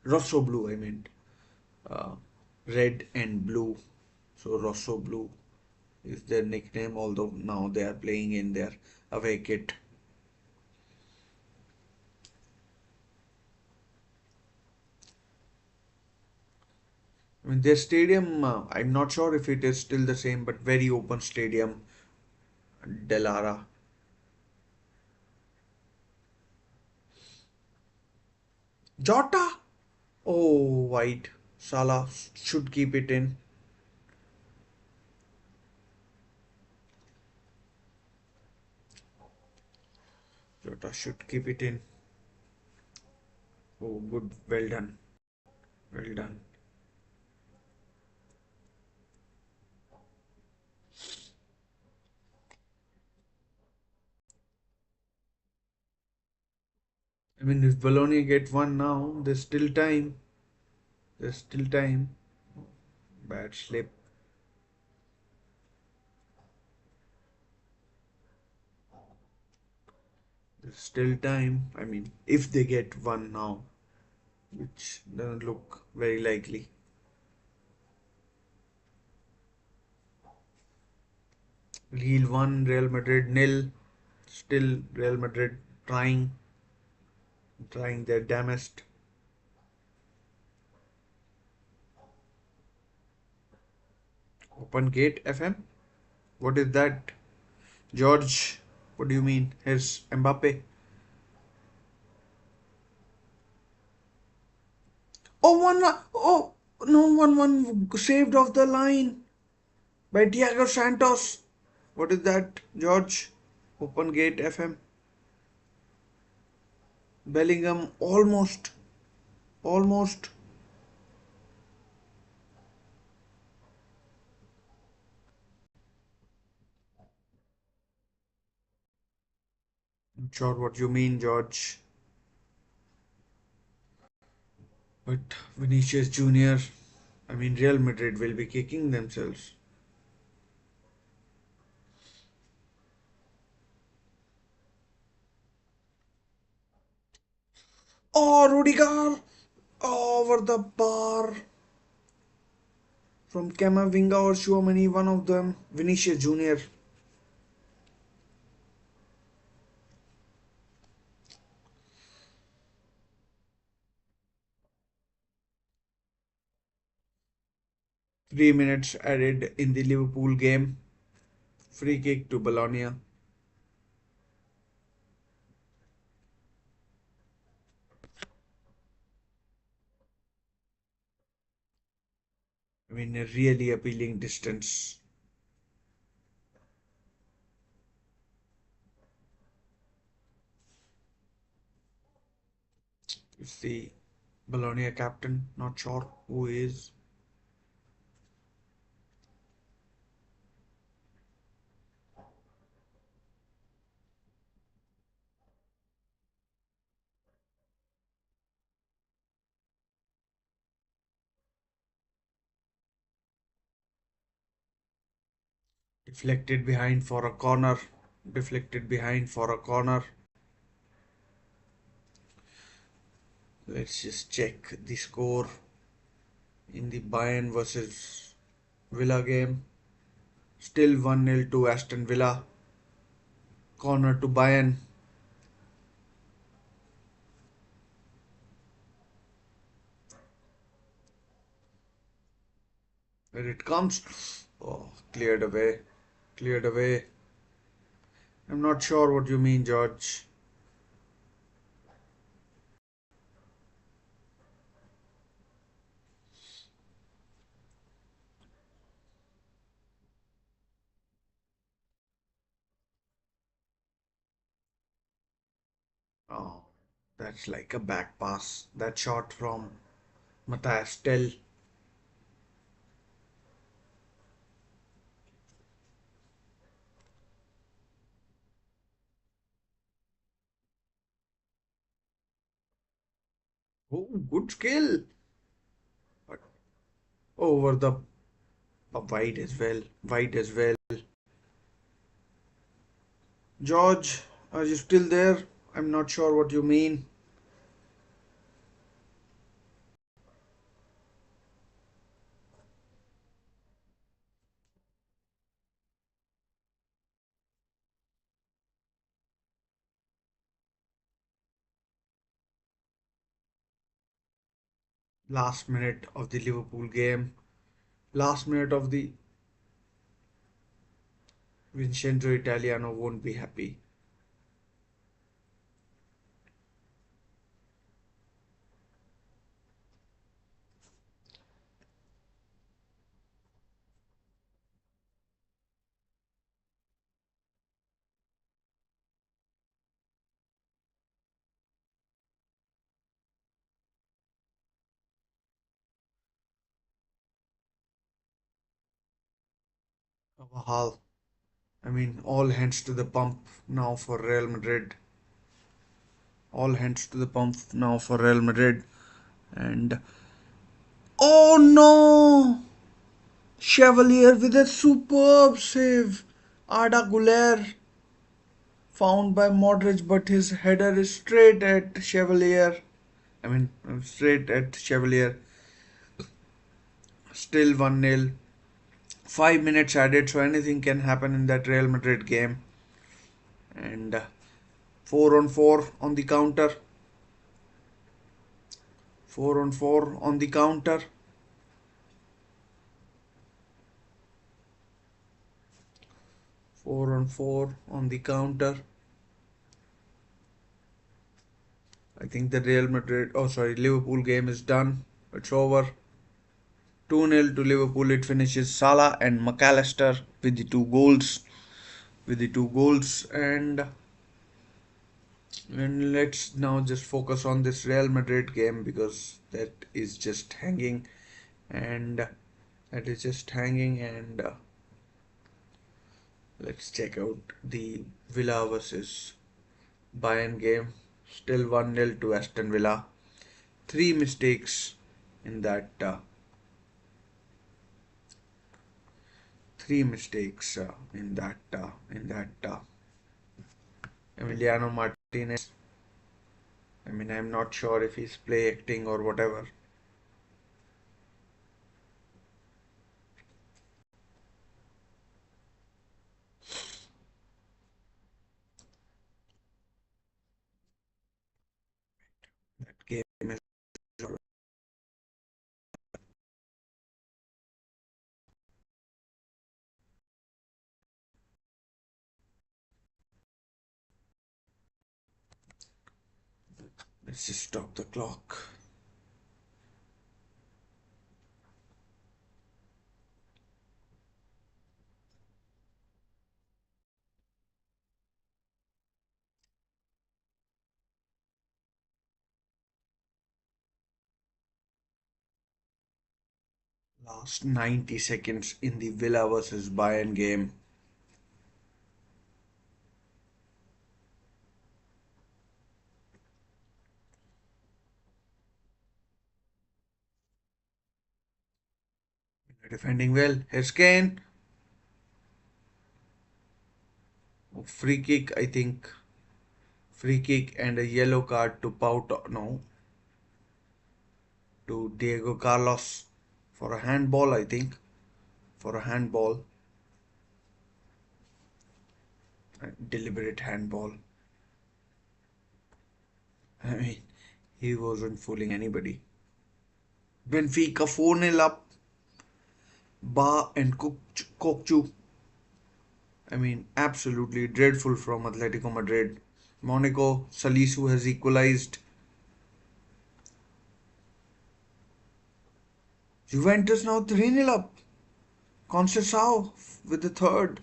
Rosso Blue, I meant, uh, red and blue. So Rosso Blue is their nickname, although now they are playing in their away kit. I mean, their stadium, I'm not sure if it is still the same, but very open stadium, Delara. Jota! Oh, wide. Salah should keep it in. Jota should keep it in. Oh, good. Well done. Well done. I mean, if Bologna get one now, there's still time. There's still time. Bad slip. There's still time. I mean, if they get one now, which doesn't look very likely. Lille 1, Real Madrid nil. Still Real Madrid trying their damnedest. Open gate FM? What is that? George, what do you mean? Here's Mbappe. Oh, oh, no, 1-1 saved off the line by Thiago Santos. What is that, George? Open gate FM. Bellingham almost. Not sure what you mean, George. But Vinicius Jr., I mean, Real Madrid will be kicking themselves. Oh, Rudiger! Over the bar from Camavinga or Chouamani, one of them. Vinicius Junior. 3 minutes added in the Liverpool game. Free kick to Bologna. I mean, a really appealing distance. It's the Bologna captain, not sure who is. Deflected behind for a corner. Deflected behind for a corner. Let's just check the score in the Bayern versus Villa game. Still 1-0 to Aston Villa. Corner to Bayern. Here it comes. Oh, cleared away. Cleared away. I'm not sure what you mean, George. Oh, that's like a back pass. That shot from Matthias Tell. Oh, good skill. But over the wide as well. Wide as well. George, are you still there? I'm not sure what you mean. Last minute of the Liverpool game. Last minute of the Vincenzo Italiano won't be happy. Wahal. I mean, all hands to the pump now for Real Madrid. All hands to the pump now for Real Madrid. And oh no! Chevalier with a superb save. Arda Güler found by Modric, but his header is straight at Chevalier. I mean, straight at Chevalier. Still 1-0. 5 minutes added, so anything can happen in that Real Madrid game. And 4 on 4 on the counter. 4 on 4 on the counter. 4 on 4 on the counter. I think the Liverpool game is done. It's over. 2-0 to Liverpool. It finishes Salah and McAllister with the two goals. And let's now just focus on this Real Madrid game because that is just hanging and let's check out the Villa versus Bayern game. Still 1-0 to Aston Villa. Three mistakes in that. Three mistakes in that. Emiliano Martinez. I mean, I'm not sure if he's play acting or whatever. That game is. Let's just stop the clock. Last 90 seconds in the Villa versus Bayern game. Defending well. Here's Kane. Free kick, I think. Free kick and a yellow card to Pau. No, to Diego Carlos for a handball, I think. For a handball. A deliberate handball. I mean, he wasn't fooling anybody. Benfica 4-0 up. Ba and Kokchu. I mean, absolutely dreadful from Atletico Madrid. Monaco, Salisu has equalized. Juventus now 3-0 up. Conceição with the third.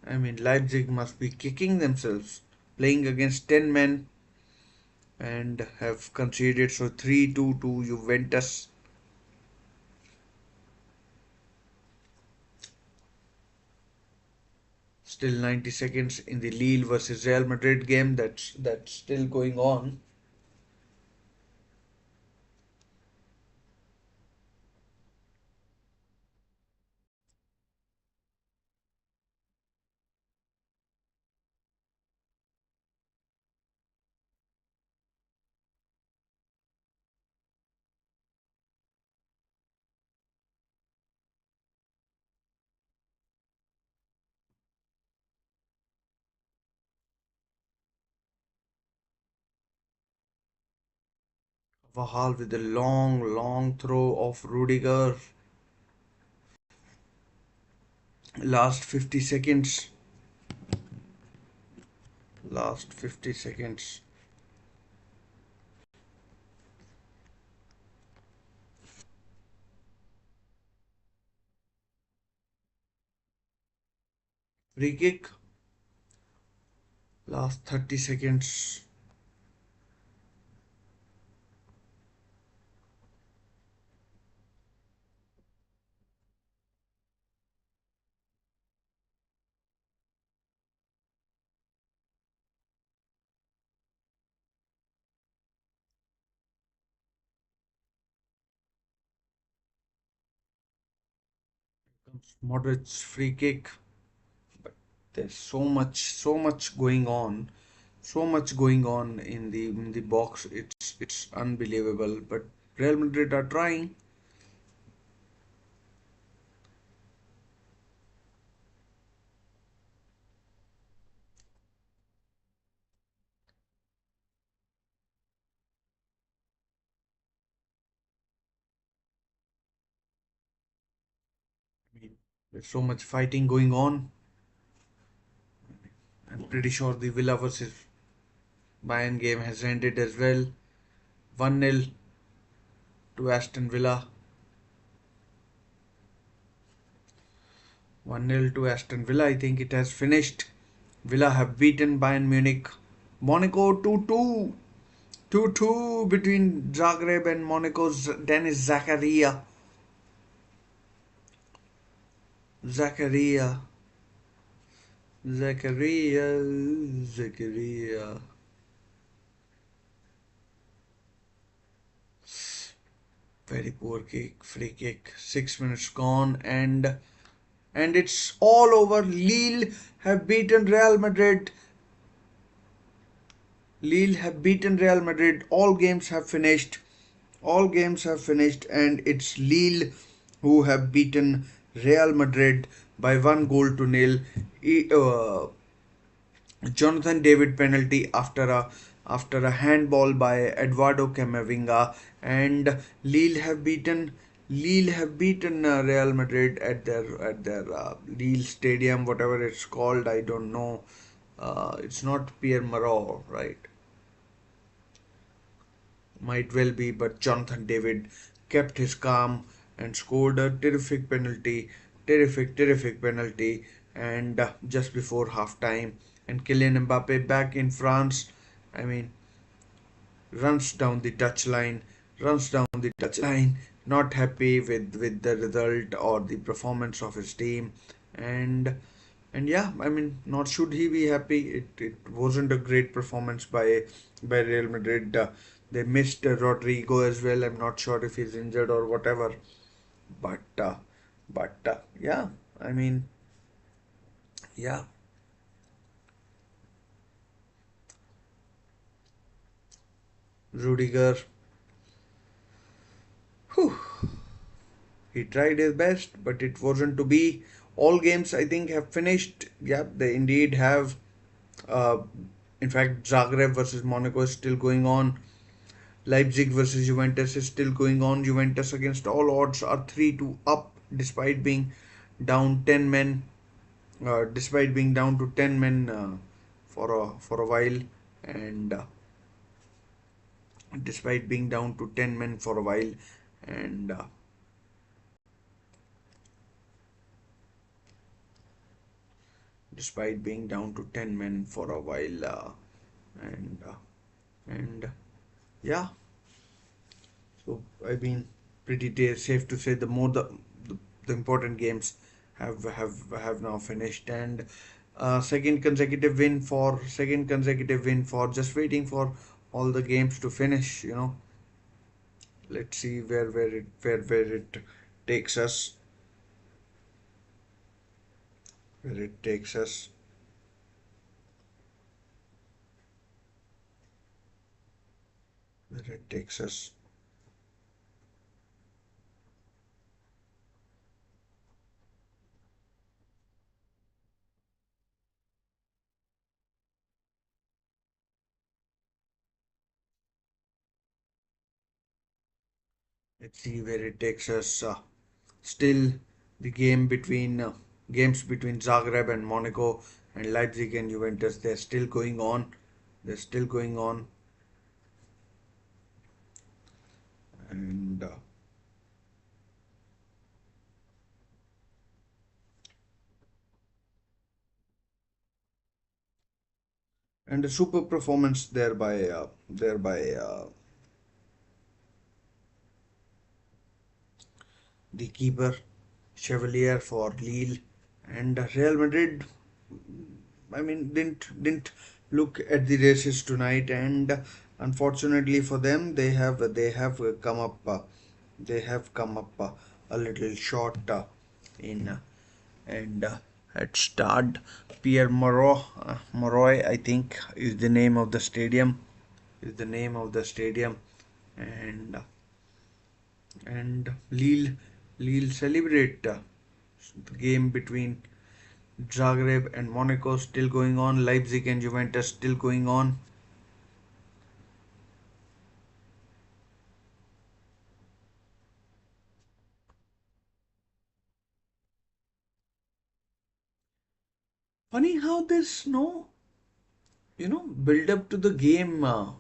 I mean, Leipzig must be kicking themselves, playing against 10 men and have conceded. So 3-2 to Juventus. Still 90 seconds in the Lille versus Real Madrid game. That's still going on. Vahal with a long throw of Rudiger. Last 50 seconds. Last 50 seconds. Free kick. Last 30 seconds. Comes Modric's free kick. But there's so much going on. So much going on in the box. It's unbelievable. But Real Madrid are trying. I mean, there's so much fighting going on. I'm pretty sure the Villa versus Bayern game has ended as well. 1-0 to Aston Villa. 1-0 to Aston Villa. I think it has finished. Villa have beaten Bayern Munich. Monaco 2-2. 2-2 between Zagreb and Monaco's Dennis Zakaria. Zakaria. Zakaria. Zakaria. Very poor kick, free kick. 6 minutes gone, and it's all over. Lille have beaten Real Madrid. Lille have beaten Real Madrid. All games have finished. All games have finished, and it's Lille who have beaten Real Madrid by 1 goal to nil. Jonathan David penalty after a handball by Eduardo Camavinga, and Lille have beaten Real Madrid at their Lille Stadium, whatever it's called. I don't know. It's not Pierre Moreau, right? Might well be, but Jonathan David kept his calm and scored a terrific penalty, and just before half time. And Kylian Mbappe back in France. I mean, runs down the touchline, runs down the touchline, not happy with the result or the performance of his team, and and yeah, I mean, not should he be happy? It wasn't a great performance by Real Madrid. They missed Rodrigo as well. I'm not sure if he's injured or whatever, but yeah, I mean, yeah, Rudiger. Whew, he tried his best, but it wasn't to be. All games I think have finished. Yeah, they indeed have. Uh, in fact, Zagreb versus Monaco is still going on. Leipzig versus Juventus is still going on. Juventus against all odds are 3-2 up despite being down 10 men. Despite being down to 10 men for a while, and despite being down to 10 men for a while, and despite being down to 10 men for a while, and and yeah, so I mean, safe to say the important games have now finished, and second consecutive win for just waiting for all the games to finish. Let's see where it takes us, where it takes us. Where it takes us. Let's see where it takes us. Still, the games between Zagreb and Monaco and Leipzig and Juventus, they're still going on. They're still going on, and a super performance there by the keeper Chevalier for Lille, and Real Madrid. I mean, didn't look at the races tonight, and unfortunately for them, they have come up a little short in and had starred Pierre Moroy, I think, is the name of the stadium. Is the name of the stadium, and Lille celebrate the game between Zagreb and Monaco still going on. Leipzig and Juventus still going on. Funny how there's no, build up to the game on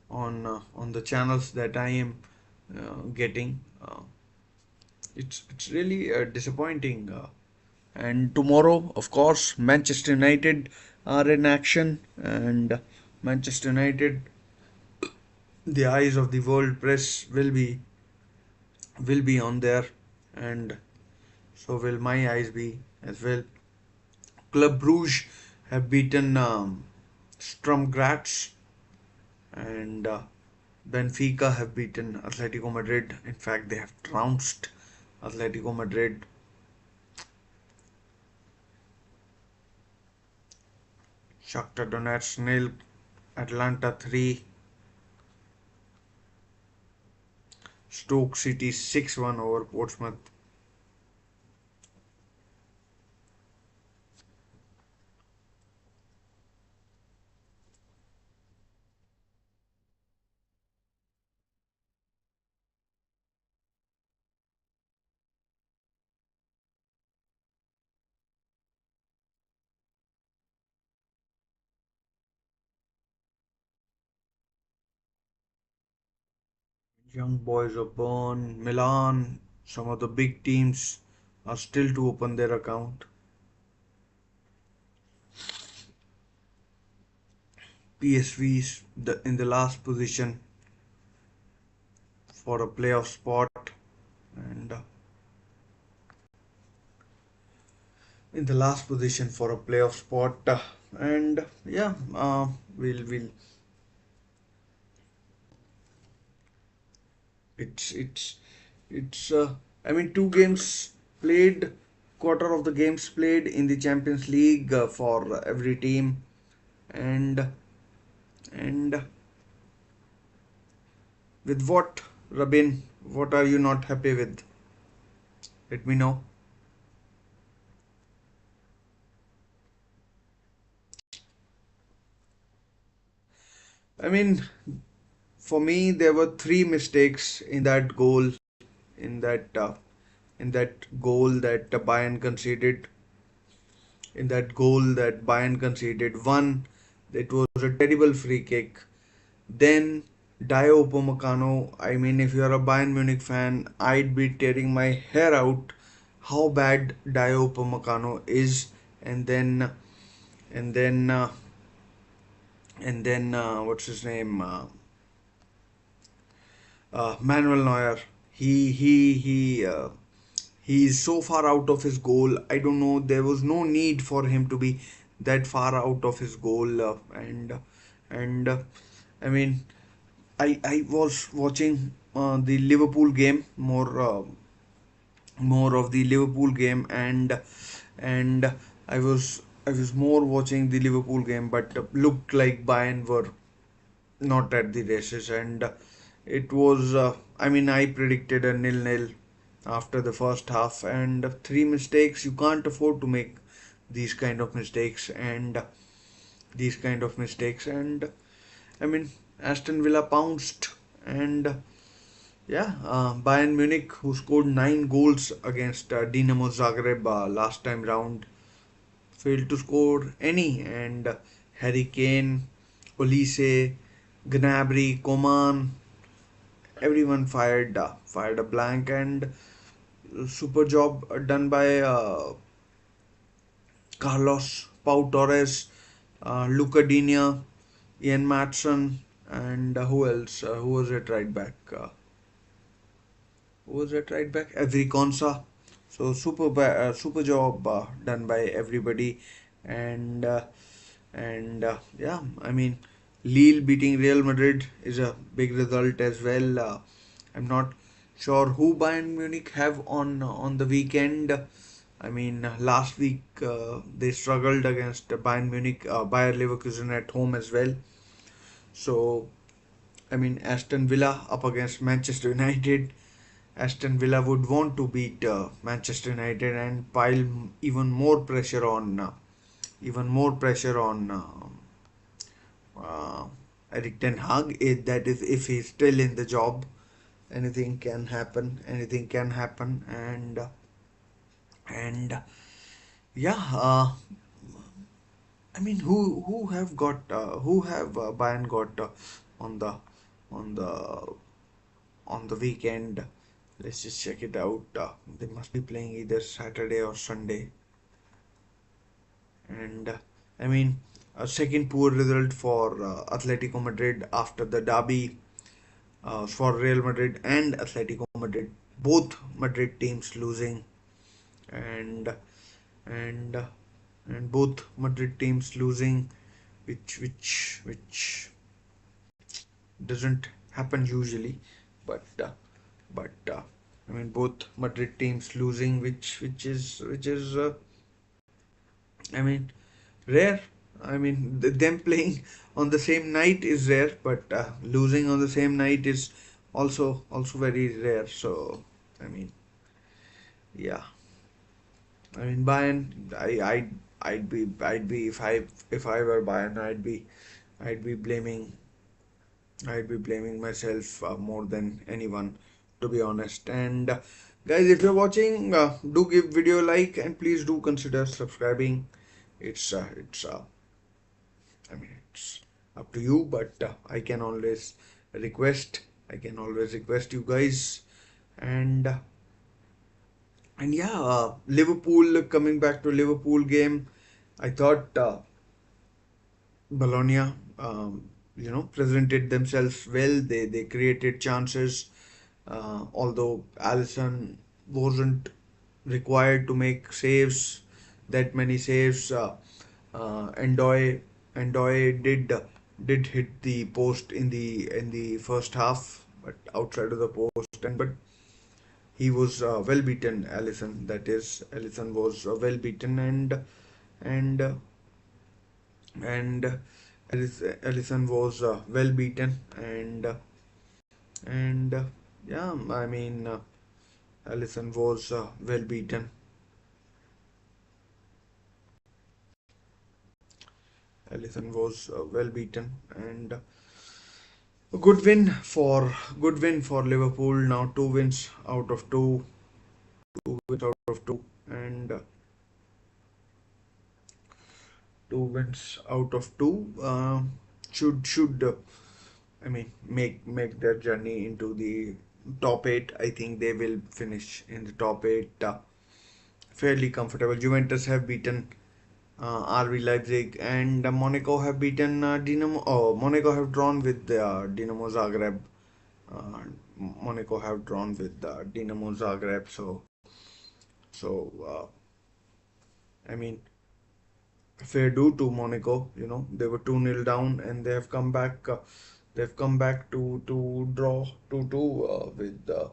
on the channels that I am getting. It's really disappointing. And tomorrow, of course, Manchester United are in action, and Manchester United, the eyes of the world press will be on there, and so will my eyes be as well. Club Brugge have beaten Sturm Graz, and Benfica have beaten Atletico Madrid. In fact, they have trounced Atletico Madrid. Shakhtar Donetsk nil, Atlanta 3, Stoke City 6-1 over Portsmouth. Young boys of Bern, Milan, some of the big teams are still to open their account. PSV's in the last position for a playoff spot, and in the last position for a playoff spot, and yeah, we'll it's I mean, two games played, quarter of the games played in the Champions League for every team, and and with what, Rabin, what are you not happy with? Let me know. I mean, for me, there were three mistakes in that goal, in that uh, in that goal that Bayern conceded. In that goal that Bayern conceded, one, it was a terrible free kick. Then Dio Upamecano. I mean, if you're a Bayern Munich fan, I'd be tearing my hair out how bad Dio Upamecano is. And then and then what's his name? Manuel Neuer. He is so far out of his goal. I don't know. There was no need for him to be that far out of his goal. And I mean, I was watching the Liverpool game, more of the Liverpool game, and I was more watching the Liverpool game, but looked like Bayern were not at the races, and it was I mean, I predicted a nil-nil after the first half, and three mistakes. You can't afford to make these kind of mistakes, and and I mean, Aston Villa pounced, and yeah, Bayern Munich, who scored 9 goals against Dinamo Zagreb last time round, failed to score any, and Harry Kane, Olise, Gnabry, Coman, everyone fired a blank, and super job done by Carlos, Pau Torres, Luca Digne, Ian Matson, and who else? Who was it right back? Who was it right back? Every Konsa. So super job done by everybody, and yeah, I mean, Lille beating Real Madrid is a big result as well. I'm not sure who Bayern Munich have on the weekend. I mean, last week they struggled against Bayern Munich, Bayer Leverkusen at home as well. So I mean, Aston Villa up against Manchester United. Aston Villa would want to beat Manchester United and pile even more pressure on uh, Eric Ten Hag. That is, if he's still in the job, anything can happen. Anything can happen, and yeah. I mean, who have Bayern got on the on the on the weekend? Let's just check it out. They must be playing either Saturday or Sunday. And I mean, a second poor result for Atletico Madrid after the derby for Real Madrid and Atletico Madrid. Both Madrid teams losing, and and and both Madrid teams losing, which doesn't happen usually, but I mean, both Madrid teams losing, which is I mean, rare. I mean, them playing on the same night is rare, but losing on the same night is also very rare. So, I mean, yeah. I mean, Bayern, I'd be if I were Bayern, I'd be blaming I'd be blaming myself more than anyone, to be honest. And guys, if you're watching, do give video a like and please do consider subscribing. It's I mean, it's up to you, but request. I can always request you guys. And yeah, Liverpool, coming back to Liverpool game, I thought Bologna, presented themselves well. They created chances, although Allison wasn't required to make saves, that many saves. Endoy did hit the post in the first half, but outside of the post, and but he was well beaten. Allison, that is, Allison was well beaten, and and Allison was well beaten, and yeah, I mean, Allison was well beaten. Allison was well beaten, and a good win for Liverpool. Now two wins out of two wins out of two, and two wins out of two should I mean make their journey into the top eight. I think they will finish in the top eight fairly comfortable. Juventus have beaten RB Leipzig, and Monaco have beaten Dinamo. Oh, Monaco have drawn with Dinamo Zagreb. Uh, Monaco have drawn with Dinamo Zagreb. So I mean, fair due to Monaco. You know, they were 2-0 down, and they have come back. They've come back to draw 2-2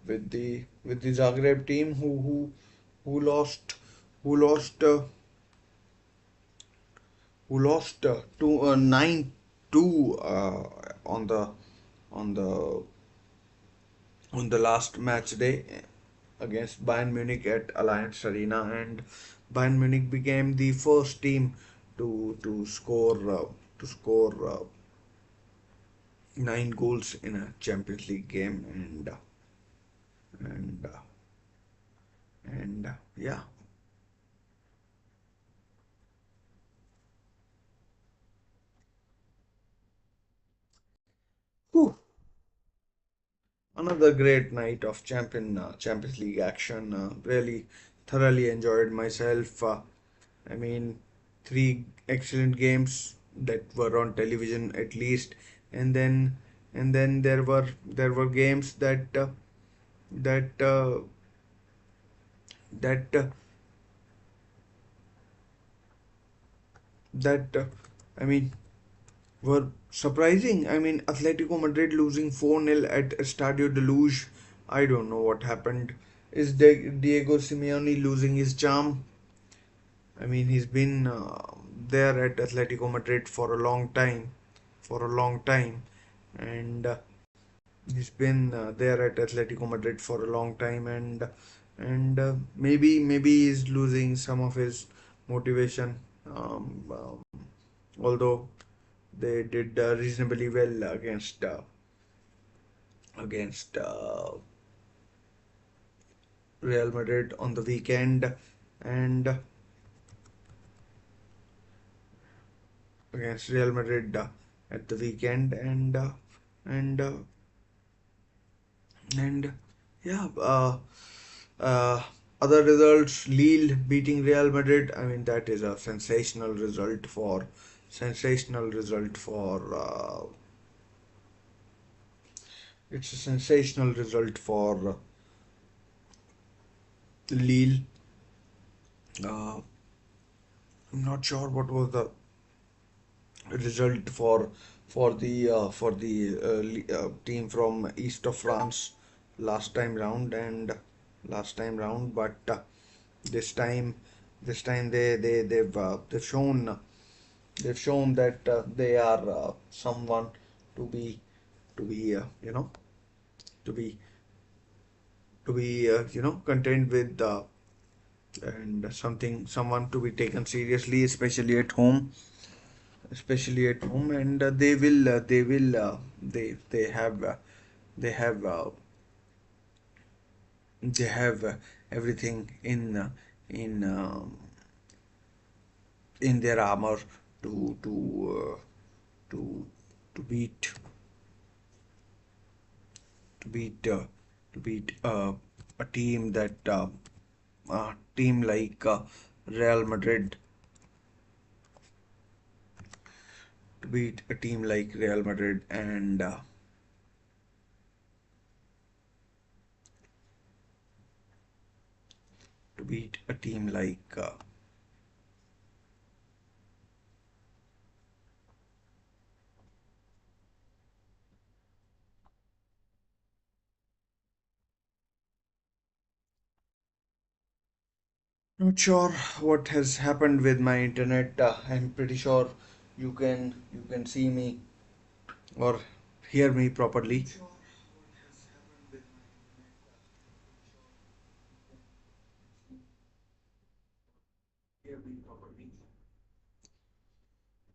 with the Zagreb team who lost who lost who lost to 9-2 on the on the last match day against Bayern Munich at Allianz Arena, and Bayern Munich became the first team to score 9 goals in a Champions League game, and yeah. Whew. Another great night of Champions League action. Really thoroughly enjoyed myself. I mean, three excellent games that were on television at least, and then there were games that that that I mean were surprising. I mean, Atletico Madrid losing 4-0 at Estadio de Luz. I don't know what happened. Is Diego Simeone losing his charm? I mean, he's been there at Atletico Madrid for a long time, and he's been there at Atletico Madrid for a long time, and maybe he's losing some of his motivation. Although they did reasonably well against Real Madrid on the weekend, and against Real Madrid at the weekend, and and yeah. Uh, Other results: Lille beating Real Madrid. I mean, that is a sensational result for. It's a sensational result for Lille. Uh, I'm not sure what was the result for the team from east of France last time round and last time round, but this time they've shown. They've shown that they are someone to be you know to be content with, and someone to be taken seriously, especially at home, and they they have uh, they have everything in in their armor to to to to beat a team like Real Madrid, to beat a team like Real Madrid, and to beat a team like not sure what has happened with my internet. I'm pretty sure you can see me or hear me properly.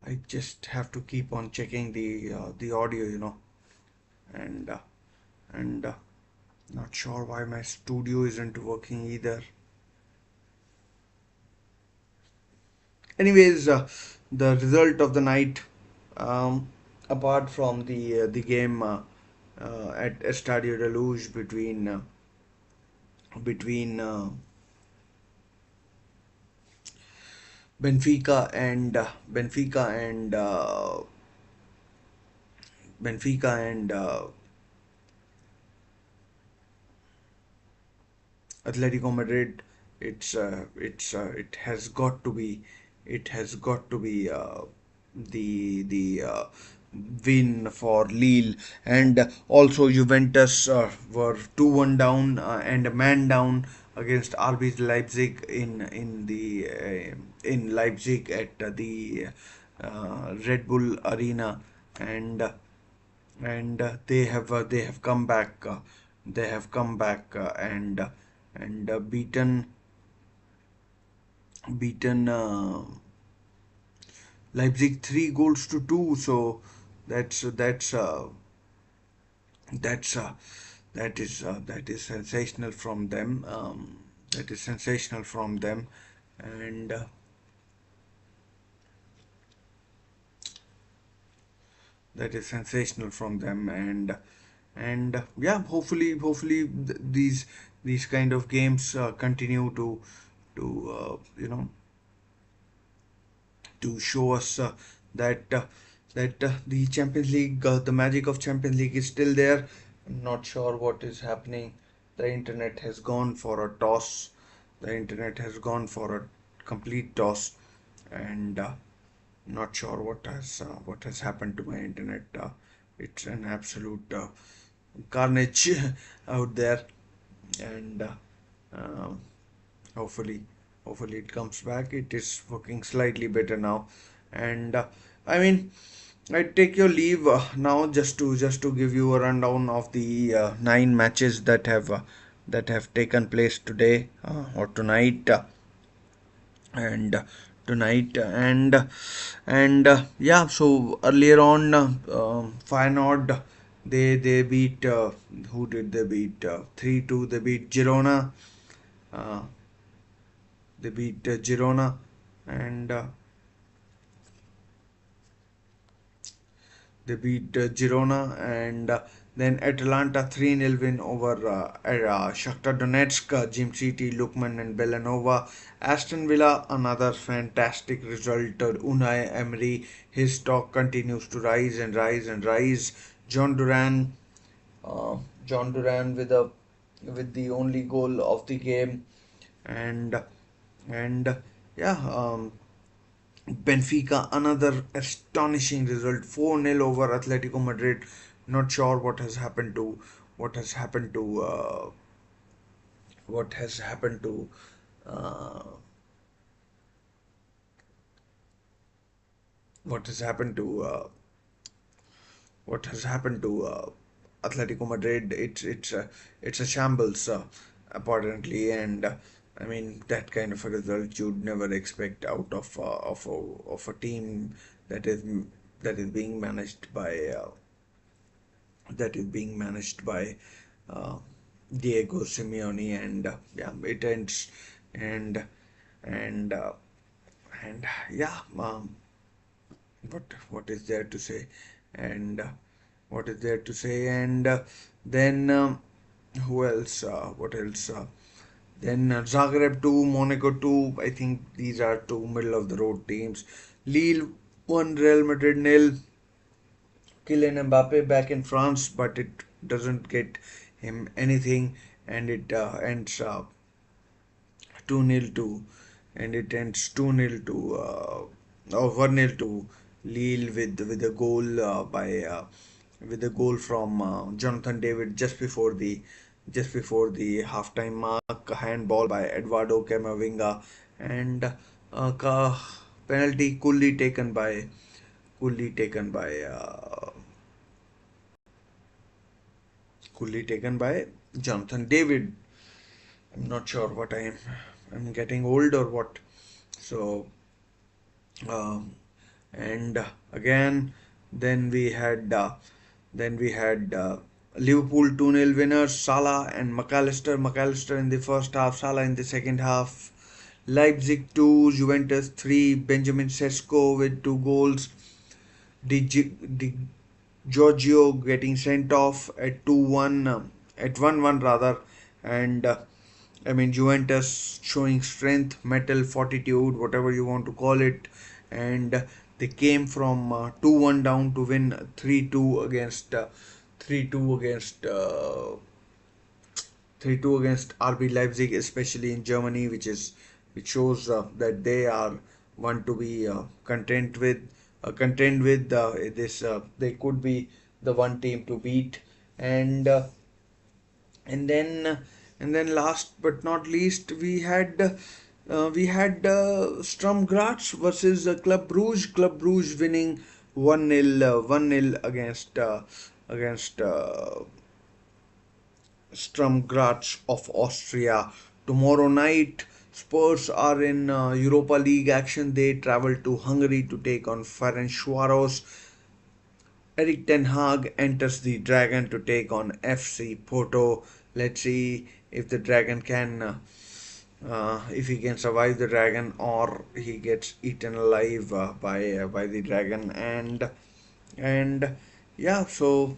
I just have to keep on checking the audio, and and not sure why my studio isn't working either. Anyways, the result of the night, um, apart from the game at Estadio de Luz between Benfica and Benfica and Atletico Madrid, it has got to be the win for Lille, and also Juventus were 2-1 down and a man down against RB Leipzig in Leipzig at the Red Bull Arena, and they have come back, and beaten Leipzig 3 goals to 2. So that's that's that's that is sensational from them. That is sensational from them, and that is sensational from them, and yeah, hopefully these kind of games continue to to show us that the Champions League, the magic of Champions League is still there. I'm not sure what is happening. The internet has gone for a toss. The internet has gone for a complete toss, and not sure what has happened to my internet. It's an absolute carnage out there, and um hopefully hopefully it comes back. It is working slightly better now, and I mean, I take your leave now, just to give you a rundown of the 9 matches that have taken place today, or tonight, and yeah. So earlier on, Feyenoord, they beat, who did they beat? 3-2. They beat Girona. Uh, they beat Girona, and they beat Girona, and then Atalanta 3-0 win over Shakhtar Donetsk, Jim City, Lukman and Belanova. Aston Villa, another fantastic result. Unai Emery, his stock continues to rise and rise and rise. John Duran, uh, John Duran with the only goal of the game, and and yeah. Benfica, another astonishing result, 4-0 over Atletico Madrid. Not sure what has happened to what has happened to uh, what has happened to what has happened to Atletico Madrid. It's a shambles, apparently, and I mean that kind of a result you'd never expect out of of a team that is that is being managed by that is being managed by uh, Diego Simeone, and yeah, it ends and and uh, and yeah, what is there to say, and what is there to say, and then who else? What else? Then Zagreb 2, Monaco 2. I think these are two middle of the road teams. Lille 1, Real Madrid nil. Kylian Mbappe back in France, but it doesn't get him anything, and it ends 2-0 to, and it ends 2-0 to, or 1-0 to Lille with a goal by with a goal from Jonathan David just before the halftime mark. A handball by Eduardo Camavinga, and penalty coolly taken by Jonathan David. I'm not sure what I'm getting old or what. So, um, and again, then we had uh, then we had Liverpool 2-0 winners, Salah and McAllister. McAllister in the first half, Salah in the second half. Leipzig 2, Juventus 3, Benjamin Sesko with 2 goals. Di Giorgio getting sent off at 2-1, at 1-1 rather, and I mean Juventus showing strength, metal, fortitude, whatever you want to call it, and they came from 2-1 down to win 3-2 against 3-2 against 3-2 against RB Leipzig, especially in Germany, which shows that they are one to be content with this. They could be the one team to beat, and and then and then last but not least we had Sturm Graz versus Club Brugge. Club Brugge winning 1-0 1-0 against Sturm Graz of Austria. Tomorrow night, Spurs are in Europa League action. They travel to Hungary to take on Ferencváros. Erik ten Hag enters the Dragon to take on FC Porto. Let's see if the Dragon can, if he can survive the Dragon, or he gets eaten alive by the Dragon. And yeah, so,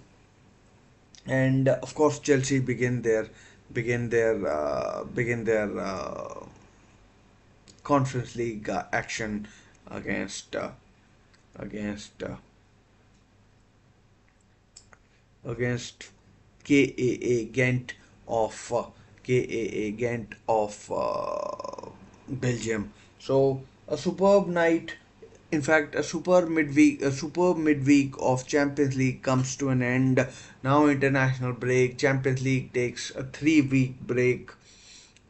and of course Chelsea begin their Conference League action against against against KAA Ghent of Belgium. So a superb night. In fact, a superb midweek of Champions League comes to an end. Now international break. Champions League takes a 3 week break.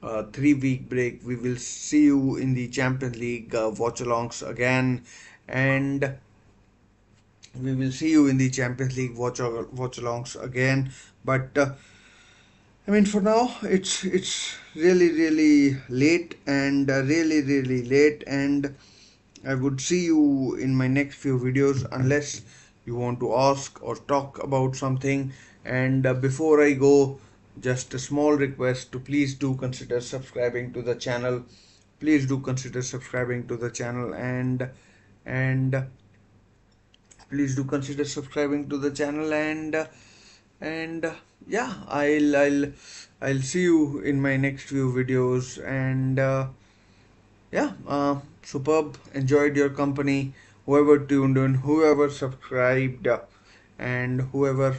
3 week break. We will see you in the Champions League watch-alongs again, and we will see you in the Champions League watch-alongs again. But I mean, for now, it's really late, and really late, and I would see you in my next few videos unless you want to ask or talk about something. And before I go, just a small request to please do consider subscribing to the channel. Please do consider subscribing to the channel, and please do consider subscribing to the channel, and yeah, I'll see you in my next few videos, and yeah, superb. Enjoyed your company. Whoever tuned in, whoever subscribed, and whoever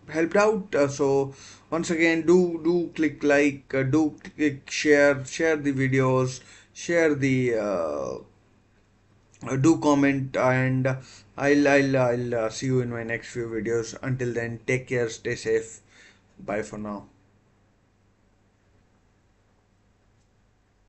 helped out. So once again, do click like, do click share the videos, share the do comment, and I'll see you in my next few videos. Until then, take care, stay safe. Bye for now.